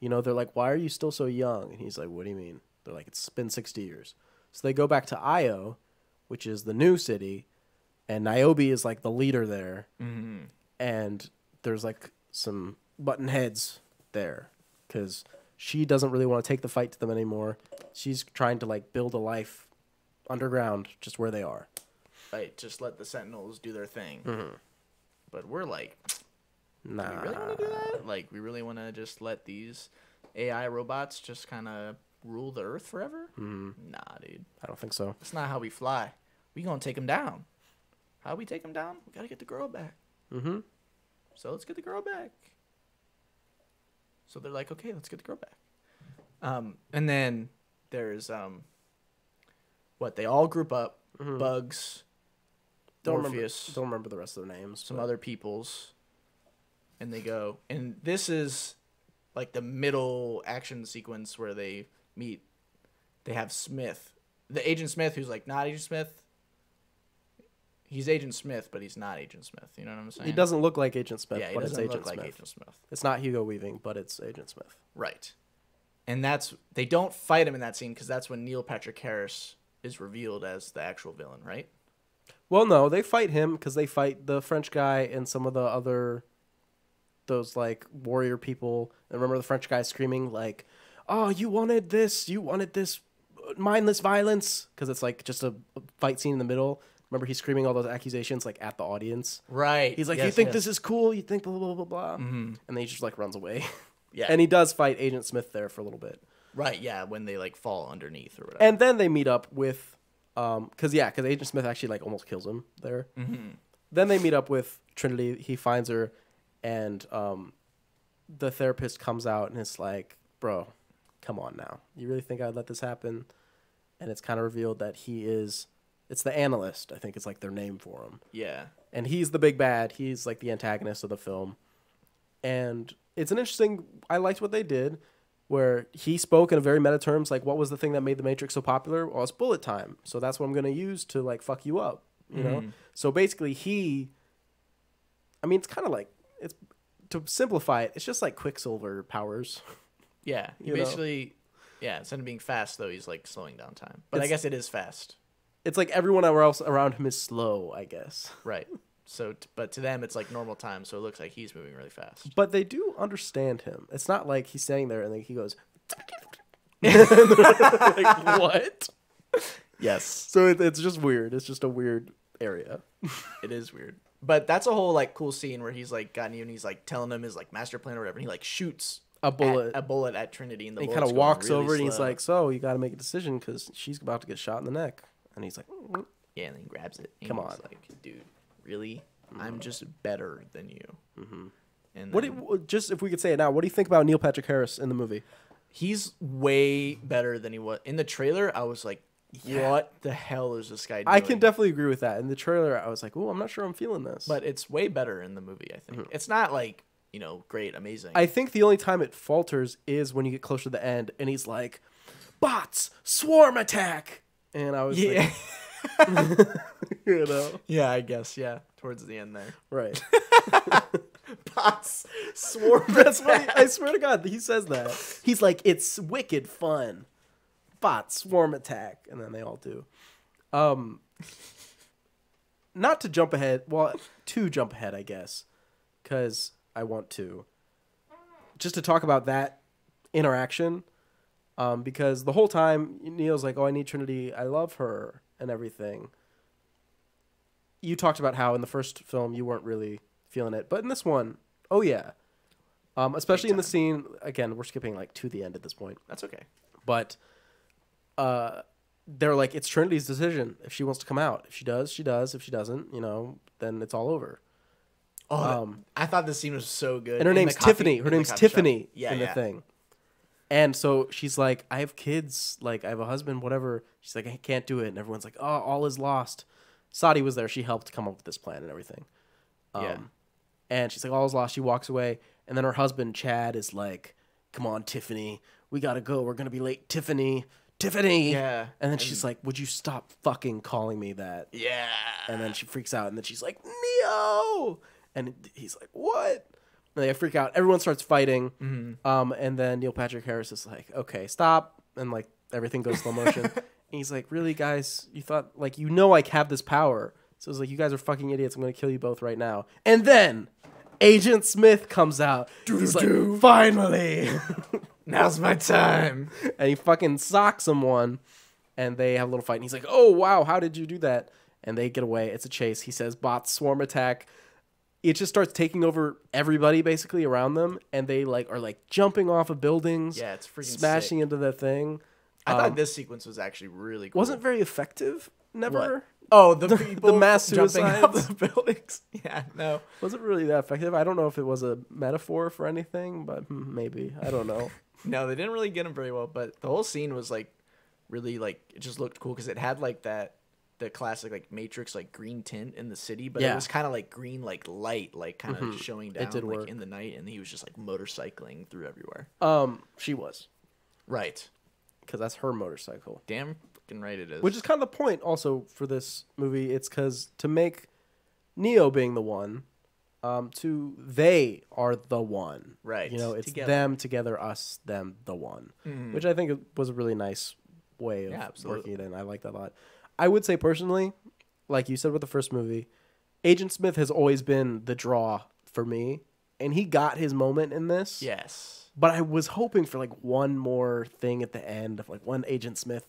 They're like, why are you still so young? And he's like, what do you mean? They're like, it's been 60 years. So they go back to Io, which is the new city, and Niobe is like the leader there. And there's like some button heads there because she doesn't really want to take the fight to them anymore. She's trying to like build a life underground just where they are. Right, just let the Sentinels do their thing. But we're like, nah. we really want to do that? Like, we really want to just let these AI robots just kind of rule the Earth forever? Nah, dude. I don't think so. That's not how we fly. We gonna take them down. How we take them down? We gotta get the girl back. So let's get the girl back. So they're like, okay, let's get the girl back. And then there's what, they all group up, Bugs, Morpheus, don't remember the rest of their names, some other peoples, and they go, and this is like the middle action sequence where they meet. They have Smith, the Agent Smith, who's like not Agent Smith. He's Agent Smith, but he's not Agent Smith. You know what I'm saying? He doesn't look like Agent Smith, Yeah, he but it's doesn't Agent look Smith. like Agent Smith. It's not Hugo Weaving, but it's Agent Smith. Right. And they don't fight him in that scene because that's when Neil Patrick Harris is revealed as the actual villain, right? Well, no, they fight him because they fight the French guy and some of the other, those like warrior people. And remember the French guy screaming like, "Oh, you wanted this mindless violence," because it's like just a fight scene in the middle. Remember he's screaming all those accusations like at the audience. Right. He's like, "You think this is cool? You think blah blah blah blah," and then he just like runs away. Yeah. And he does fight Agent Smith there for a little bit. Right. Yeah. When they like fall underneath or whatever. And then they meet up with, because Agent Smith actually like almost kills him there. Mm-hmm. Then they meet up with Trinity. He finds her, and the therapist comes out and it's like, "Bro, come on now. You really think I'd let this happen?" And it's kind of revealed that it's the analyst. I think it's like their name for him. Yeah. And he's the big bad. He's like the antagonist of the film. And it's an interesting, I liked what they did, where he spoke in a very meta terms, like, what was the thing that made The Matrix so popular? Well, it's bullet time. So that's what I'm going to use to, like, fuck you up, you know? So basically it's kind of like, to simplify it, it's just like Quicksilver powers. Yeah. Basically, instead of being fast, though, he's, like, slowing down time. But I guess it is fast. It's like everyone else around him is slow, I guess. Right. So, but to them, it's like normal time, so it looks like he's moving really fast. But they do understand him. It's not like he's standing there and then he goes, like, what? Yes. So it's just weird. It's just a weird area. It is weird. But that's a whole like cool scene where he's like gotten you and he's like telling him his like master plan or whatever. And he like shoots a bullet at Trinity, and he kind of walks really over and he's like, "So you got to make a decision because she's about to get shot in the neck." And he's like, yeah, and then he grabs it. Come on, like, dude. Really? I'm just better than you. Mm-hmm. And just if we could say it now, what do you think about Neil Patrick Harris in the movie? He's way better than he was in the trailer. I was like, what the hell is this guy doing? I can definitely agree with that. In the trailer, I was like, "Oh, I'm not sure I'm feeling this." But it's way better in the movie. I think it's not like great, amazing. I think the only time it falters is when you get closer to the end, and he's like, "Bots, swarm attack," and I was like. Yeah, I guess. Yeah, towards the end there. Right. Bots swarm. That's what I swear to God, he says that. He's like, "It's wicked fun. Bots swarm attack," and then they all do. Not to jump ahead. Well, to jump ahead, I guess, because I want to. Just to talk about that interaction, because the whole time Neil's like, "Oh, I need Trinity. I love her." And everything. You talked about how in the first film you weren't really feeling it, but in this one, oh yeah. Especially in the scene, again, we're skipping like to the end at this point. That's okay. But they're like, it's Trinity's decision if she wants to come out. If she does, she does. If she doesn't, then it's all over. Oh, I thought this scene was so good. And her name's Tiffany. Her name's Tiffany in the yeah. thing. And so she's like, "I have kids, like I have a husband, whatever." She's like, "I can't do it." And everyone's like, "Oh, all is lost." Sadie was there. She helped come up with this plan and everything. And she's like, "All is lost." She walks away. And then her husband, Chad, is like, "Come on, Tiffany. We got to go. We're going to be late. Tiffany. Tiffany." Yeah. And then she's like, "Would you stop fucking calling me that?" Yeah. And then she freaks out. And then she's like, "Neo." And he's like, "What?" And they freak out. Everyone starts fighting. Mm-hmm. And then Neil Patrick Harris is like, "Okay, stop." And like everything goes slow motion. And he's like, "Really, guys? You thought like I have this power?" So it's like, "You guys are fucking idiots. I'm gonna kill you both right now." And then Agent Smith comes out. He's like, "Finally, now's my time." And he fucking socks someone. And they have a little fight. And he's like, "Oh wow, how did you do that?" And they get away. It's a chase. He says, "Bots swarm attack." It just starts taking over everybody basically around them, and they are jumping off of buildings. Yeah, it's freaking smashing sick. into the thing. I thought this sequence was actually really cool. Wasn't very effective. Never. What? Oh, the people the mass jumping suicides. off the buildings. Yeah, no, wasn't really that effective. I don't know if it was a metaphor for anything, but maybe I don't know. No, they didn't really get him very well. But the whole scene was like really like it just looked cool because it had like the classic like Matrix like green tint in the city, but it was kind of like green like light, like kind of showing down like work. In the night, and he was just like motorcycling through everywhere. She was right because that's her motorcycle. Damn fucking right it is. Which is kind of the point also for this movie. It's because to make Neo being the one, they are the one. Right. You know, it's them together, us, them, the one. Which I think was a really nice way of working it in. I like that a lot. I would say personally, like you said with the first movie, Agent Smith has always been the draw for me, and he got his moment in this. Yes. But I was hoping for like one more thing at the end of like one Agent Smith.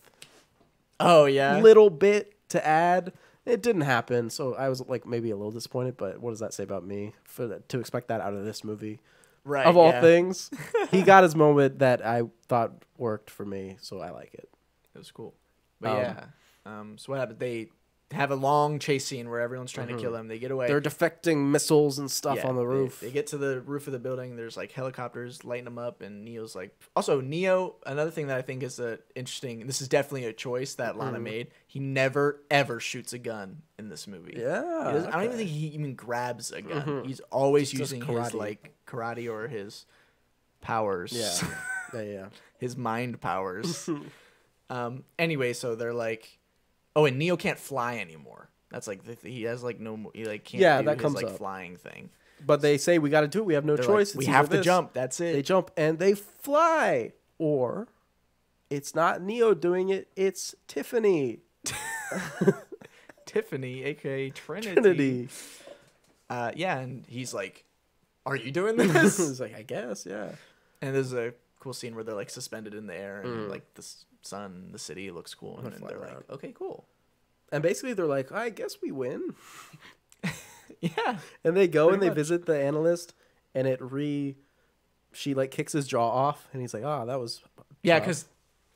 Oh yeah. Little bit to add. It didn't happen, so I was like maybe a little disappointed. But what does that say about me to expect that out of this movie? Right. Of all things, he got his moment that I thought worked for me, so I like it. It was cool. But so what happened? They have a long chase scene where everyone's trying to kill him. They get away. They're defecting missiles and stuff on the roof. They get to the roof of the building. There's like helicopters lighting them up, and Neo's like. Also, Neo. Another thing that I think is interesting. This is definitely a choice that Lana made. He never ever shoots a gun in this movie. Yeah, I don't even think he even grabs a gun. He's always using his like karate or his powers. Yeah. His mind powers. Anyway, so they're like. Oh, and Neo can't fly anymore. That's like he has like no he like can't do that his comes like up. Flying thing. But they say we got to do it. We have no choice. Like, we have to jump. That's it. They jump and they fly. Or it's not Neo doing it. It's Tiffany. Tiffany, aka Trinity. Yeah, and he's like, "Are you doing this?" He's like, "I guess, yeah." And there's a cool scene where they're like suspended in the air and like the sun, the city looks cool, and then they're like, "Okay, cool." And basically, they're like, "I guess we win." Yeah. And they go and they visit the analyst, and she like kicks his jaw off, and he's like, "Oh, that was." Yeah, because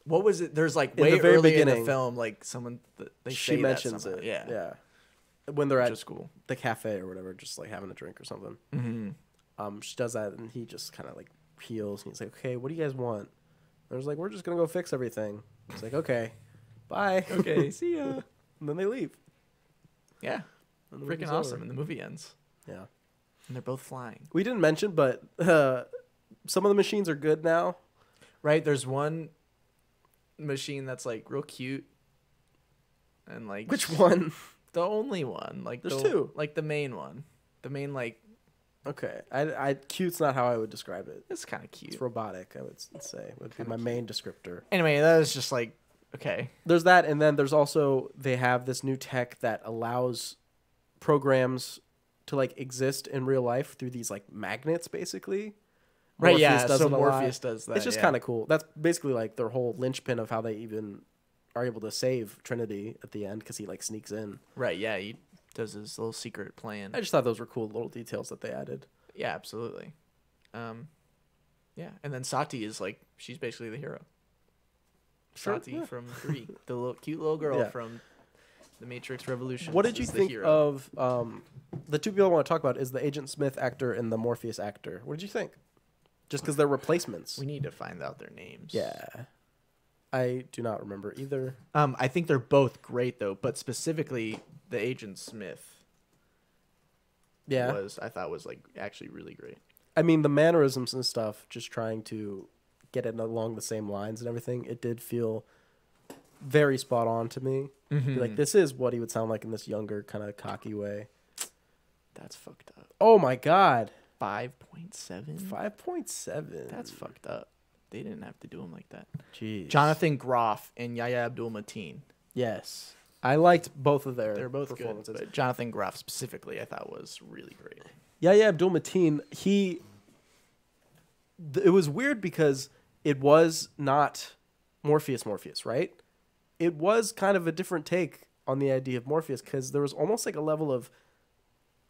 what was it? There's like way early in the film, like someone she mentions it. Yeah. When they're at cool. the cafe or whatever, just like having a drink or something. Mm-hmm. She does that, and he just kind of like peels, and he's like, "Okay, what do you guys want?" And I was like, "We're just gonna go fix everything." It's like, "Okay, bye." Okay, see ya. And then they leave. Yeah. Freaking awesome. And the movie ends. Yeah. And they're both flying. We didn't mention, but some of the machines are good now. Right? There's one machine that's like real cute. And like. Which one? The only one. Like there's two. Like the main one. The main like. Okay. Cute's not how I would describe it. It's kind of cute. It's robotic, I would say. Would be my main descriptor. Anyway, that is just like. Okay. There's that, and then there's also they have this new tech that allows programs to like exist in real life through these like magnets, basically. Right. Morpheus does Morpheus does that. It's just kind of cool. That's basically like their whole linchpin of how they even are able to save Trinity at the end because he like sneaks in. Right. Yeah. He does his little secret plan. I just thought those were cool little details that they added. Yeah. Absolutely. Yeah. And then Sati is like she's basically the hero. Sati from 3, the little cute little girl from the Matrix Revolution. What did you think of the two people I want to talk about is the Agent Smith actor and the Morpheus actor? What did you think? Just because they're replacements. We need to find out their names. Yeah. I do not remember either. I think they're both great though, but specifically the Agent Smith. I thought was like actually really great. I mean the mannerisms and stuff, just trying to get it along the same lines and everything, it did feel very spot on to me. Mm-hmm. Like this is what he would sound like in this younger kind of cocky way. That's fucked up. Oh my god. 5.7? 5.7. That's fucked up. They didn't have to do him like that. Jeez. Jonathan Groff and Yahya Abdul-Mateen. Yes. I liked both of their performances. Good, but Jonathan Groff specifically I thought was really great. Yahya Abdul-Mateen, it was weird because it was not Morpheus, right? It was kind of a different take on the idea of Morpheus because there was almost like a level of,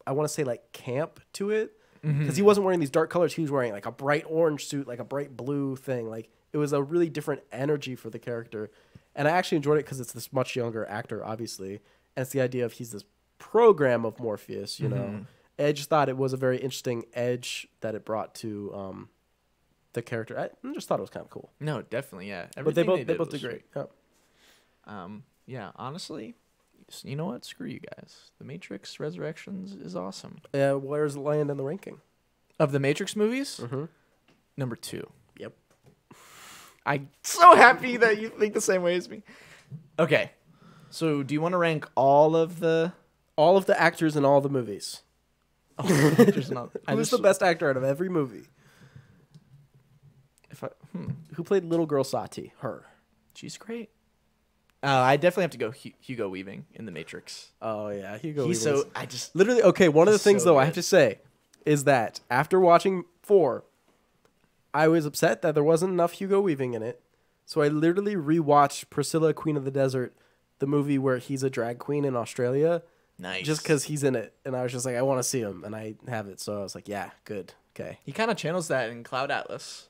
I want to say like camp to it. Because he wasn't wearing these dark colors. He was wearing like a bright orange suit, like a bright blue thing. Like it was a really different energy for the character. And I actually enjoyed it because it's this much younger actor, obviously. And it's the idea of he's this program of Morpheus, you know. And I just thought it was a very interesting edge that it brought to the character. I just thought it was kind of cool. No, definitely, yeah. But they both did great. Yeah. Yeah, honestly, you know what? Screw you guys. The Matrix Resurrections is awesome. Where does it land in the ranking? Of the Matrix movies, Mm-hmm. number 2. Yep. I'm so happy that you think the same way as me. Okay, so do you want to rank all of the actors in all the movies? actors? Who's the best actor out of every movie? Who played little girl Sati? Her. She's great. I definitely have to go Hugo Weaving in The Matrix. Oh yeah, Hugo. He's Weaving's- so I just literally okay. One of the things so though I good. have to say is that after watching 4, I was upset that there wasn't enough Hugo Weaving in it, so I literally rewatched Priscilla, Queen of the Desert, the movie where he's a drag queen in Australia, nice. just because he's in it, and I was just like, I want to see him, and I have it, so I was like, yeah, good, okay, He kind of channels that in Cloud Atlas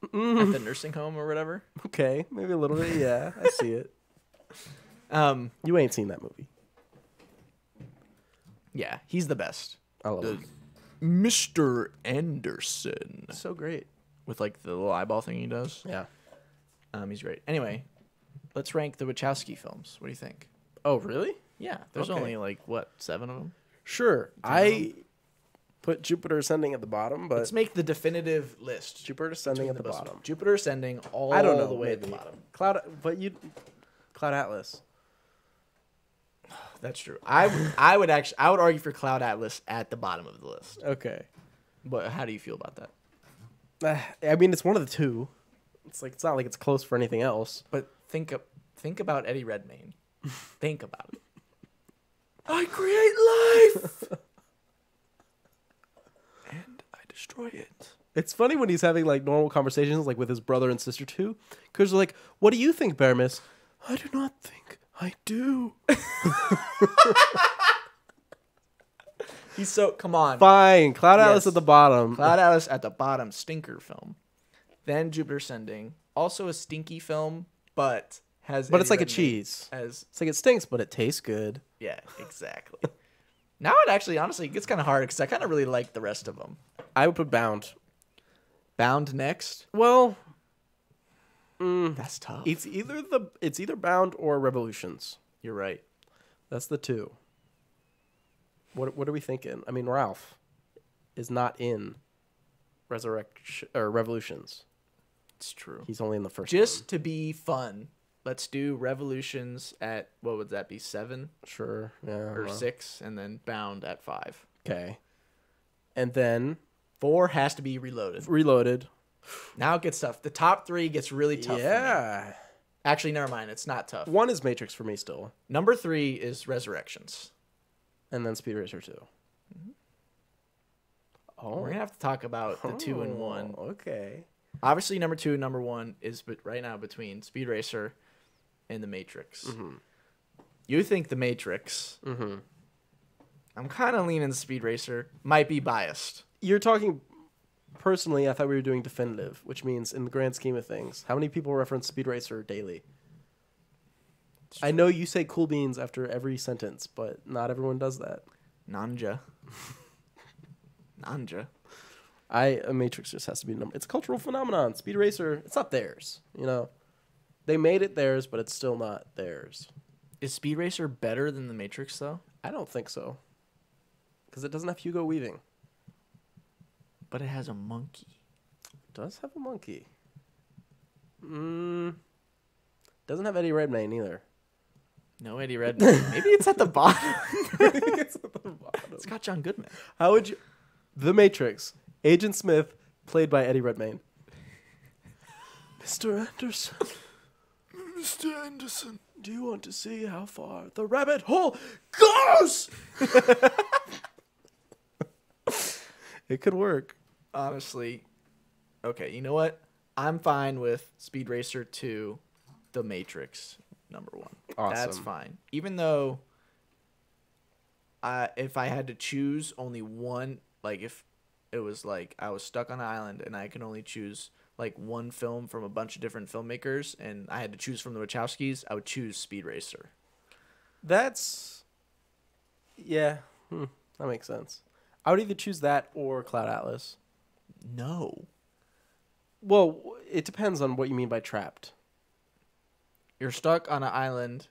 at the nursing home or whatever. okay, maybe a little bit, yeah, I see it. You ain't seen that movie. Yeah, he's the best. I love him. Mr. Anderson. So great. With like the little eyeball thing he does. Yeah. He's great. Anyway, let's rank the Wachowski films. What do you think? Oh really? Yeah, there's Okay. only like what, 7 of them? Sure. I put Jupiter Ascending at the bottom, but Let's make the definitive list. Jupiter Ascending at the Between the best bottom. of- Jupiter Ascending all I don't know the way at the maybe. bottom. Cloud Atlas. That's true. I would argue for Cloud Atlas at the bottom of the list. Okay. But how do you feel about that? I mean, it's one of the two. It's not like it's close for anything else. But think about Eddie Redmayne. Think about it. I create life, and I destroy it. It's funny when he's having like normal conversations, like with his brother and sister too, because they're like, "What do you think, Bearmus?" I do not think. I do. He's so come on. Fine. Cloud Atlas Yes. at the bottom. Cloud Atlas at the bottom, stinker film. Then Jupiter Ascending, also a stinky film, but has. But it's Eddie like a Redmayne cheese. As It's like it stinks, but it tastes good. yeah, exactly. Now it actually, honestly, gets kind of hard because I kind of really like the rest of them. I would put Bound. Bound next. Well, That's tough. it's either Bound or Revolutions. You're right. That's the two. What are we thinking? I mean, Ralph is not in Resurrection or Revolutions. It's true. He's only in the first Just to be fun, let's do Revolutions at, what would that be, 7 one. Sure. Yeah. or 6, and then Bound at 5. Okay. And then 4 has to be Reloaded. Reloaded. Now it gets tough. The top 3 gets really tough. For me. Yeah. Actually, never mind. It's not tough. 1 is Matrix for me still. Number 3 is Resurrections. And then Speed Racer 2. Oh. We're going to have to talk about the 2 and 1. Okay. Obviously, number 2 and number 1 is right now between Speed Racer and The Matrix. You think The Matrix. I'm kind of leaning Speed Racer. Might be biased. You're talking personally, I thought we were doing definitive, which means in the grand scheme of things, how many people reference Speed Racer daily? I know you say cool beans after every sentence, but not everyone does that. Nanja. Nanja. A Matrix just has to be number. It's a cultural phenomenon. Speed Racer, it's not theirs. You know, they made it theirs, but it's still not theirs. Is Speed Racer better than The Matrix, though? I don't think so, because it doesn't have Hugo Weaving. But it has a monkey. It does have a monkey. Doesn't have Eddie Redmayne either. No Eddie Redmayne. Maybe it's at the bottom. It's at the bottom. It's got John Goodman. How would you? The Matrix. Agent Smith, played by Eddie Redmayne. Mr. Anderson. Mr. Anderson. Do you want to see how far the rabbit hole goes? It could work. Honestly, okay, you know what? I'm fine with Speed Racer 2, The Matrix, number 1. That's Awesome. fine. Even though if I had to choose only one, like if it was like I was stuck on an island and I could only choose like one film from a bunch of different filmmakers and I had to choose from the Wachowskis, I would choose Speed Racer. That's... Yeah. That makes sense. I would either choose that or Cloud Atlas. No. Well, it depends on what you mean by trapped. You're stuck on an island.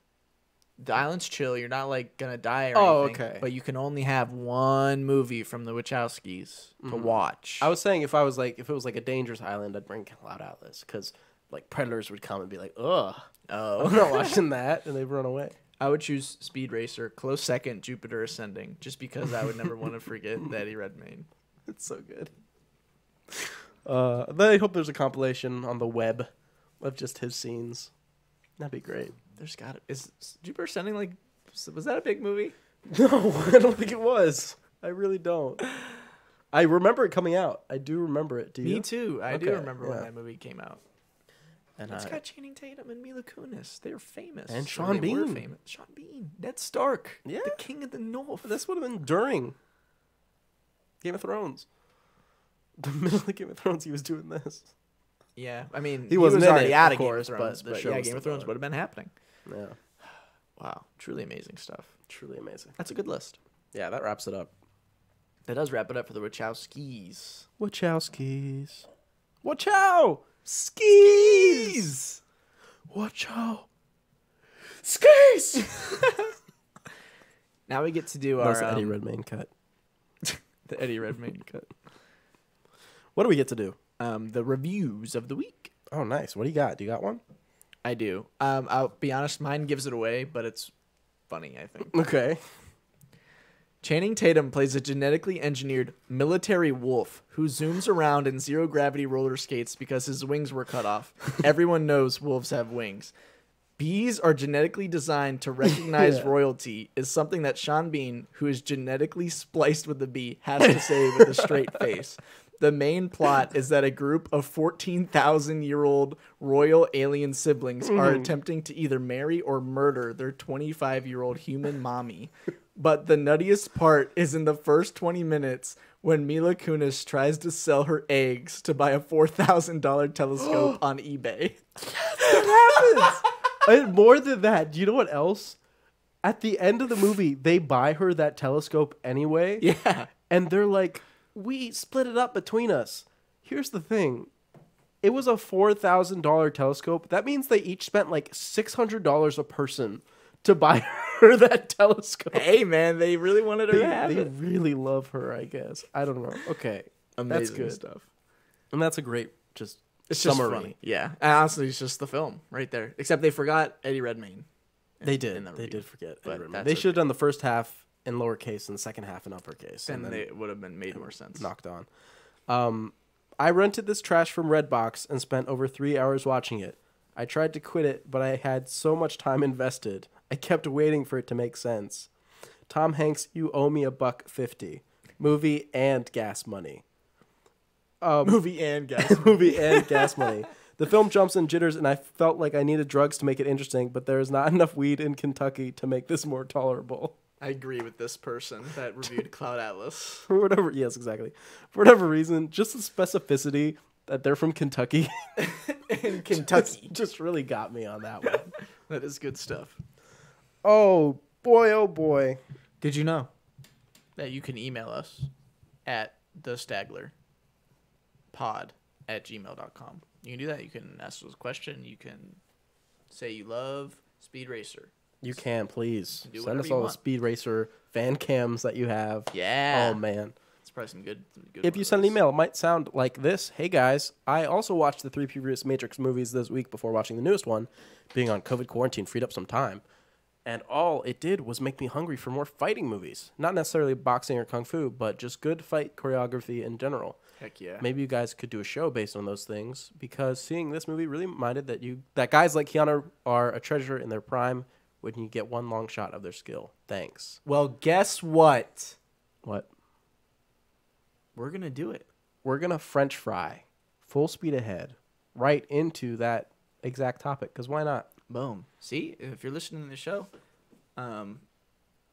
The island's chill. You're not like gonna die or Oh, anything. okay. But you can only have one movie from the Wachowskis to watch. I was saying if it was like a dangerous island, I'd bring Cloud Atlas because like predators would come and be like, ugh, I'm not watching that, and they'd run away. I would choose Speed Racer. Close second, Jupiter Ascending, just because I would never want to forget Eddie Redmayne. It's so good. Then I hope there's a compilation on the web of just his scenes. That'd be great. There's is Jupiter Ascending like, was that a big movie? No, I don't think it was. I really don't. I remember it coming out. I do remember it. Do you? Me too. I do Okay, remember when yeah. that movie came out. And It's got Channing Tatum and Mila Kunis. They're famous. And Or Sean they were Bean. famous. Sean Bean. Ned Stark. Yeah. The King of the North. this would have been during Game of Thrones. The middle of Game of Thrones, he was doing this. Yeah, I mean, He wasn't was in already it, out of of course, Game of Thrones, but the show yeah, was Game of still Thrones going. would have been happening. Yeah, Wow, truly amazing stuff. truly amazing. That's a good list. Yeah, that wraps it up. That does wrap it up for the Wachowskis. Wachowskis. Wachow! Skis. Wachow! Skis! Now we get to do That's our the Eddie Redmayne cut. the Eddie Redmayne cut. What do we get to do? The reviews of the week. Oh, nice. What do you got? Do you got one? I do. I'll be honest, mine gives it away, but it's funny, I think. Okay. Channing Tatum plays a genetically engineered military wolf who zooms around in zero-gravity roller skates because his wings were cut off. Everyone knows wolves have wings. Bees are genetically designed to recognize royalty is something that Sean Bean, who is genetically spliced with the bee, has to say with a straight face. The main plot is that a group of 14,000-year-old royal alien siblings are attempting to either marry or murder their 25-year-old human mommy. But the nuttiest part is in the first 20 minutes when Mila Kunis tries to sell her eggs to buy a $4,000 telescope on eBay. That happens. And more than that, do you know what else? At the end of the movie, they buy her that telescope anyway. Yeah. And they're like, we split it up between us. Here's the thing. It was a $4,000 telescope. That means they each spent like $600 a person to buy her that telescope. Hey, man, they really wanted her to have They it. really love her, I guess. I don't know. Okay. Amazing That's good. stuff. And that's a great It's summary. just funny. Yeah. And honestly, it's just the film right there. Except they forgot Eddie Redmayne. They did. in the They review. did forget. But Eddie Redmayne. that's They okay. should have done the first half in lowercase and the second half in uppercase. Then and they would have been made more sense. knocked on. I rented this trash from Redbox and spent over 3 hours watching it. I tried to quit it, but I had so much time invested. I kept waiting for it to make sense. Tom Hanks, you owe me $1.50. Movie and gas money. Movie and guys. Movie and gas money. The film jumps and jitters, and I felt like I needed drugs to make it interesting, but there is not enough weed in Kentucky to make this more tolerable. I agree with this person that reviewed Cloud Atlas. For whatever, yes, exactly. For whatever reason, just the specificity that they're from Kentucky In Kentucky. just really got me on that one. That is good stuff. Oh boy. Did you know that you can email us at thestaglerpod@gmail.com? You can do that. You can ask us a question. You can say you love Speed Racer. You can, please. Do Send whatever us you all the want. Speed Racer fan cams that you have. Yeah. Oh, man. It's probably some good If you send an email, it might sound like this. Hey, guys, I also watched the 3 previous Matrix movies this week before watching the newest one. Being on COVID quarantine freed up some time. And all it did was make me hungry for more fighting movies. Not necessarily boxing or kung fu, but just good fight choreography in general. Heck yeah. Maybe you guys could do a show based on those things, because seeing this movie really reminded that guys like Keanu are a treasure in their prime when you get one long shot of their skill. Thanks. Well, guess what? What? We're going to do it. We're going to French fry, full speed ahead, right into that exact topic, because why not? Boom. See, if you're listening to the show,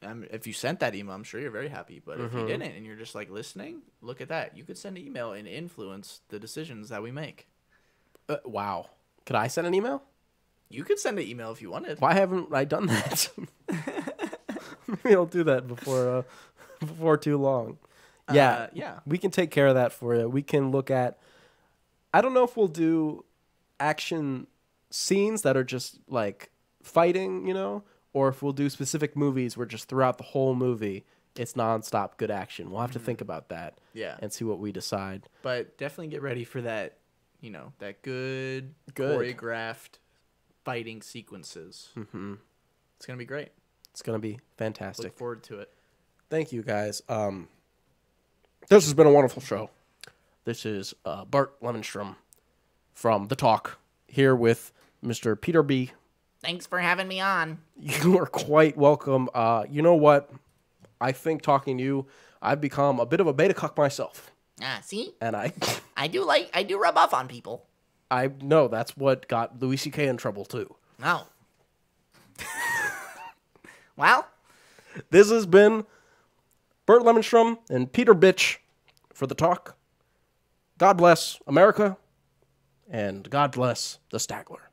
if you sent that email, I'm sure you're very happy. But if you didn't and you're just like listening, look at that. You could send an email and influence the decisions that we make. Wow. Could I send an email? You could send an email if you wanted. Why haven't I done that? Maybe I'll do that before too long. Yeah. Yeah. We can take care of that for you. We can look at, I don't know if we'll do action scenes that are just like fighting, you know, or if we'll do specific movies where just throughout the whole movie it's nonstop good action. We'll have to think about that. Yeah. And see what we decide. But definitely get ready for that, you know, that good. choreographed fighting sequences. Mm-hmm. It's going to be great. It's going to be fantastic. Look forward to it. Thank you, guys. This has been a wonderful show. This is Bert Llemonstrum from The Talk, here with Mr. Peter B. Thanks for having me on. You are quite welcome. You know what? I think talking to you, I've become a bit of a beta cuck myself. See? And I do rub off on people. I know that's what got Louis C.K. in trouble, too. Oh. Well, this has been Bert Llemonstrum and Peter Bich for The Talk. God bless America, and God bless the Stagler.